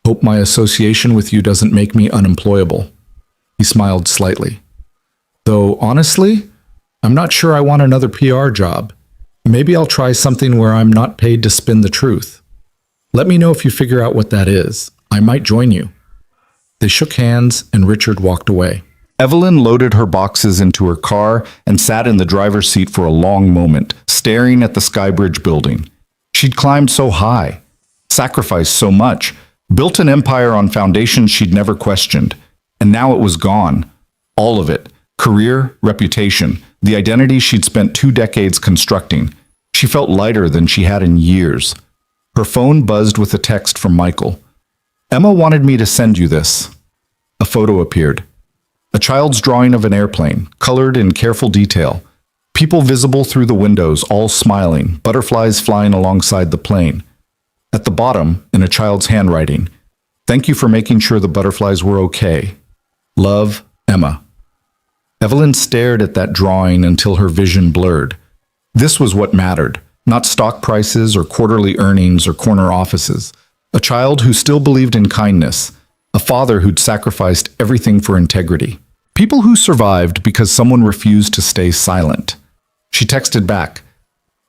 Hope my association with you doesn't make me unemployable. He smiled slightly. Though, honestly, I'm not sure I want another PR job. Maybe I'll try something where I'm not paid to spin the truth. Let me know if you figure out what that is. I might join you. They shook hands and Richard walked away. Evelyn loaded her boxes into her car and sat in the driver's seat for a long moment, staring at the Skybridge building. She'd climbed so high, sacrificed so much, built an empire on foundations she'd never questioned, and now it was gone. All of it. Career, reputation, the identity she'd spent 2 decades constructing. She felt lighter than she had in years. Her phone buzzed with a text from Michael. "Emma wanted me to send you this." A photo appeared. A child's drawing of an airplane, colored in careful detail. People visible through the windows, all smiling, butterflies flying alongside the plane. At the bottom, in a child's handwriting, "Thank you for making sure the butterflies were okay. Love, Emma." Evelyn stared at that drawing until her vision blurred. This was what mattered, not stock prices or quarterly earnings or corner offices. A child who still believed in kindness, a father who'd sacrificed everything for integrity. People who survived because someone refused to stay silent. She texted back,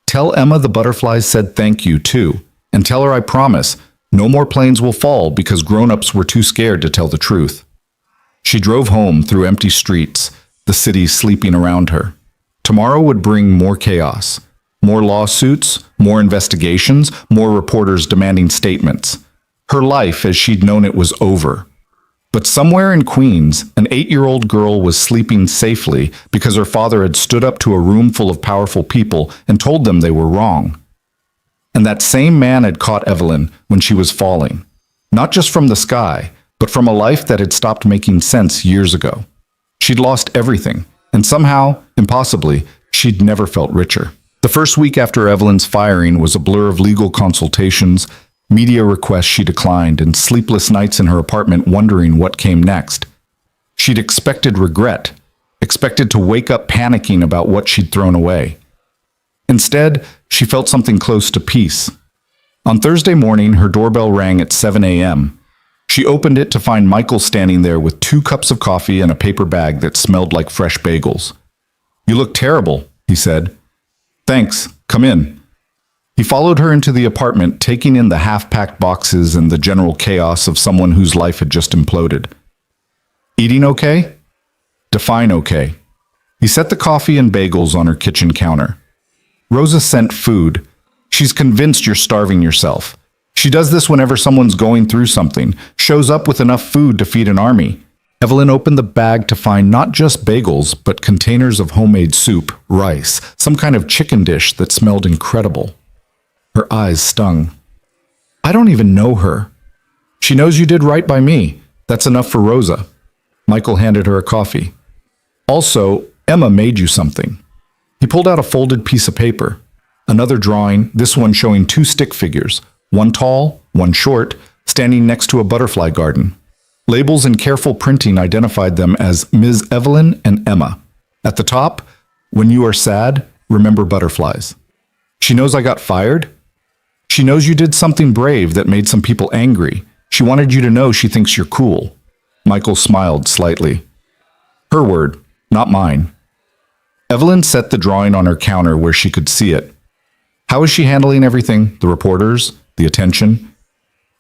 "Tell Emma the butterflies said thank you too, and tell her I promise no more planes will fall because grown-ups were too scared to tell the truth." She drove home through empty streets, the city sleeping around her. Tomorrow would bring more chaos, more lawsuits, more investigations, more reporters demanding statements. Her life as she'd known it was over. But somewhere in Queens, an 8-year-old girl was sleeping safely because her father had stood up to a room full of powerful people and told them they were wrong. And that same man had caught Evelyn when she was falling, not just from the sky, but from a life that had stopped making sense years ago. She'd lost everything, and somehow, impossibly, she'd never felt richer. The first week after Evelyn's firing was a blur of legal consultations, media requests she declined, and sleepless nights in her apartment wondering what came next. She'd expected regret, expected to wake up panicking about what she'd thrown away. Instead, she felt something close to peace. On Thursday morning, her doorbell rang at 7 a.m. She opened it to find Michael standing there with 2 cups of coffee and a paper bag that smelled like fresh bagels. "You look terrible," he said. "Thanks. Come in." He followed her into the apartment, taking in the half-packed boxes and the general chaos of someone whose life had just imploded. "Eating okay?" "Define okay." He set the coffee and bagels on her kitchen counter. "Rosa sent food. She's convinced you're starving yourself. She does this whenever someone's going through something, shows up with enough food to feed an army." Evelyn opened the bag to find not just bagels, but containers of homemade soup, rice, some kind of chicken dish that smelled incredible. Her eyes stung. "I don't even know her." "She knows you did right by me. That's enough for Rosa." Michael handed her a coffee. "Also, Emma made you something." He pulled out a folded piece of paper. Another drawing, this one showing 2 stick figures, one tall, one short, standing next to a butterfly garden. Labels and careful printing identified them as Ms. Evelyn and Emma. At the top, "When you are sad, remember butterflies." "She knows I got fired?" "She knows you did something brave that made some people angry. She wanted you to know she thinks you're cool." Michael smiled slightly. Her word, not mine. Evelyn set the drawing on her counter where she could see it. "How is she handling everything? The reporters? The attention?"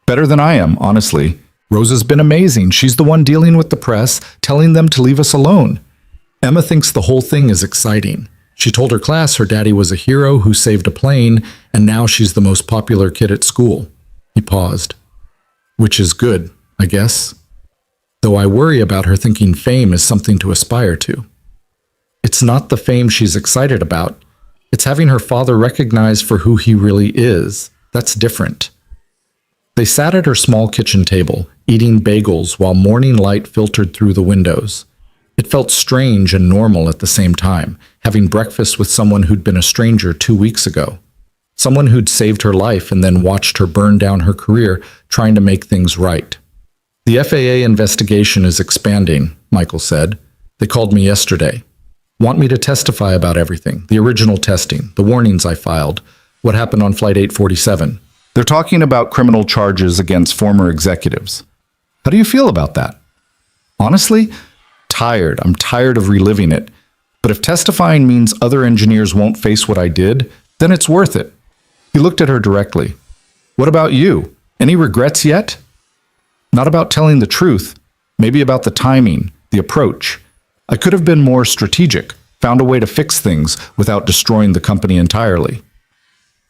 "Better than I am, honestly. Rosa's been amazing. She's the one dealing with the press, telling them to leave us alone. Emma thinks the whole thing is exciting. She told her class her daddy was a hero who saved a plane, and now she's the most popular kid at school." He paused. "Which is good, I guess. Though I worry about her thinking fame is something to aspire to. It's not the fame she's excited about. It's having her father recognized for who he really is. That's different." They sat at her small kitchen table, eating bagels while morning light filtered through the windows. It felt strange and normal at the same time, having breakfast with someone who'd been a stranger 2 weeks ago. Someone who'd saved her life and then watched her burn down her career trying to make things right. "The FAA investigation is expanding," Michael said. "They called me yesterday. Want me to testify about everything, the original testing, the warnings I filed, what happened on Flight 847. They're talking about criminal charges against former executives. How do you feel about that?" "Honestly, tired. I'm tired of reliving it. But if testifying means other engineers won't face what I did, then it's worth it." He looked at her directly. "What about you? Any regrets yet?" "Not about telling the truth. Maybe about the timing, the approach. I could have been more strategic, found a way to fix things without destroying the company entirely."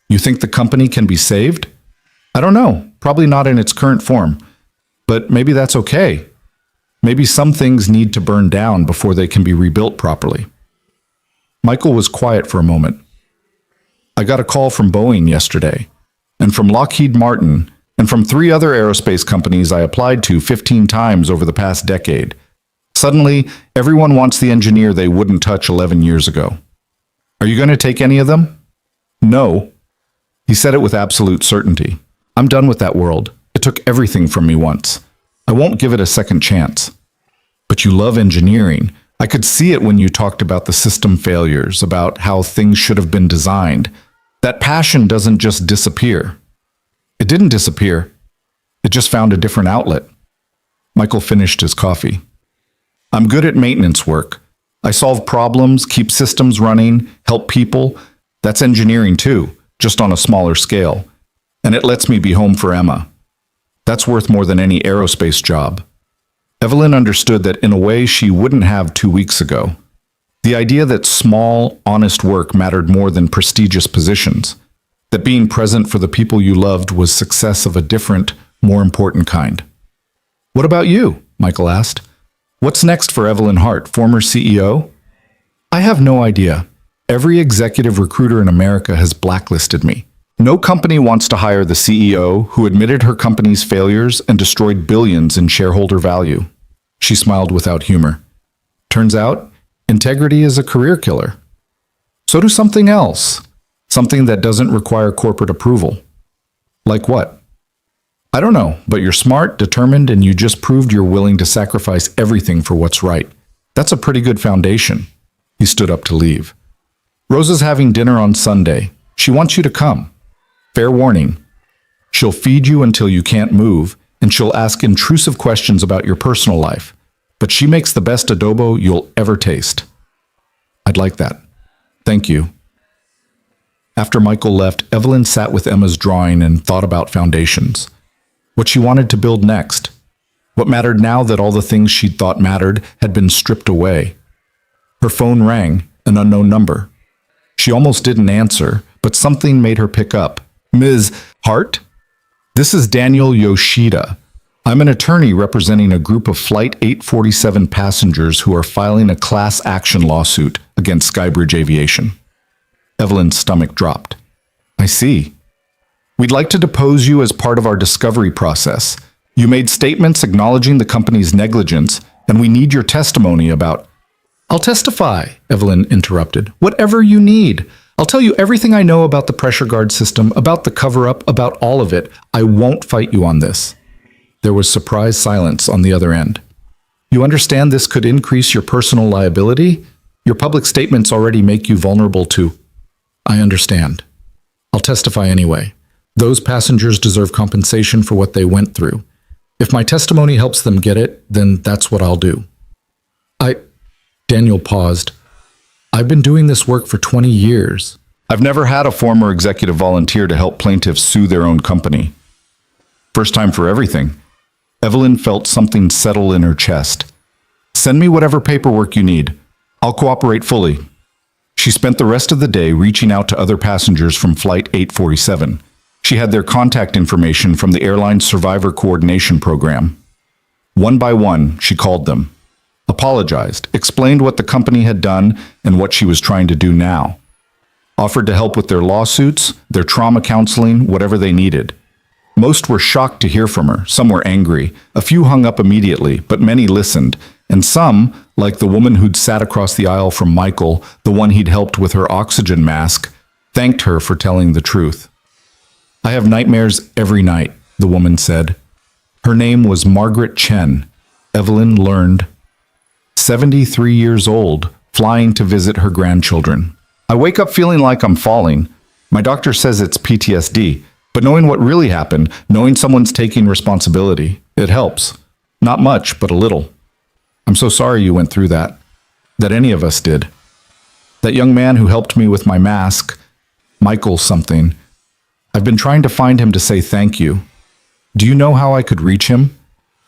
You think the company can be saved? I don't know, probably not in its current form. But maybe that's okay. Maybe some things need to burn down before they can be rebuilt properly. Michael was quiet for a moment. I got a call from Boeing yesterday, and from Lockheed Martin, and from 3 other aerospace companies I applied to 15 times over the past decade. Suddenly, everyone wants the engineer they wouldn't touch 11 years ago. Are you going to take any of them? No. He said it with absolute certainty. I'm done with that world. It took everything from me once. I won't give it a second chance. But you love engineering. I could see it when you talked about the system failures, about how things should have been designed. That passion doesn't just disappear. It didn't disappear. It just found a different outlet. Michael finished his coffee. I'm good at maintenance work. I solve problems, keep systems running, help people. That's engineering too, just on a smaller scale. And it lets me be home for Emma. That's worth more than any aerospace job. Evelyn understood that in a way she wouldn't have 2 weeks ago. The idea that small, honest work mattered more than prestigious positions. That being present for the people you loved was success of a different, more important kind. What about you? Michael asked. What's next for Evelyn Hart, former CEO? I have no idea. Every executive recruiter in America has blacklisted me. No company wants to hire the CEO who admitted her company's failures and destroyed billions in shareholder value. She smiled without humor. Turns out, integrity is a career killer. So do something else. Something that doesn't require corporate approval. Like what? I don't know, but you're smart, determined, and you just proved you're willing to sacrifice everything for what's right. That's a pretty good foundation. He stood up to leave. Rosa's having dinner on Sunday. She wants you to come. Fair warning. She'll feed you until you can't move, and she'll ask intrusive questions about your personal life. But she makes the best adobo you'll ever taste. I'd like that. Thank you. After Michael left, Evelyn sat with Emma's drawing and thought about foundations. What she wanted to build next. What mattered now that all the things she'd thought mattered had been stripped away. Her phone rang, an unknown number. She almost didn't answer, but something made her pick up. Ms. Hart? This is Daniel Yoshida. I'm an attorney representing a group of Flight 847 passengers who are filing a class action lawsuit against Skybridge Aviation. Evelyn's stomach dropped. I see. We'd like to depose you as part of our discovery process. You made statements acknowledging the company's negligence, and we need your testimony about... I'll testify, Evelyn interrupted. Whatever you need. I'll tell you everything I know about the pressure guard system, about the cover-up, about all of it. I won't fight you on this. There was surprised silence on the other end. You understand this could increase your personal liability? Your public statements already make you vulnerable to... I understand. I'll testify anyway. Those passengers deserve compensation for what they went through. If my testimony helps them get it, then that's what I'll do. Daniel paused. I've been doing this work for 20 years. I've never had a former executive volunteer to help plaintiffs sue their own company. First time for everything. Evelyn felt something settle in her chest. Send me whatever paperwork you need. I'll cooperate fully. She spent the rest of the day reaching out to other passengers from Flight 847. She had their contact information from the airline's Survivor Coordination Program. One by one, she called them. Apologized, explained what the company had done and what she was trying to do now. Offered to help with their lawsuits, their trauma counseling, whatever they needed. Most were shocked to hear from her, some were angry, a few hung up immediately, but many listened, and some, like the woman who'd sat across the aisle from Michael, the one he'd helped with her oxygen mask, thanked her for telling the truth. I have nightmares every night, the woman said. Her name was Margaret Chen. Evelyn learned. 73 years old, flying to visit her grandchildren. I wake up feeling like I'm falling. My doctor says it's PTSD, but knowing what really happened, knowing someone's taking responsibility, it helps. Not much, but a little. I'm so sorry you went through that any of us did. That young man who helped me with my mask, Michael something, I've been trying to find him to say thank you. Do you know how I could reach him?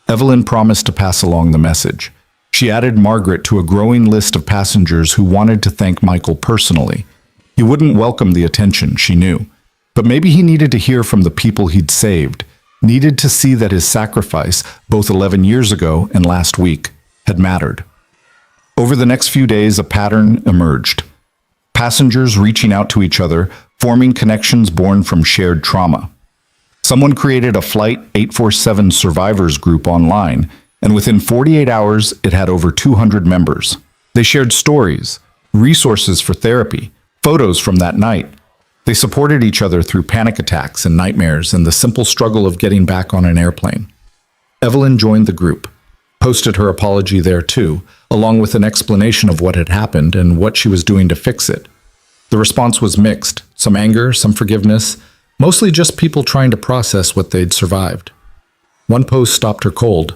Evelyn promised to pass along the message. She added Margaret to a growing list of passengers who wanted to thank Michael personally. He wouldn't welcome the attention, she knew. But maybe he needed to hear from the people he'd saved, needed to see that his sacrifice, both 11 years ago and last week, had mattered. Over the next few days, a pattern emerged. Passengers reaching out to each other, forming connections born from shared trauma. Someone created a Flight 847 survivors group online, and within 48 hours, it had over 200 members. They shared stories, resources for therapy, photos from that night. They supported each other through panic attacks and nightmares and the simple struggle of getting back on an airplane. Evelyn joined the group, posted her apology there too, along with an explanation of what had happened and what she was doing to fix it. The response was mixed, some anger, some forgiveness, mostly just people trying to process what they'd survived. One post stopped her cold.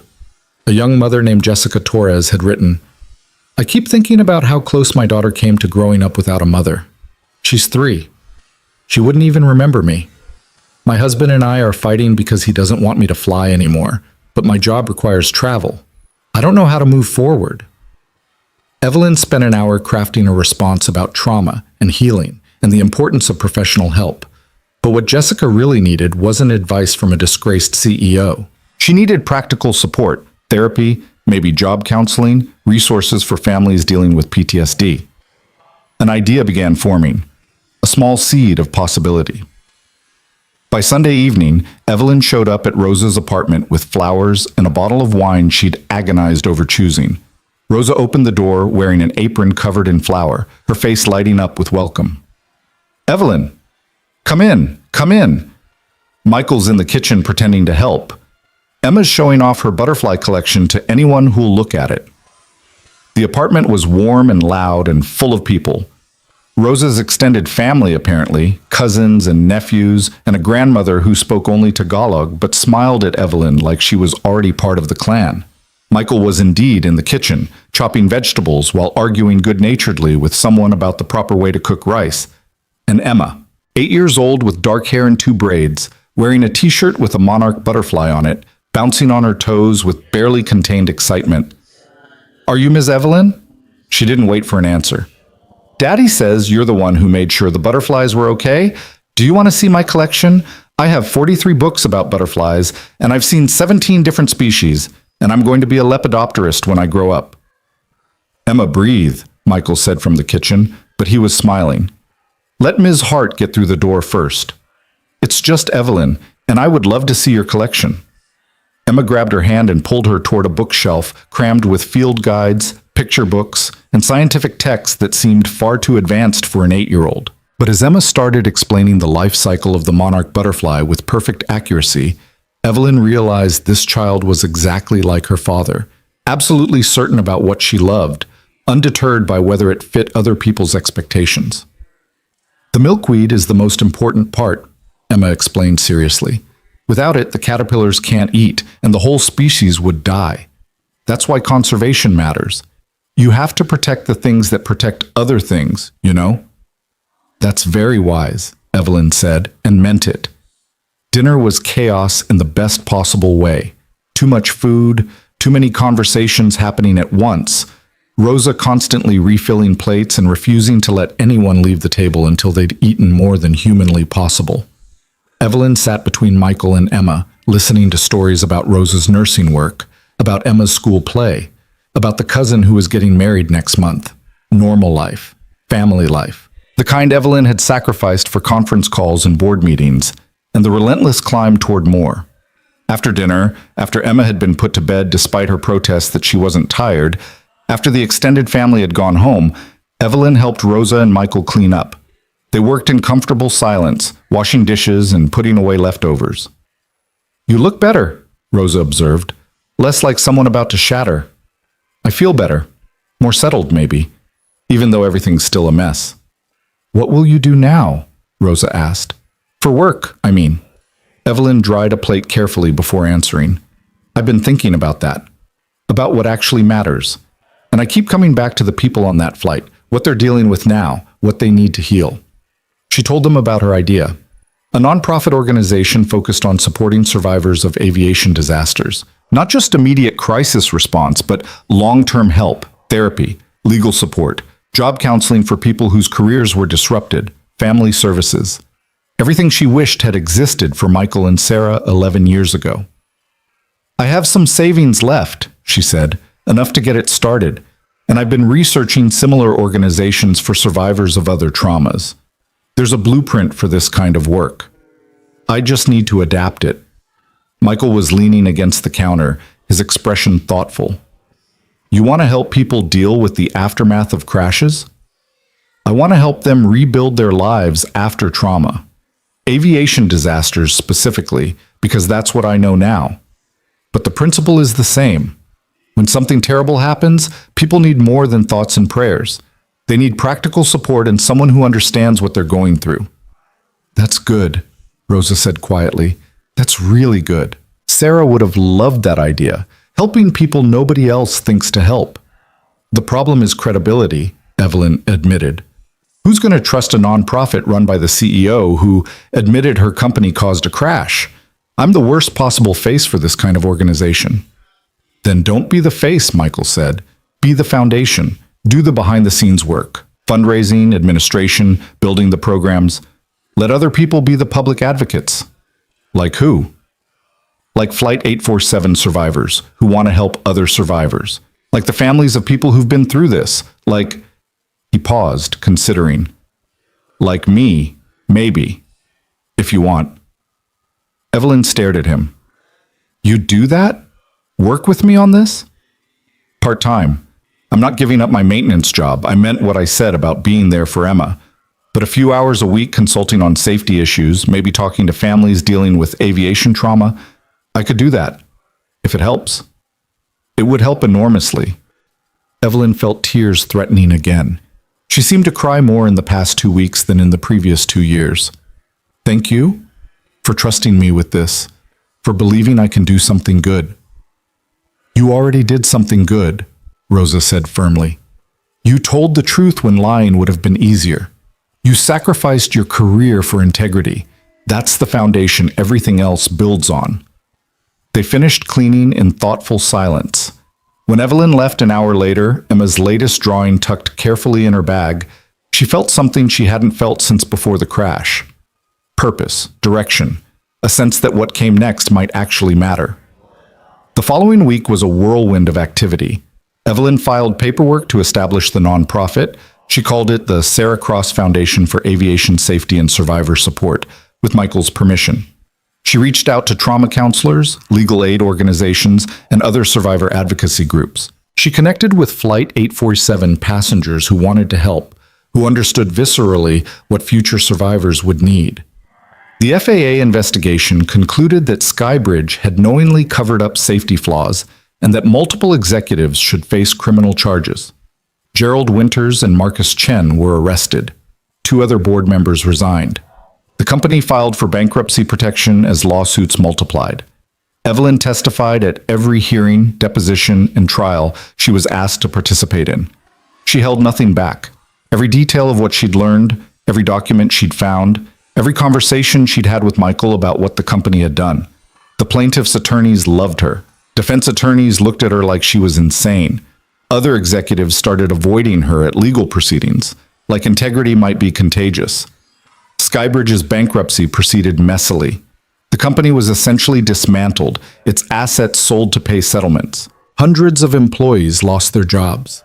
A young mother named Jessica Torres had written, "I keep thinking about how close my daughter came to growing up without a mother. She's 3. She wouldn't even remember me. My husband and I are fighting because he doesn't want me to fly anymore, but my job requires travel. I don't know how to move forward." Evelyn spent an hour crafting a response about trauma and healing and the importance of professional help. But what Jessica really needed wasn't advice from a disgraced CEO. She needed practical support, therapy, maybe job counseling, resources for families dealing with PTSD. An idea began forming, a small seed of possibility. By Sunday evening, Evelyn showed up at Rosa's apartment with flowers and a bottle of wine she'd agonized over choosing. Rosa opened the door wearing an apron covered in flour, her face lighting up with welcome. "Evelyn, come in, come in." Michael's in the kitchen pretending to help. Emma's showing off her butterfly collection to anyone who'll look at it. The apartment was warm and loud and full of people. Rosa's extended family, apparently, cousins and nephews, and a grandmother who spoke only Tagalog but smiled at Evelyn like she was already part of the clan. Michael was indeed in the kitchen, chopping vegetables while arguing good-naturedly with someone about the proper way to cook rice. And Emma, 8 years old with dark hair and 2 braids, wearing a t-shirt with a monarch butterfly on it, bouncing on her toes with barely contained excitement. "Are you Ms. Evelyn?" She didn't wait for an answer. "Daddy says you're the one who made sure the butterflies were okay. Do you want to see my collection? I have 43 books about butterflies, and I've seen 17 different species, and I'm going to be a lepidopterist when I grow up." "Emma, breathe," Michael said from the kitchen, but he was smiling. "Let Ms. Hart get through the door first. It's just Evelyn, and I would love to see your collection." Emma grabbed her hand and pulled her toward a bookshelf crammed with field guides, picture books, and scientific texts that seemed far too advanced for an 8-year-old. But as Emma started explaining the life cycle of the monarch butterfly with perfect accuracy, Evelyn realized this child was exactly like her father, absolutely certain about what she loved, undeterred by whether it fit other people's expectations. "The milkweed is the most important part," Emma explained seriously. "Without it, the caterpillars can't eat, and the whole species would die. That's why conservation matters. You have to protect the things that protect other things, you know?" "That's very wise," Evelyn said, and meant it. Dinner was chaos in the best possible way. Too much food, too many conversations happening at once, Rosa constantly refilling plates and refusing to let anyone leave the table until they'd eaten more than humanly possible. Evelyn sat between Michael and Emma, listening to stories about Rosa's nursing work, about Emma's school play, about the cousin who was getting married next month, normal life, family life, the kind Evelyn had sacrificed for conference calls and board meetings, and the relentless climb toward more. After dinner, after Emma had been put to bed despite her protests that she wasn't tired, after the extended family had gone home, Evelyn helped Rosa and Michael clean up. They worked in comfortable silence, washing dishes and putting away leftovers. "You look better," Rosa observed, "less like someone about to shatter." "I feel better, more settled maybe, even though everything's still a mess." "What will you do now?" Rosa asked. "For work, I mean." Evelyn dried a plate carefully before answering. "I've been thinking about that, about what actually matters. And I keep coming back to the people on that flight, what they're dealing with now, what they need to heal." She told them about her idea, a nonprofit organization focused on supporting survivors of aviation disasters. Not just immediate crisis response, but long-term help, therapy, legal support, job counseling for people whose careers were disrupted, family services. Everything she wished had existed for Michael and Sarah 11 years ago. "I have some savings left," she said, "enough to get it started, and I've been researching similar organizations for survivors of other traumas. There's a blueprint for this kind of work. I just need to adapt it." Michael was leaning against the counter, his expression thoughtful. "You want to help people deal with the aftermath of crashes?" "I want to help them rebuild their lives after trauma. Aviation disasters specifically, because that's what I know now. But the principle is the same. When something terrible happens, people need more than thoughts and prayers. They need practical support and someone who understands what they're going through." "That's good," Rosa said quietly. "That's really good. Sarah would have loved that idea, helping people nobody else thinks to help." "The problem is credibility," Evelyn admitted. "Who's going to trust a nonprofit run by the CEO who admitted her company caused a crash? I'm the worst possible face for this kind of organization." "Then don't be the face," Michael said. "Be the foundation. Do the behind-the-scenes work. Fundraising, administration, building the programs. Let other people be the public advocates." "Like who?" "Like Flight 847 survivors who want to help other survivors. Like the families of people who've been through this. Like..." He paused, considering. "Like me, maybe, if you want." Evelyn stared at him. "You do that? Work with me on this?" "Part-time. I'm not giving up my maintenance job. I meant what I said about being there for Emma. But a few hours a week consulting on safety issues, maybe talking to families dealing with aviation trauma, I could do that, if it helps." "It would help enormously." Evelyn felt tears threatening again. She seemed to cry more in the past 2 weeks than in the previous 2 years. "Thank you for trusting me with this, for believing I can do something good." "You already did something good," Rosa said firmly. "You told the truth when lying would have been easier. You sacrificed your career for integrity. That's the foundation everything else builds on." They finished cleaning in thoughtful silence. When Evelyn left an hour later, Emma's latest drawing tucked carefully in her bag, she felt something she hadn't felt since before the crash. Purpose, direction, a sense that what came next might actually matter. The following week was a whirlwind of activity. Evelyn filed paperwork to establish the nonprofit. She called it the Sarah Cross Foundation for Aviation Safety and Survivor Support, with Michael's permission. She reached out to trauma counselors, legal aid organizations, and other survivor advocacy groups. She connected with Flight 847 passengers who wanted to help, who understood viscerally what future survivors would need. The FAA investigation concluded that Skybridge had knowingly covered up safety flaws and that multiple executives should face criminal charges. Gerald Winters and Marcus Chen were arrested. 2 other board members resigned. The company filed for bankruptcy protection as lawsuits multiplied. Evelyn testified at every hearing, deposition, and trial she was asked to participate in. She held nothing back. Every detail of what she'd learned, every document she'd found, every conversation she'd had with Michael about what the company had done. The plaintiff's attorneys loved her. Defense attorneys looked at her like she was insane. Other executives started avoiding her at legal proceedings, like integrity might be contagious. Skybridge's bankruptcy proceeded messily. The company was essentially dismantled, its assets sold to pay settlements. Hundreds of employees lost their jobs.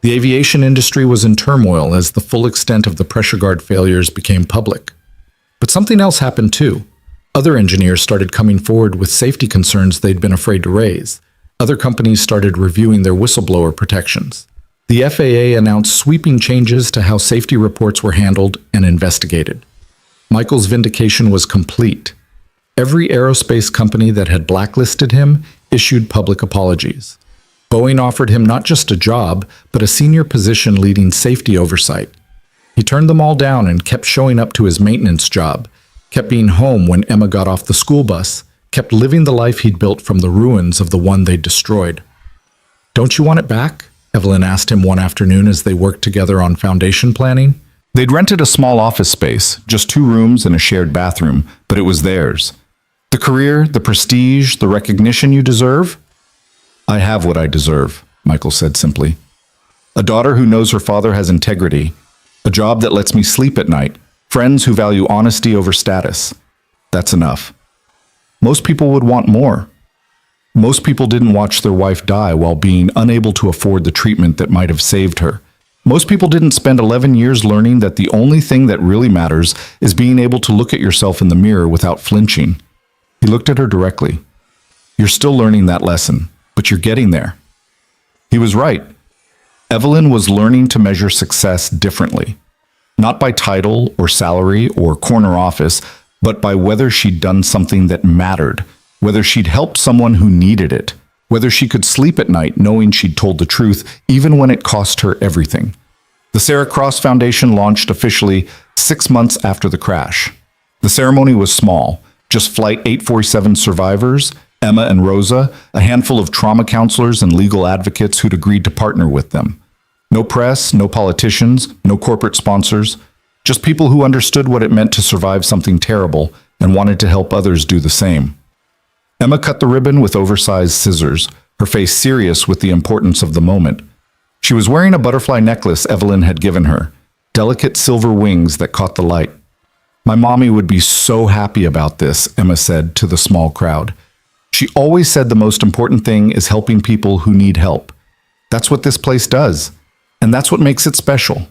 The aviation industry was in turmoil as the full extent of the pressure guard failures became public. But something else happened too. Other engineers started coming forward with safety concerns they'd been afraid to raise. Other companies started reviewing their whistleblower protections. The FAA announced sweeping changes to how safety reports were handled and investigated. Michael's vindication was complete. Every aerospace company that had blacklisted him issued public apologies. Boeing offered him not just a job, but a senior position leading safety oversight. He turned them all down and kept showing up to his maintenance job, kept being home when Emma got off the school bus, kept living the life he'd built from the ruins of the one they'd destroyed. "Don't you want it back?" Evelyn asked him one afternoon as they worked together on foundation planning. They'd rented a small office space, just 2 rooms and a shared bathroom, but it was theirs. "The career, the prestige, the recognition you deserve?" "I have what I deserve," Michael said simply. "A daughter who knows her father has integrity, a job that lets me sleep at night, Friends who value honesty over status. That's enough. Most people would want more. Most people didn't watch their wife die while being unable to afford the treatment that might have saved her. Most people didn't spend 11 years learning that the only thing that really matters is being able to look at yourself in the mirror without flinching. He looked at her directly. You're still learning that lesson, but you're getting there. He was right. Evelyn was learning to measure success differently. Not by title or salary or corner office, but by whether she'd done something that mattered, whether she'd helped someone who needed it, whether she could sleep at night knowing she'd told the truth, even when it cost her everything. The Sarah Cross Foundation launched officially 6 months after the crash. The ceremony was small, just Flight 847 survivors, Emma and Rosa, a handful of trauma counselors and legal advocates who'd agreed to partner with them. No press, no politicians, no corporate sponsors, just people who understood what it meant to survive something terrible and wanted to help others do the same. Emma cut the ribbon with oversized scissors, her face serious with the importance of the moment. She was wearing a butterfly necklace Evelyn had given her, delicate silver wings that caught the light. My mommy would be so happy about this, Emma said to the small crowd. She always said the most important thing is helping people who need help. That's what this place does, and that's what makes it special.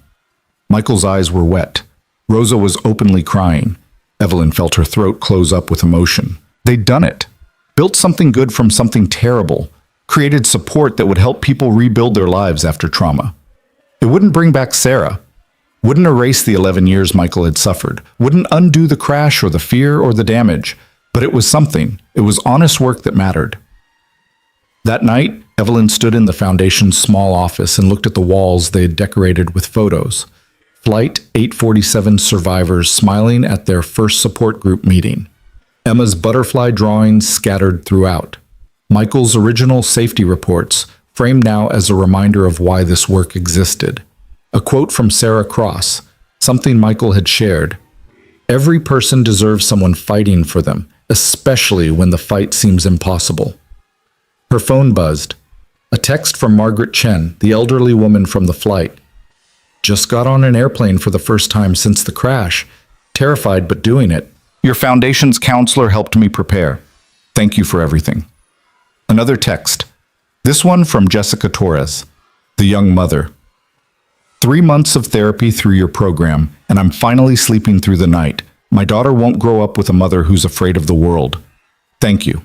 Michael's eyes were wet. Rosa was openly crying. Evelyn felt her throat close up with emotion. They'd done it. Built something good from something terrible, created support that would help people rebuild their lives after trauma. It wouldn't bring back Sarah, wouldn't erase the 11 years Michael had suffered, wouldn't undo the crash or the fear or the damage, but it was something. It was honest work that mattered. That night, Evelyn stood in the foundation's small office and looked at the walls they had decorated with photos. Flight 847 survivors smiling at their first support group meeting. Emma's butterfly drawings scattered throughout. Michael's original safety reports, framed now as a reminder of why this work existed. A quote from Sarah Cross, something Michael had shared. Every person deserves someone fighting for them, especially when the fight seems impossible. Her phone buzzed. A text from Margaret Chen, the elderly woman from the flight. Just got on an airplane for the first time since the crash. Terrified but doing it. Your foundation's counselor helped me prepare. Thank you for everything. Another text. This one from Jessica Torres, the young mother. 3 months of therapy through your program, and I'm finally sleeping through the night. My daughter won't grow up with a mother who's afraid of the world. Thank you.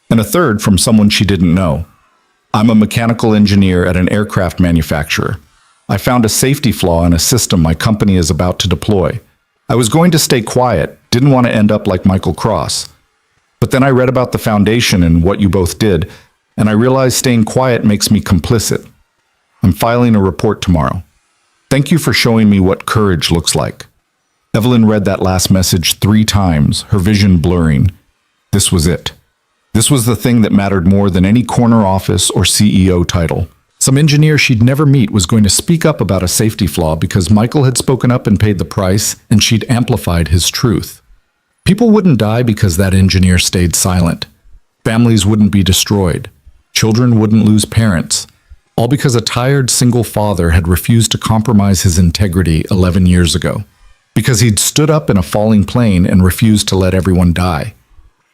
And a third from someone she didn't know. I'm a mechanical engineer at an aircraft manufacturer. I found a safety flaw in a system my company is about to deploy. I was going to stay quiet, didn't want to end up like Michael Cross. But then I read about the foundation and what you both did, and I realized staying quiet makes me complicit. I'm filing a report tomorrow. Thank you for showing me what courage looks like. Evelyn read that last message 3 times, her vision blurring. This was it. This was the thing that mattered more than any corner office or CEO title. Some engineer she'd never meet was going to speak up about a safety flaw because Michael had spoken up and paid the price, and she'd amplified his truth. People wouldn't die because that engineer stayed silent. Families wouldn't be destroyed. Children wouldn't lose parents. All because a tired single father had refused to compromise his integrity 11 years ago. Because he'd stood up in a falling plane and refused to let everyone die.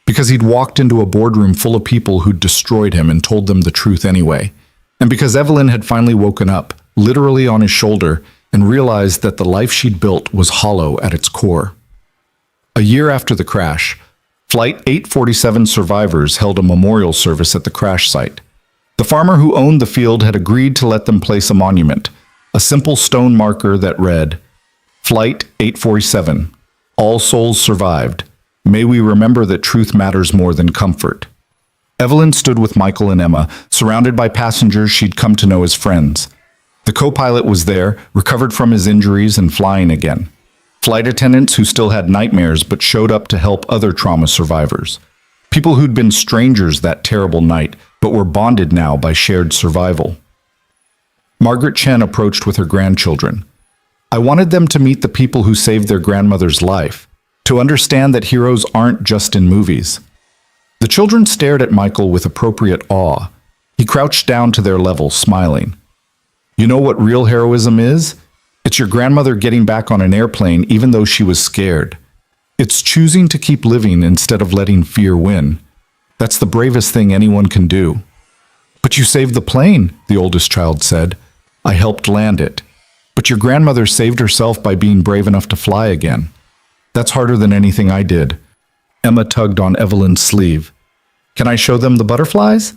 Because he'd walked into a boardroom full of people who'd destroyed him and told them the truth anyway. And because Evelyn had finally woken up, literally on his shoulder, and realized that the life she'd built was hollow at its core. A year after the crash, Flight 847 survivors held a memorial service at the crash site. The farmer who owned the field had agreed to let them place a monument, a simple stone marker that read, Flight 847, all souls survived. May we remember that truth matters more than comfort. Evelyn stood with Michael and Emma, surrounded by passengers she'd come to know as friends. The co-pilot was there, recovered from his injuries and flying again. Flight attendants who still had nightmares but showed up to help other trauma survivors. People who'd been strangers that terrible night, but were bonded now by shared survival. Margaret Chen approached with her grandchildren. I wanted them to meet the people who saved their grandmother's life, to understand that heroes aren't just in movies. The children stared at Michael with appropriate awe. He crouched down to their level, smiling. You know what real heroism is? It's your grandmother getting back on an airplane even though she was scared. It's choosing to keep living instead of letting fear win. That's the bravest thing anyone can do. But you saved the plane, the oldest child said. I helped land it. But your grandmother saved herself by being brave enough to fly again. That's harder than anything I did. Emma tugged on Evelyn's sleeve. Can I show them the butterflies?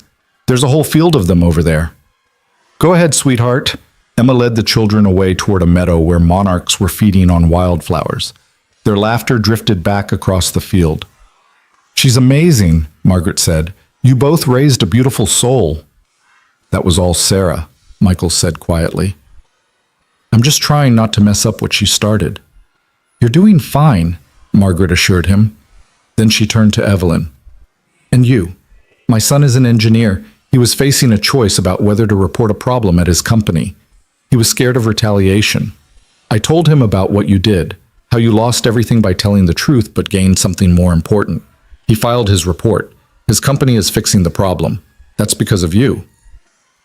There's a whole field of them over there. Go ahead, sweetheart. Emma led the children away toward a meadow where monarchs were feeding on wildflowers. Their laughter drifted back across the field. She's amazing, Margaret said. You both raised a beautiful soul. That was all Sarah, Michael said quietly. I'm just trying not to mess up what she started. You're doing fine, Margaret assured him. Then she turned to Evelyn. And you. My son is an engineer. He was facing a choice about whether to report a problem at his company. He was scared of retaliation. I told him about what you did, how you lost everything by telling the truth but gained something more important. He filed his report. His company is fixing the problem. That's because of you.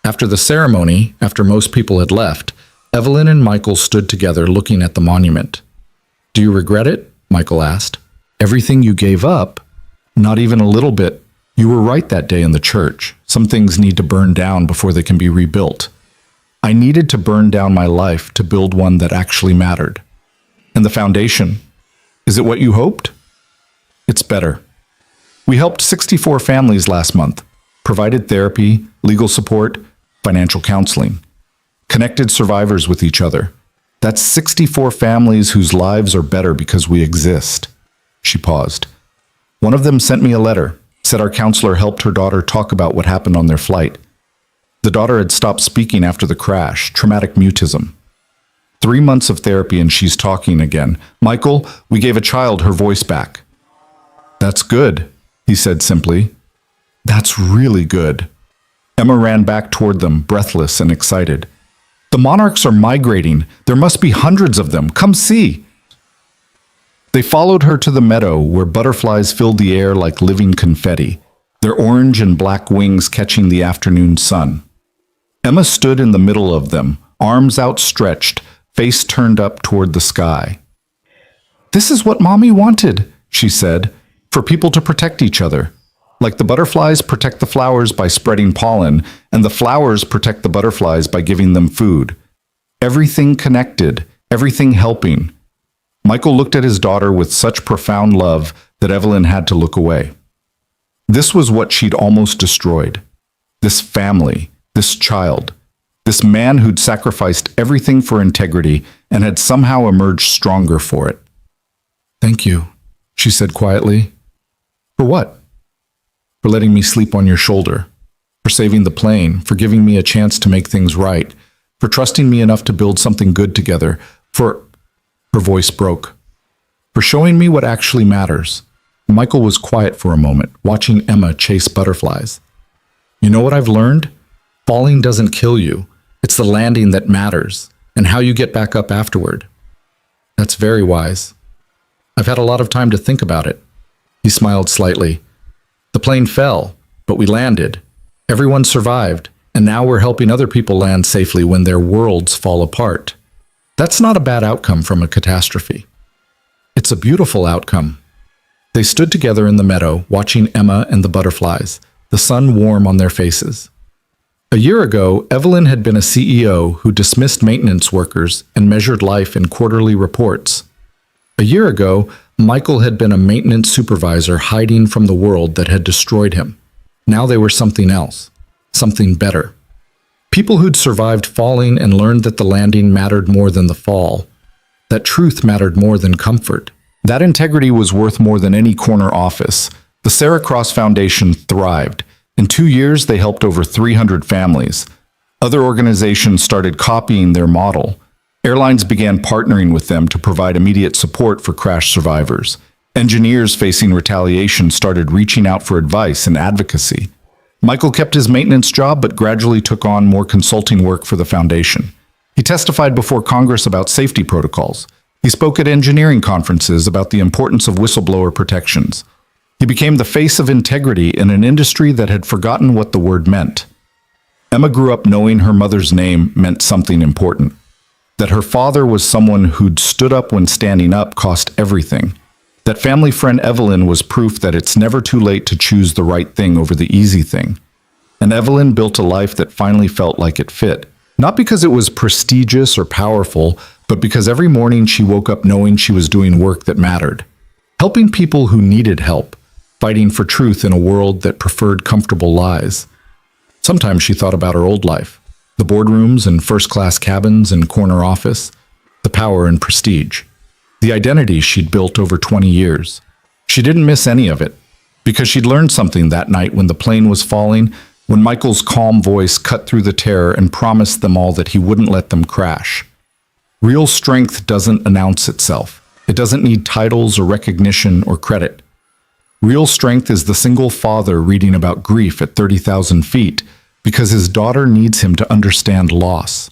After the ceremony, after most people had left, Evelyn and Michael stood together looking at the monument. Do you regret it? Michael asked. Everything you gave up? Not even a little bit. You were right that day in the church. Some things need to burn down before they can be rebuilt. I needed to burn down my life to build one that actually mattered. And the foundation, is it what you hoped? It's better. We helped 64 families last month, provided therapy, legal support, financial counseling, connected survivors with each other. That's 64 families whose lives are better because we exist. She paused. One of them sent me a letter, said our counselor helped her daughter talk about what happened on their flight. The daughter had stopped speaking after the crash, traumatic mutism. 3 months of therapy and she's talking again. Michael, we gave a child her voice back. That's good, he said simply. That's really good. Emma ran back toward them, breathless and excited. The monarchs are migrating. There must be hundreds of them. Come see. They followed her to the meadow where butterflies filled the air like living confetti, their orange and black wings catching the afternoon sun. Emma stood in the middle of them, arms outstretched, face turned up toward the sky. This is what Mommy wanted, she said, for people to protect each other. Like the butterflies protect the flowers by spreading pollen, and the flowers protect the butterflies by giving them food. Everything connected, everything helping. Michael looked at his daughter with such profound love that Evelyn had to look away. This was what she'd almost destroyed. This family, this child, this man who'd sacrificed everything for integrity and had somehow emerged stronger for it. Thank you, she said quietly. For what? For letting me sleep on your shoulder, for saving the plane, for giving me a chance to make things right, for trusting me enough to build something good together, for... Her voice broke. For showing me what actually matters. Michael was quiet for a moment, watching Emma chase butterflies. You know what I've learned? Falling doesn't kill you. It's the landing that matters, and how you get back up afterward. That's very wise. I've had a lot of time to think about it. He smiled slightly. The plane fell, but we landed. Everyone survived, and now we're helping other people land safely when their worlds fall apart. That's not a bad outcome from a catastrophe. It's a beautiful outcome. They stood together in the meadow, watching Emma and the butterflies, the sun warm on their faces. A year ago, Evelyn had been a CEO who dismissed maintenance workers and measured life in quarterly reports. A year ago, Michael had been a maintenance supervisor hiding from the world that had destroyed him. Now they were something else, something better. People who'd survived falling and learned that the landing mattered more than the fall, that truth mattered more than comfort. That integrity was worth more than any corner office. The Sarah Cross Foundation thrived. In 2 years, they helped over 300 families. Other organizations started copying their model. Airlines began partnering with them to provide immediate support for crash survivors. Engineers facing retaliation started reaching out for advice and advocacy. Michael kept his maintenance job but gradually took on more consulting work for the foundation. He testified before Congress about safety protocols. He spoke at engineering conferences about the importance of whistleblower protections. He became the face of integrity in an industry that had forgotten what the word meant. Emma grew up knowing her mother's name meant something important. That her father was someone who'd stood up when standing up cost everything. That family friend Evelyn was proof that it's never too late to choose the right thing over the easy thing. And Evelyn built a life that finally felt like it fit. Not because it was prestigious or powerful, but because every morning she woke up knowing she was doing work that mattered. Helping people who needed help, fighting for truth in a world that preferred comfortable lies. Sometimes she thought about her old life, the boardrooms and first-class cabins and corner office, the power and prestige, the identity she'd built over 20 years. She didn't miss any of it, because she'd learned something that night when the plane was falling, when Michael's calm voice cut through the terror and promised them all that he wouldn't let them crash. Real strength doesn't announce itself. It doesn't need titles or recognition or credit. Real strength is the single father reading about grief at 30,000 feet because his daughter needs him to understand loss.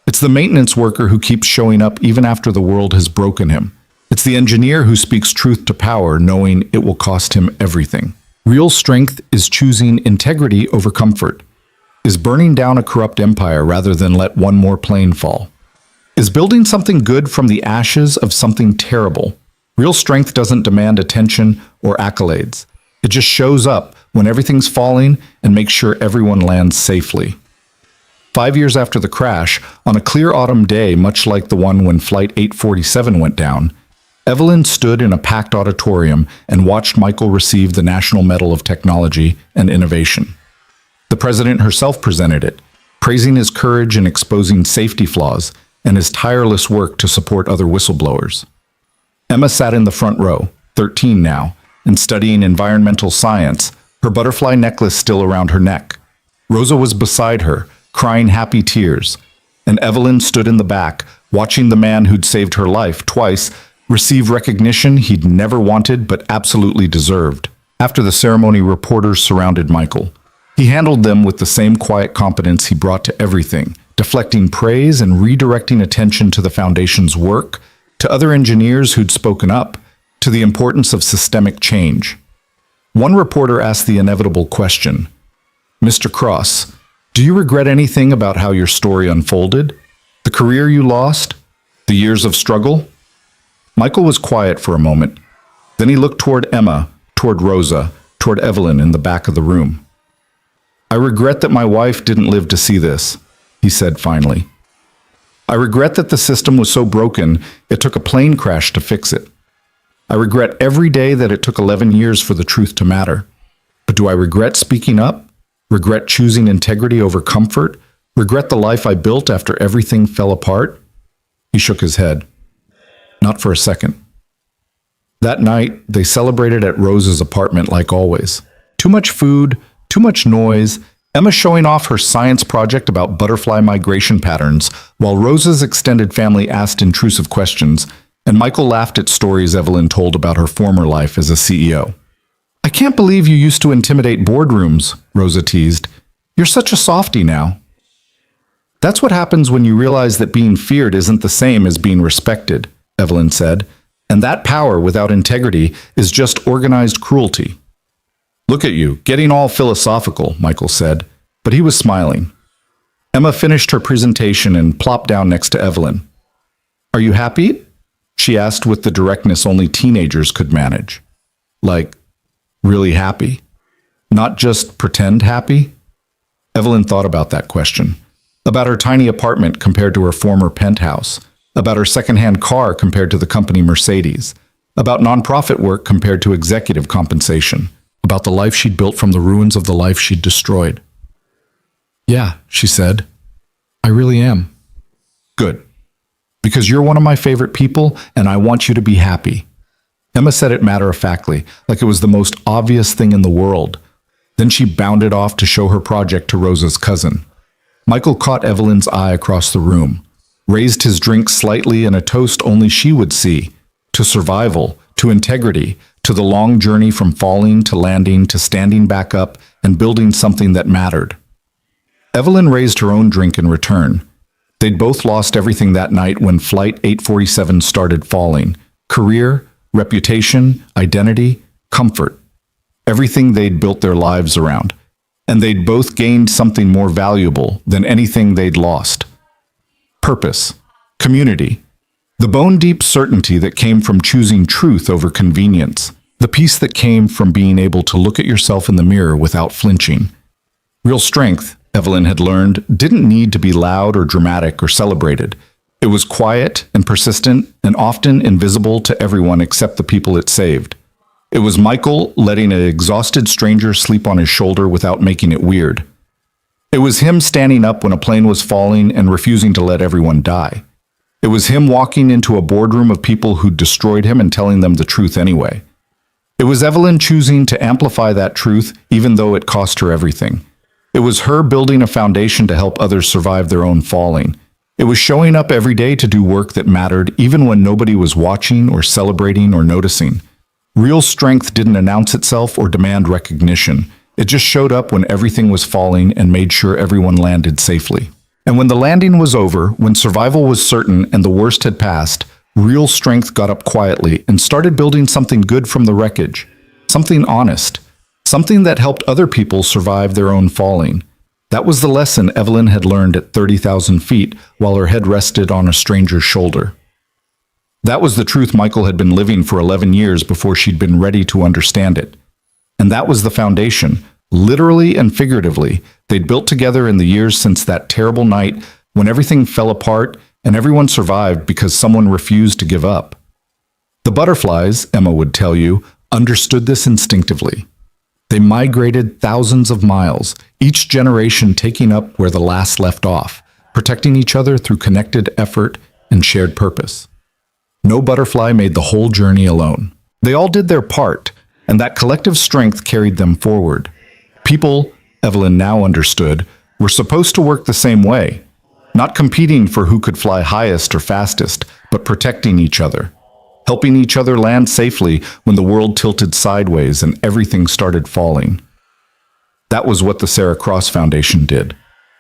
It's the maintenance worker who keeps showing up even after the world has broken him. It's the engineer who speaks truth to power knowing it will cost him everything. Real strength is choosing integrity over comfort, is burning down a corrupt empire rather than let one more plane fall, is building something good from the ashes of something terrible. Real strength doesn't demand attention or accolades. It just shows up when everything's falling and makes sure everyone lands safely. 5 years after the crash, on a clear autumn day much like the one when Flight 847 went down, Evelyn stood in a packed auditorium and watched Michael receive the National Medal of Technology and Innovation. The president herself presented it, praising his courage in exposing safety flaws and his tireless work to support other whistleblowers. Emma sat in the front row, 13 now, and studying environmental science, her butterfly necklace still around her neck. Rosa was beside her, crying happy tears, and Evelyn stood in the back, watching the man who'd saved her life twice receive recognition he'd never wanted but absolutely deserved. After the ceremony, reporters surrounded Michael. He handled them with the same quiet competence he brought to everything, deflecting praise and redirecting attention to the foundation's work, to other engineers who'd spoken up, to the importance of systemic change. One reporter asked the inevitable question, "Mr. Cross, do you regret anything about how your story unfolded? The career you lost? The years of struggle?" Michael was quiet for a moment. Then he looked toward Emma, toward Rosa, toward Evelyn in the back of the room. "I regret that my wife didn't live to see this," he said finally. "I regret that the system was so broken it took a plane crash to fix it. I regret every day that it took 11 years for the truth to matter. But do I regret speaking up? Regret choosing integrity over comfort? Regret the life I built after everything fell apart?" He shook his head. Not for a second. That night, they celebrated at Rose's apartment like always. Too much food, too much noise, Emma showing off her science project about butterfly migration patterns, while Rose's extended family asked intrusive questions, and Michael laughed at stories Evelyn told about her former life as a CEO. "I can't believe you used to intimidate boardrooms," Rosa teased. "You're such a softie now." "That's what happens when you realize that being feared isn't the same as being respected," Evelyn said, "and that power without integrity is just organized cruelty." "Look at you, getting all philosophical," Michael said, but he was smiling. Emma finished her presentation and plopped down next to Evelyn. "Are you happy?" she asked with the directness only teenagers could manage. Like, really happy? Not just pretend happy? Evelyn thought about that question. About her tiny apartment compared to her former penthouse. About her secondhand car compared to the company Mercedes. About nonprofit work compared to executive compensation. About the life she'd built from the ruins of the life she'd destroyed. "Yeah," she said. "I really am." "Good. Because you're one of my favorite people, and I want you to be happy." Emma said it matter-of-factly, like it was the most obvious thing in the world. Then she bounded off to show her project to Rosa's cousin. Michael caught Evelyn's eye across the room, raised his drink slightly in a toast only she would see, to survival, to integrity, to the long journey from falling to landing to standing back up and building something that mattered. Evelyn raised her own drink in return. They'd both lost everything that night when Flight 847 started falling. Career, reputation, identity, comfort. Everything they'd built their lives around. And they'd both gained something more valuable than anything they'd lost. Purpose, Community. The bone-deep certainty that came from choosing truth over convenience. The peace that came from being able to look at yourself in the mirror without flinching. Real strength, Evelyn had learned, didn't need to be loud or dramatic or celebrated. It was quiet and persistent and often invisible to everyone except the people it saved. It was Michael letting an exhausted stranger sleep on his shoulder without making it weird. It was him standing up when a plane was falling and refusing to let everyone die. It was him walking into a boardroom of people who'd destroyed him and telling them the truth anyway. It was Evelyn choosing to amplify that truth even though it cost her everything. It was her building a foundation to help others survive their own falling. It was showing up every day to do work that mattered even when nobody was watching or celebrating or noticing. Real strength didn't announce itself or demand recognition. It just showed up when everything was falling and made sure everyone landed safely. And when the landing was over, when survival was certain and the worst had passed, real strength got up quietly and started building something good from the wreckage. Something honest. Something that helped other people survive their own falling. That was the lesson Evelyn had learned at 30,000 feet while her head rested on a stranger's shoulder. That was the truth Michael had been living for 11 years before she'd been ready to understand it. And that was the foundation, literally and figuratively, they'd built together in the years since that terrible night when everything fell apart and everyone survived because someone refused to give up. The butterflies, Emma would tell you, understood this instinctively. They migrated thousands of miles, each generation taking up where the last left off, protecting each other through connected effort and shared purpose. No butterfly made the whole journey alone. They all did their part, and that collective strength carried them forward. People, Evelyn now understood, were supposed to work the same way, not competing for who could fly highest or fastest, but protecting each other, helping each other land safely when the world tilted sideways and everything started falling. That was what the Sarah Cross Foundation did,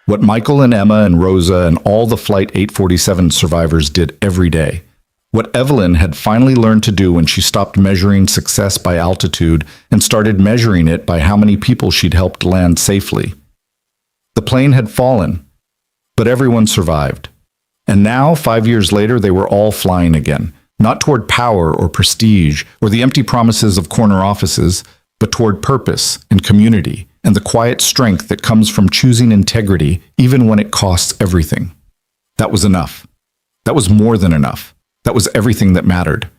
what Michael and Emma and Rosa and all the Flight 847 survivors did every day. What Evelyn had finally learned to do when she stopped measuring success by altitude and started measuring it by how many people she'd helped land safely. The plane had fallen, but everyone survived. And now, 5 years later, they were all flying again, not toward power or prestige or the empty promises of corner offices, but toward purpose and community and the quiet strength that comes from choosing integrity even when it costs everything. That was enough. That was more than enough. That was everything that mattered.